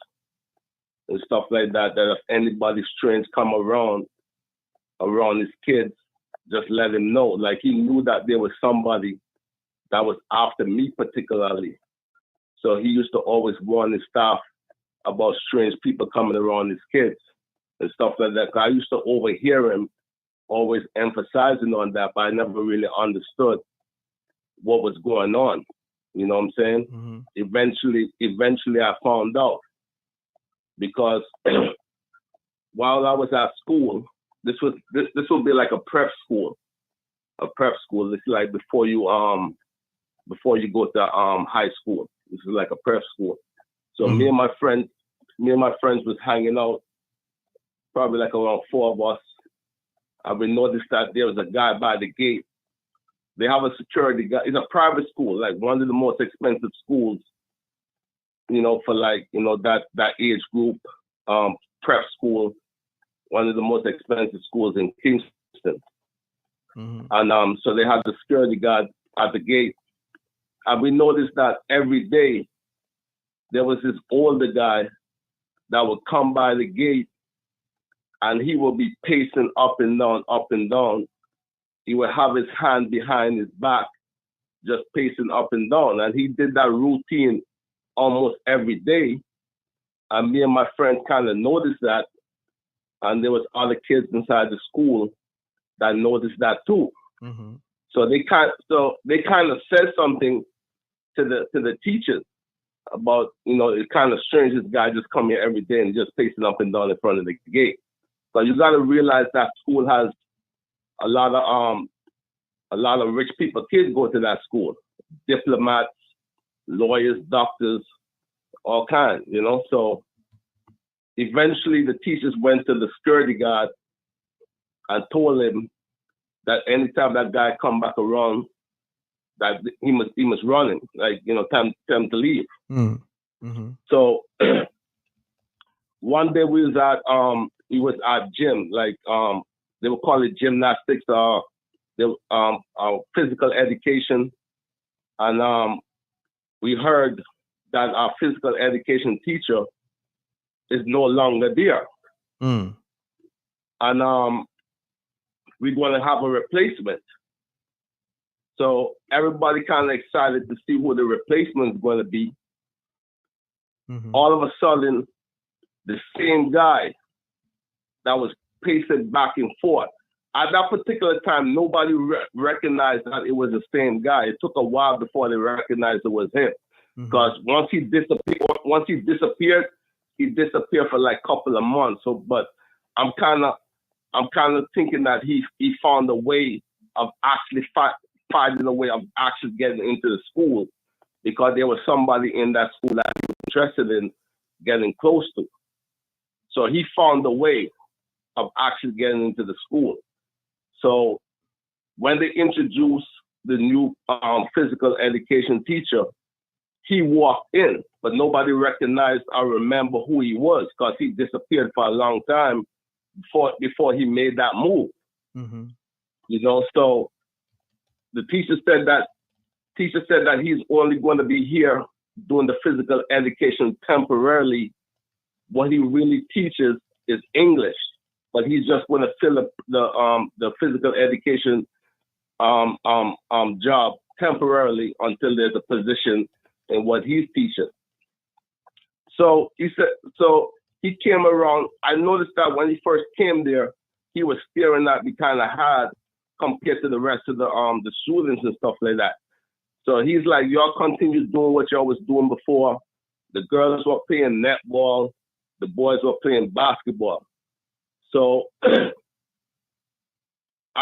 and stuff like that if anybody strange come around his kids, just let him know. Like he knew that there was somebody that was after me particularly. So he used to always warn his staff about strange people coming around his kids and stuff like that. I used to overhear him always emphasizing on that, but I never really understood what was going on. You know what I'm saying? Mm-hmm. Eventually I found out, because while I was at school, this would be like a prep school. It's like before you go to high school. This is like a prep school. So me and my friends was hanging out, probably like around 4 of us. And we noticed that there was a guy by the gate. They have a security guy. It's a private school, like one of the most expensive schools, for like, that age group, prep school, one of the most expensive schools in Kingston. Mm-hmm. And so they had the security guard at the gate. And we noticed that every day there was this older guy that would come by the gate and he would be pacing up and down, up and down. He would have his hand behind his back, just pacing up and down. And he did that routine almost every day. And me and my friends kind of noticed that. And there was other kids inside the school that noticed that too. Mm-hmm. So they kind of said something to the teachers about, it's kind of strange, this guy just come here every day and just pacing up and down in front of the gate. So you got to realize that school has a lot of rich people. Kids go to that school, diplomats, lawyers, doctors, all kinds, So eventually the teachers went to the security guard and told him that anytime that guy come back around, that he must run him, time to leave. Mm-hmm. So one day we was at gym, they would call it gymnastics, physical education, and we heard that our physical education teacher is no longer there, and we're going to have a replacement. So everybody kind of excited to see who the replacement is going to be. Mm-hmm. All of a sudden, the same guy that was pacing back and forth. At that particular time, nobody recognized that it was the same guy. It took a while before they recognized it was him. Because once he disappeared, he disappeared for like a couple of months. So, but I'm kind of thinking that he found a way of actually finding a way of actually getting into the school, because there was somebody in that school that he was interested in getting close to. So he found a way of actually getting into the school. So when they introduced the new physical education teacher, he walked in, but nobody recognized or remember who he was, because he disappeared for a long time before he made that move. Mm-hmm. So the teacher said that he's only going to be here doing the physical education temporarily. What he really teaches is English, but he's just going to fill up the physical education job temporarily until there's a position in what he's teaching. So he came around. I noticed that when he first came there, he was staring at me kind of hard compared to the rest of the students and stuff like that. So he's like, y'all continue doing what y'all was doing before. The girls were playing netball, the boys were playing basketball. So I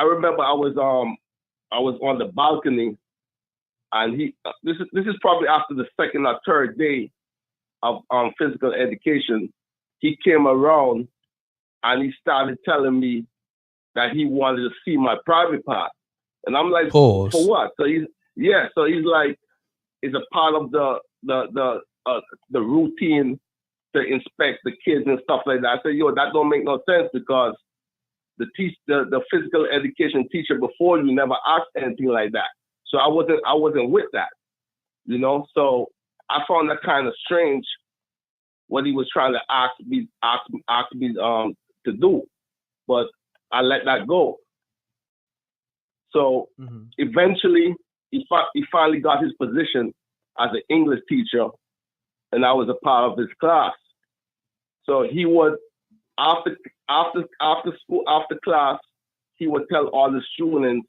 remember I was on the balcony, and this is probably after the second or third day of physical education. He came around and he started telling me that he wanted to see my private part, and I'm like, Pause. For what? So he's like, it's a part of the routine to inspect the kids and stuff like that. I said, that don't make no sense, because the physical education teacher before you never asked anything like that. So I wasn't with that, So I found that kind of strange what he was trying to ask me to do, but I let that go. So eventually he finally got his position as an English teacher, and I was a part of his class. So he would, after school, after class, he would tell all the students,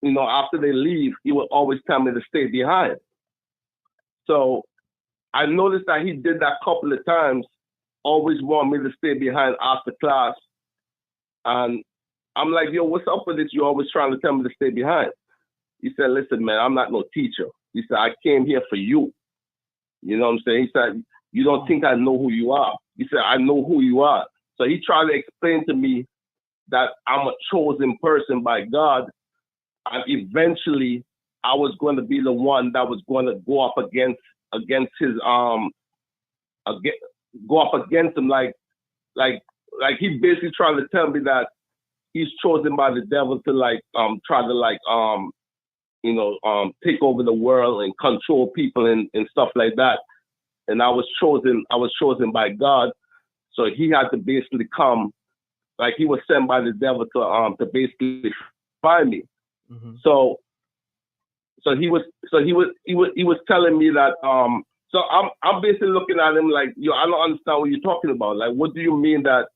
after they leave, he would always tell me to stay behind. So I noticed that he did that a couple of times, always want me to stay behind after class. And I'm like, what's up with this? You're always trying to tell me to stay behind. He said, listen, man, I'm not no teacher. He said, I came here for you. You know what I'm saying? He said, you don't think I know who you are. He said, I know who you are. So he tried to explain to me that I'm a chosen person by God. And eventually I was going to be the one that was going to go up against his, go up against him. Like he basically trying to tell me that he's chosen by the devil to try to take over the world and control people and stuff like that. And I was chosen by God. So he had to basically come, like he was sent by the devil to basically find me. Mm-hmm. So he was telling me that so I'm basically looking at him like, I don't understand what you're talking about. Like, what do you mean that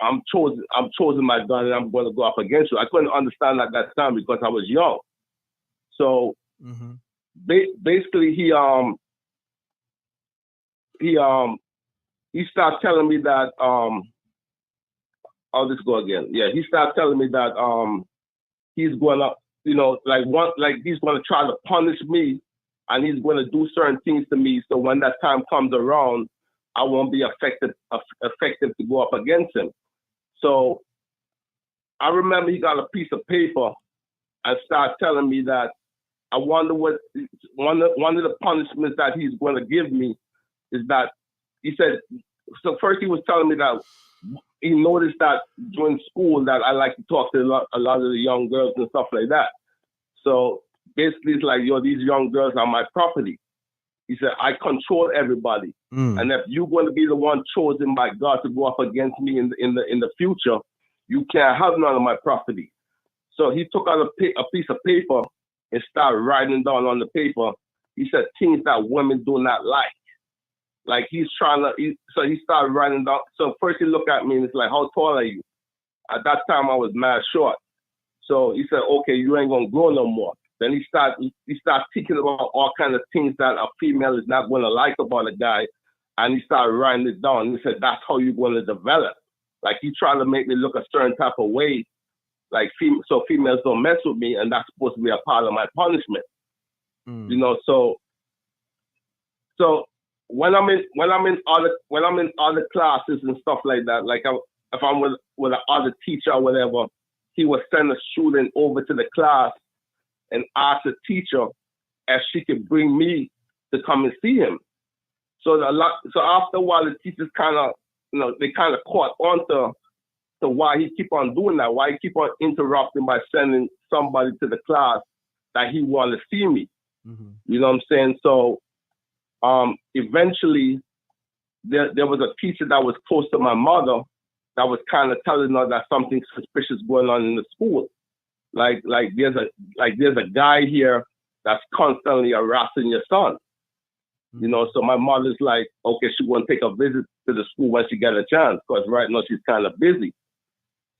I'm chosen by God and I'm going to go up against you? I couldn't understand at that time because I was young. So mm-hmm. Basically he started telling me that I'll just go again. Yeah, he started telling me that he's going to he's going to try to punish me, and he's going to do certain things to me. So when that time comes around, I won't be effective to go up against him. So I remember he got a piece of paper and started telling me that I wonder what one of the punishments that he's going to give me is that he said. So first he was telling me that he noticed that during school that I like to talk to a lot of the young girls and stuff like that. So basically it's like, these young girls are my property. He said, I control everybody. And if you're going to be the one chosen by God to go up against me in the future, you can't have none of my property. So he took out a piece of paper and started writing down on the paper. He said things that women do not like. Like he's trying to, so he started writing down. So first he looked at me and he's like, how tall are you? At that time I was mad short. So he said, okay, you ain't gonna grow no more. Then he started thinking about all kinds of things that a female is not gonna like about a guy. And he started writing it down. And he said, that's how you're gonna develop. Like he tried to make me look a certain type of way, like so females don't mess with me, and that's supposed to be a part of my punishment. So when I'm in other classes and stuff like that, like if I'm with an other teacher or whatever, he would send a student over to the class and ask the teacher if she could bring me to come and see him. So after a while, the teachers kind of caught on to why he keep on doing that, why he keep on interrupting by sending somebody to the class that he wanted to see me. Mm-hmm. You know what I'm saying? So eventually there was a teacher that was close to my mother that was kind of telling her that something suspicious going on in the school. Like there's a guy here that's constantly harassing your son. Mm-hmm. So my mother's like, okay, she's going to take a visit to the school when she get a chance, because right now she's kind of busy.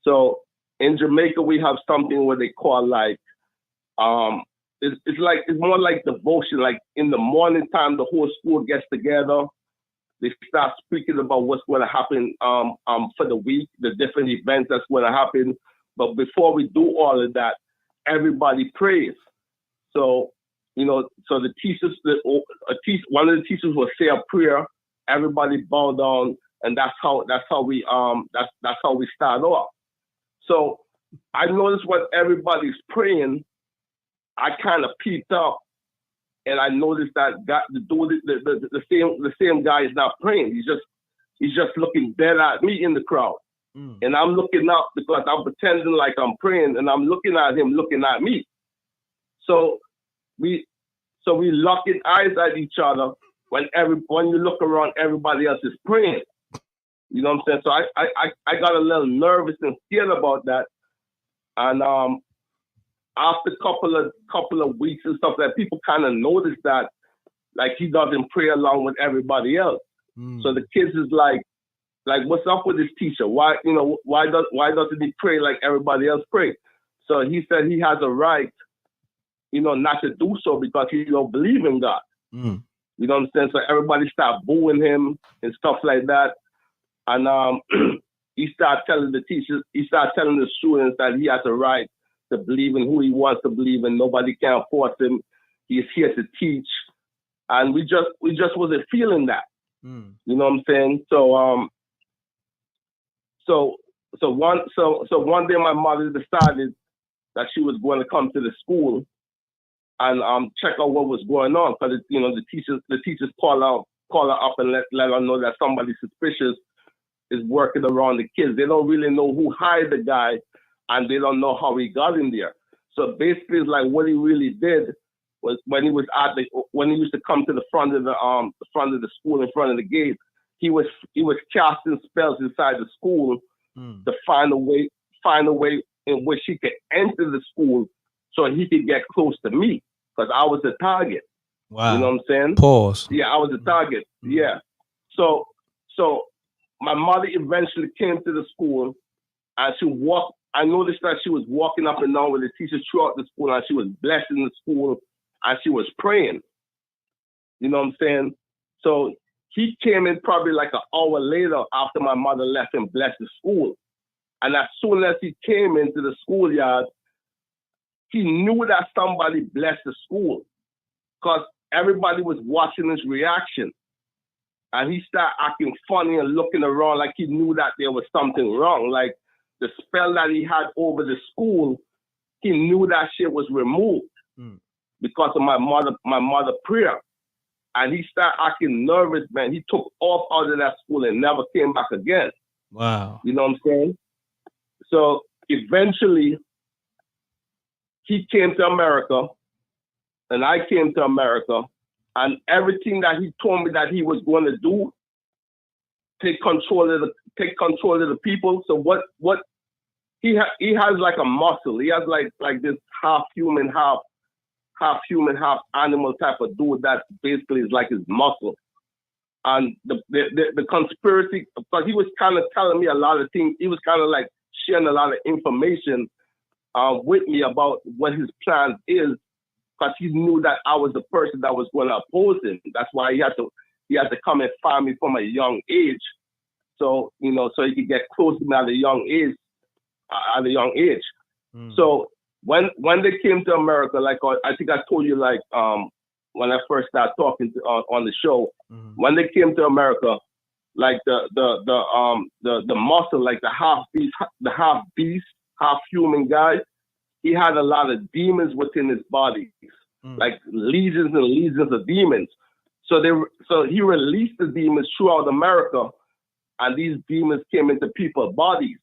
So in Jamaica, we have something where they call like, it's more like devotion. Like in the morning time, the whole school gets together. They start speaking about what's going to happen for the week, the different events that's going to happen. But before we do all of that, everybody prays. So, so the teachers, one of the teachers will say a prayer. Everybody bow down, and that's how we start off. So I noticed when everybody's praying, I kind of peeped up, and I noticed that the same guy is not praying. He's just looking dead at me in the crowd. And I'm looking up because I'm pretending like I'm praying, and I'm looking at him looking at me. So we locking eyes at each other when you look around, everybody else is praying. You know what I'm saying? So I got a little nervous and scared about that. And after couple of weeks and stuff, that people kind of noticed that, like, he doesn't pray along with everybody else. So the kids is like, what's up with this teacher? Why doesn't he pray like everybody else pray? So he said he has a right, not to do so because he don't believe in God. You know what I'm saying? So everybody started booing him and stuff like that. And he started telling the students that he has a right to believe in who he wants to believe in. Nobody can force him. He's here to teach. And we just wasn't feeling that. You know what I'm saying? So one day my mother decided that she was going to come to the school and check out what was going on, because the teachers call her up and let her know that somebody suspicious is working around the kids. They don't really know who hired the guy, and they don't know how he got in there. So basically, it's like what he really did was when he used to come to the front of the school, in front of the gate, he was casting spells inside the school to find a way in which he could enter the school so he could get close to me, because I was the target. Wow. You know what I'm saying? Pause. Yeah, I was the target. Yeah. So my mother eventually came to the school, and I noticed that she was walking up and down with the teachers throughout the school, and she was blessing the school, and she was praying. You know what I'm saying? So he came in probably like an hour later after my mother left and blessed the school. And as soon as he came into the schoolyard, he knew that somebody blessed the school, because everybody was watching his reaction. And he started acting funny and looking around like he knew that there was something wrong. Like the spell that he had over the school, he knew that shit was removed because of my mother prayer. And he started acting nervous, man. He took off out of that school and never came back again. Wow. You know what I'm saying? So eventually, he came to America, and I came to America, and everything that he told me that he was going to do, take control of the people. So what he has like a muscle. He has like this half human, half animal type of dude that basically is like his muscle. And the conspiracy, because he was kind of telling me a lot of things. He was kind of like sharing a lot of information with me about what his plan is, because he knew that I was the person that was going to oppose him. That's why he had to come and find me from a young age. So, so he could get close to me at a young age. So when they came to America, like I think I told you, like when I first started talking on the show, when they came to America, like the muscle, like the half beast, half human guy, he had a lot of demons within his body, like legions and legions of demons. So he released the demons throughout America, and these demons came into people's bodies.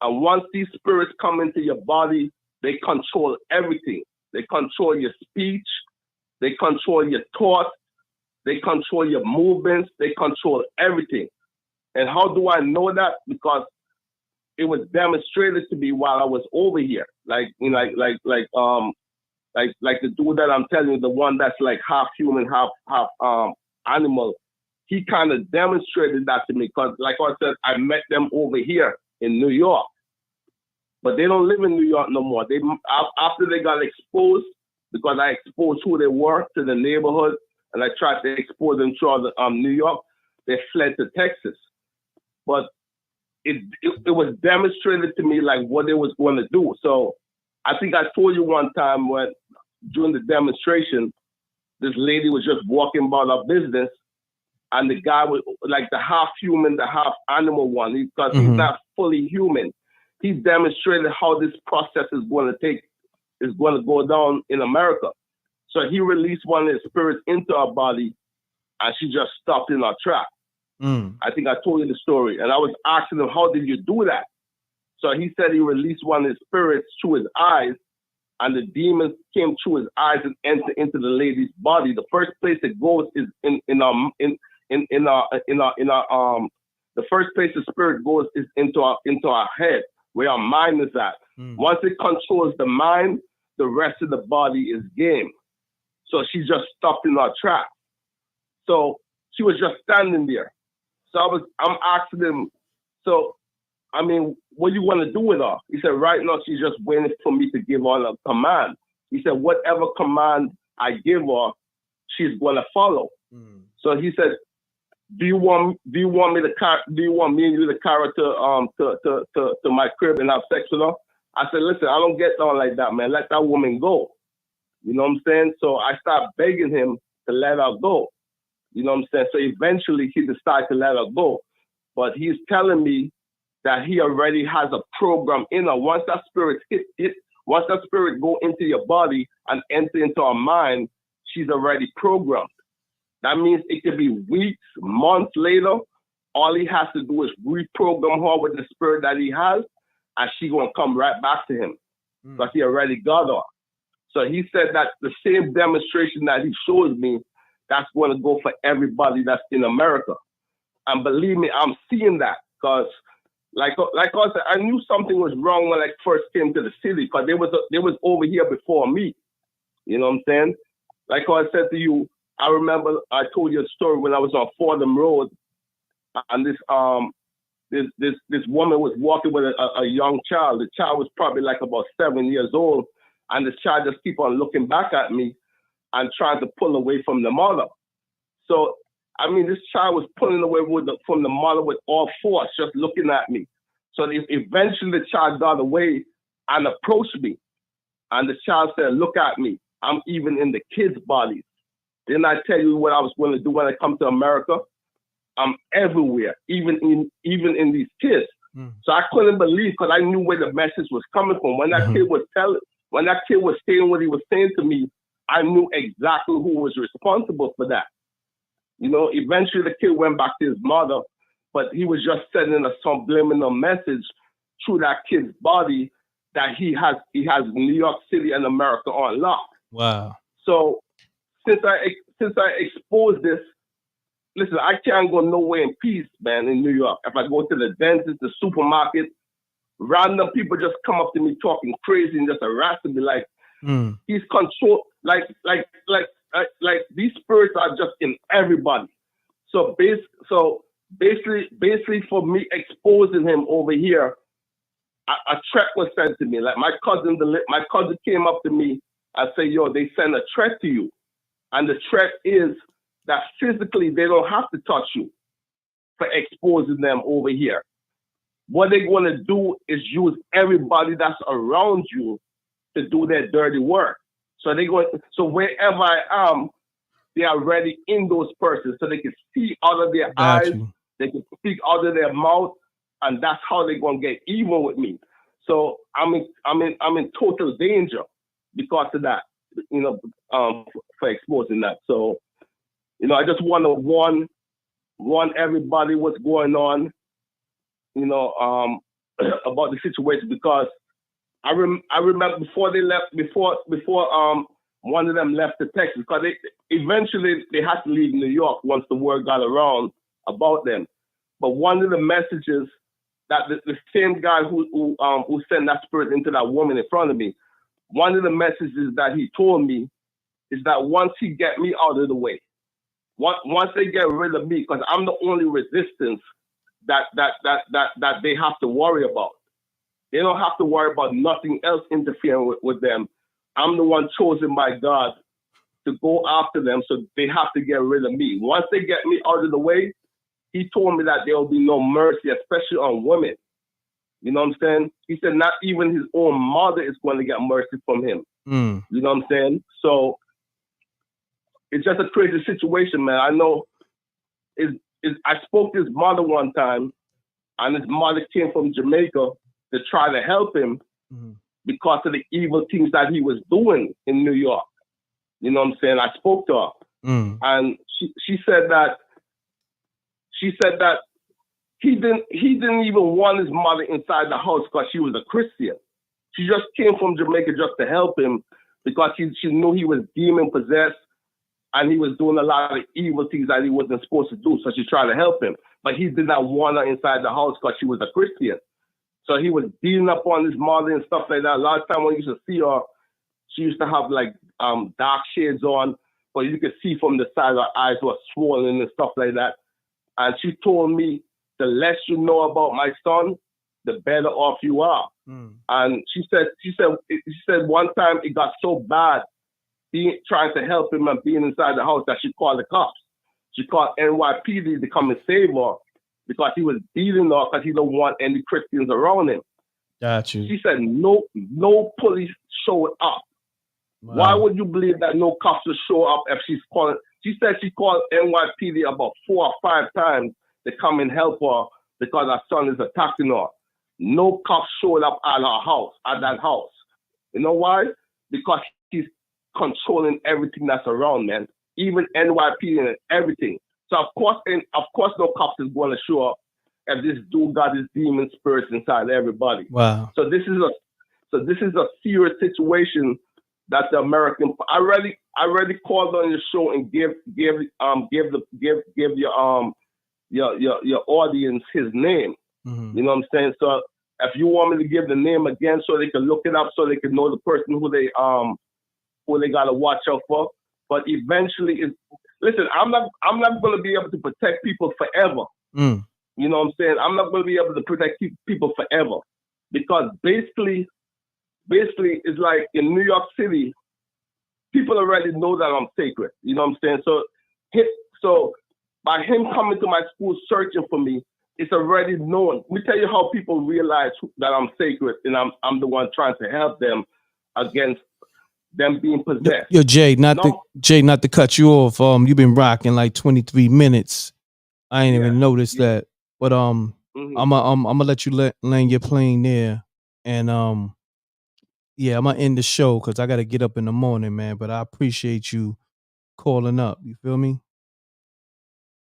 And once these spirits come into your body, they control everything. They control your speech. They control your thoughts. They control your movements. They control everything. And how do I know that? Because it was demonstrated to me while I was over here. Like the dude that I'm telling you, the one that's like half human, half animal. He kind of demonstrated that to me, because, like I said, I met them over here in New York, but they don't live in New York no more. After they got exposed, because I exposed who they were to the neighborhood, and I tried to expose them throughout New York, they fled to Texas. But it was demonstrated to me like what they was going to do. So I think I told you one time when during the demonstration, this lady was just walking about her business, and the guy was like the half human, the half animal one, because he's not fully human. He's demonstrated how this process is going to go down in America. So he released one of his spirits into her body, and she just stopped in her track. I think I told you the story, and I was asking him, how did you do that? So he said he released one of his spirits through his eyes, and the demons came through his eyes and entered into the lady's body. The first place it goes is the first place the spirit goes is into our head, where our mind is at. Once it controls the mind, the rest of the body is game. So she just stopped in our track. So she was just standing there. So I'm asking him, so, I mean, what do you want to do with her? He said, right now, she's just waiting for me to give her a command. He said, whatever command I give her, she's going to follow. So he said, do you want me and you to carry her to my crib and have sex with her? I said, listen, I don't get down like that, man. Let that woman go. You know what I'm saying? So I started begging him to let her go. You know what I'm saying? So eventually he decided to let her go. But he's telling me that he already has a program in her. Once that spirit once that spirit go into your body and enter into her mind, she's already programmed. That means it could be weeks, months later. All he has to do is reprogram her with the spirit that he has, and she's gonna come right back to him. because he already got her. So he said that the same demonstration that he shows me, that's going to go for everybody that's in America. And believe me, I'm seeing that because, like I said, I knew something was wrong when I first came to the city because they was over here before me. You know what I'm saying? Like I said to you, I remember I told you a story when I was on Fordham Road, and this woman was walking with a young child. The child was probably like about 7 years old, and the child just keep on looking back at me and trying to pull away from the mother. So, I mean, this child was pulling away from the mother with all force, just looking at me. So eventually the child got away and approached me. And the child said, look at me. I'm even in the kids' bodies. Didn't I tell you what I was going to do when I come to America? I'm everywhere, even in these kids. So I couldn't believe because I knew where the message was coming from. When that kid was saying what he was saying to me, I knew exactly who was responsible for that. You know, eventually the kid went back to his mother, but he was just sending a subliminal message through that kid's body that he has New York City and America on lock. Wow. So since I exposed this, listen, I can't go nowhere in peace, man, in New York. If I go to the dentist, the supermarket, random people just come up to me talking crazy and just harassing me like he's controlled, like these spirits are just in everybody. So basically for me exposing him over here, a threat was sent to me. Like my cousin came up to me and said, yo, they sent a threat to you. And the threat is that physically they don't have to touch you for exposing them over here. What they're going to do is use everybody that's around you to do their dirty work. So wherever I am, they are already in those persons, so they can see out of their eyes, they can speak out of their mouth, and that's how they're going to get even with me. So I'm in total danger because of that, you know, for exposing that. So, you know, I just want to warn everybody what's going on, you know, about the situation, because I remember before they left, before one of them left the Texas, because eventually they had to leave New York once the word got around about them. But one of the messages that the same guy who sent that spirit into that woman in front of me, one of the messages that he told me is that once he get me out of the way, once they get rid of me, because I'm the only resistance that they have to worry about. They don't have to worry about nothing else interfering with them. I'm the one chosen by God to go after them, so they have to get rid of me. Once they get me out of the way, he told me that there will be no mercy, especially on women. You know what I'm saying? He said not even his own mother is going to get mercy from him. You know what I'm saying? So it's just a crazy situation, man. I know I spoke to his mother one time, and his mother came from Jamaica to try to help him because of the evil things that he was doing in New York. You know what I'm saying? I spoke to her, and she said that he didn't even want his mother inside the house because she was a Christian. She just came from Jamaica just to help him because she knew he was demon possessed and he was doing a lot of evil things that he wasn't supposed to do. So she tried to help him, but he did not want her inside the house because she was a Christian. So he was beating up on his mother and stuff like that. A lot of time when you used to see her, she used to have like dark shades on, but you could see from the side her eyes were swollen and stuff like that. And she told me, the less you know about my son, the better off you are. And she said one time it got so bad, trying to help him and being inside the house, that she called the cops. She called NYPD to come and save her because he was beating her because he don't want any Christians around him. Got you. She said no police showed up. Wow. Why would you believe that no cops will show up if she's calling? She said she called NYPD about 4 or 5 times to come and help her because her son is attacking her. No cops showed up at that house. You know why? Because he's controlling everything that's around, man. Even NYPD and everything. So of course no cops is going to show up if this dude got his demon spirits inside everybody. Wow. So this So this is a serious situation that the American. I already called on your show and give your audience his name. Mm-hmm. You know what I'm saying? So if you want me to give the name again, so they can look it up, so they can know the person who they gotta watch out for. But eventually, listen, I'm not going to be able to protect people forever. Mm. You know what I'm saying? I'm not going to be able to protect people forever, because basically, it's like in New York City, people already know that I'm sacred. You know what I'm saying? So by him coming to my school searching for me, it's already known. Let me tell you how people realize that I'm sacred, and I'm the one trying to help them against them being possessed. Yo, Jay, not to cut you off. You've been rocking like 23 minutes. I ain't even noticed that. But I'm gonna let you land your plane there, and I'm gonna end the show because I gotta get up in the morning, man. But I appreciate you calling up. You feel me?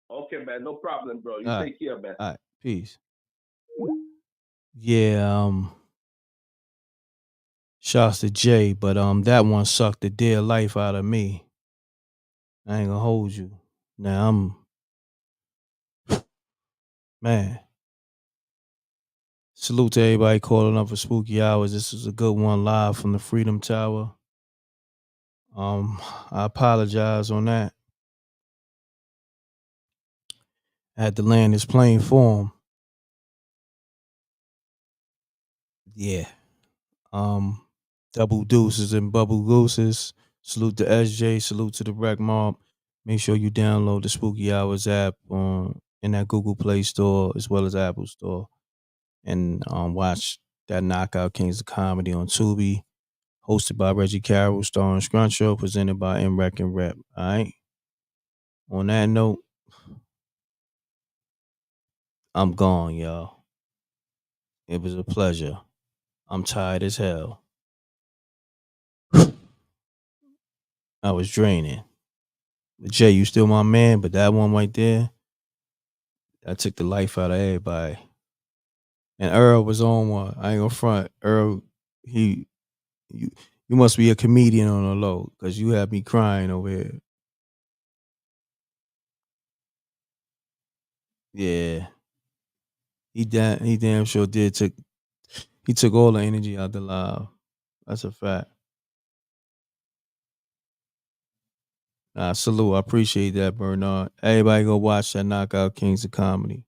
Okay, man, no problem, bro. You All take care, man. All right, peace. Yeah, shouts to Jay, but that one sucked the dear life out of me. I ain't gonna hold you. Now man. Salute to everybody calling up for spooky hours. This is a good one live from the Freedom Tower. I apologize on that. I had to land this plane for him. Yeah. Double deuces and bubble gooses. Salute to SJ. Salute to the Wreck Mob. Make sure you download the Spooky Hours app in that Google Play Store as well as Apple Store, and watch that Knockout Kings of Comedy on Tubi, hosted by Reggie Carroll, starring Scruncho, presented by M.Reck and Rep. All right. On that note, I'm gone, y'all. It was a pleasure. I'm tired as hell. I was draining. But Jay, you still my man, but that one right there, that took the life out of everybody. And Earl was on one. I ain't gonna front. Earl, you must be a comedian on the low, because you had me crying over here. Yeah. He damn sure did. He took all the energy out the live. That's a fact. Salute. I appreciate that, Bernard. Everybody go watch that Knockout Kings of Comedy.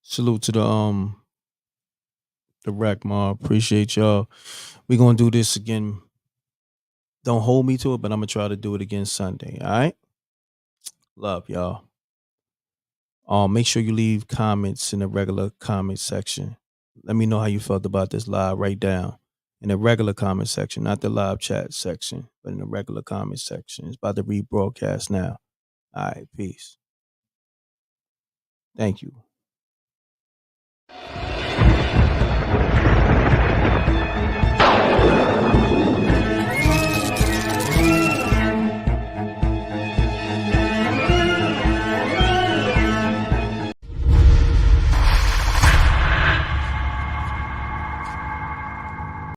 Salute to the Wreck Mob. Appreciate y'all. We gonna do this again. Don't hold me to it, but I'm gonna try to do it again Sunday. All right. Love y'all. Make sure you leave comments in the regular comment section. Let me know how you felt about this live right down in the regular comment section, not the live chat section, but in the regular comment section. It's about to rebroadcast now. All right, peace. Thank you.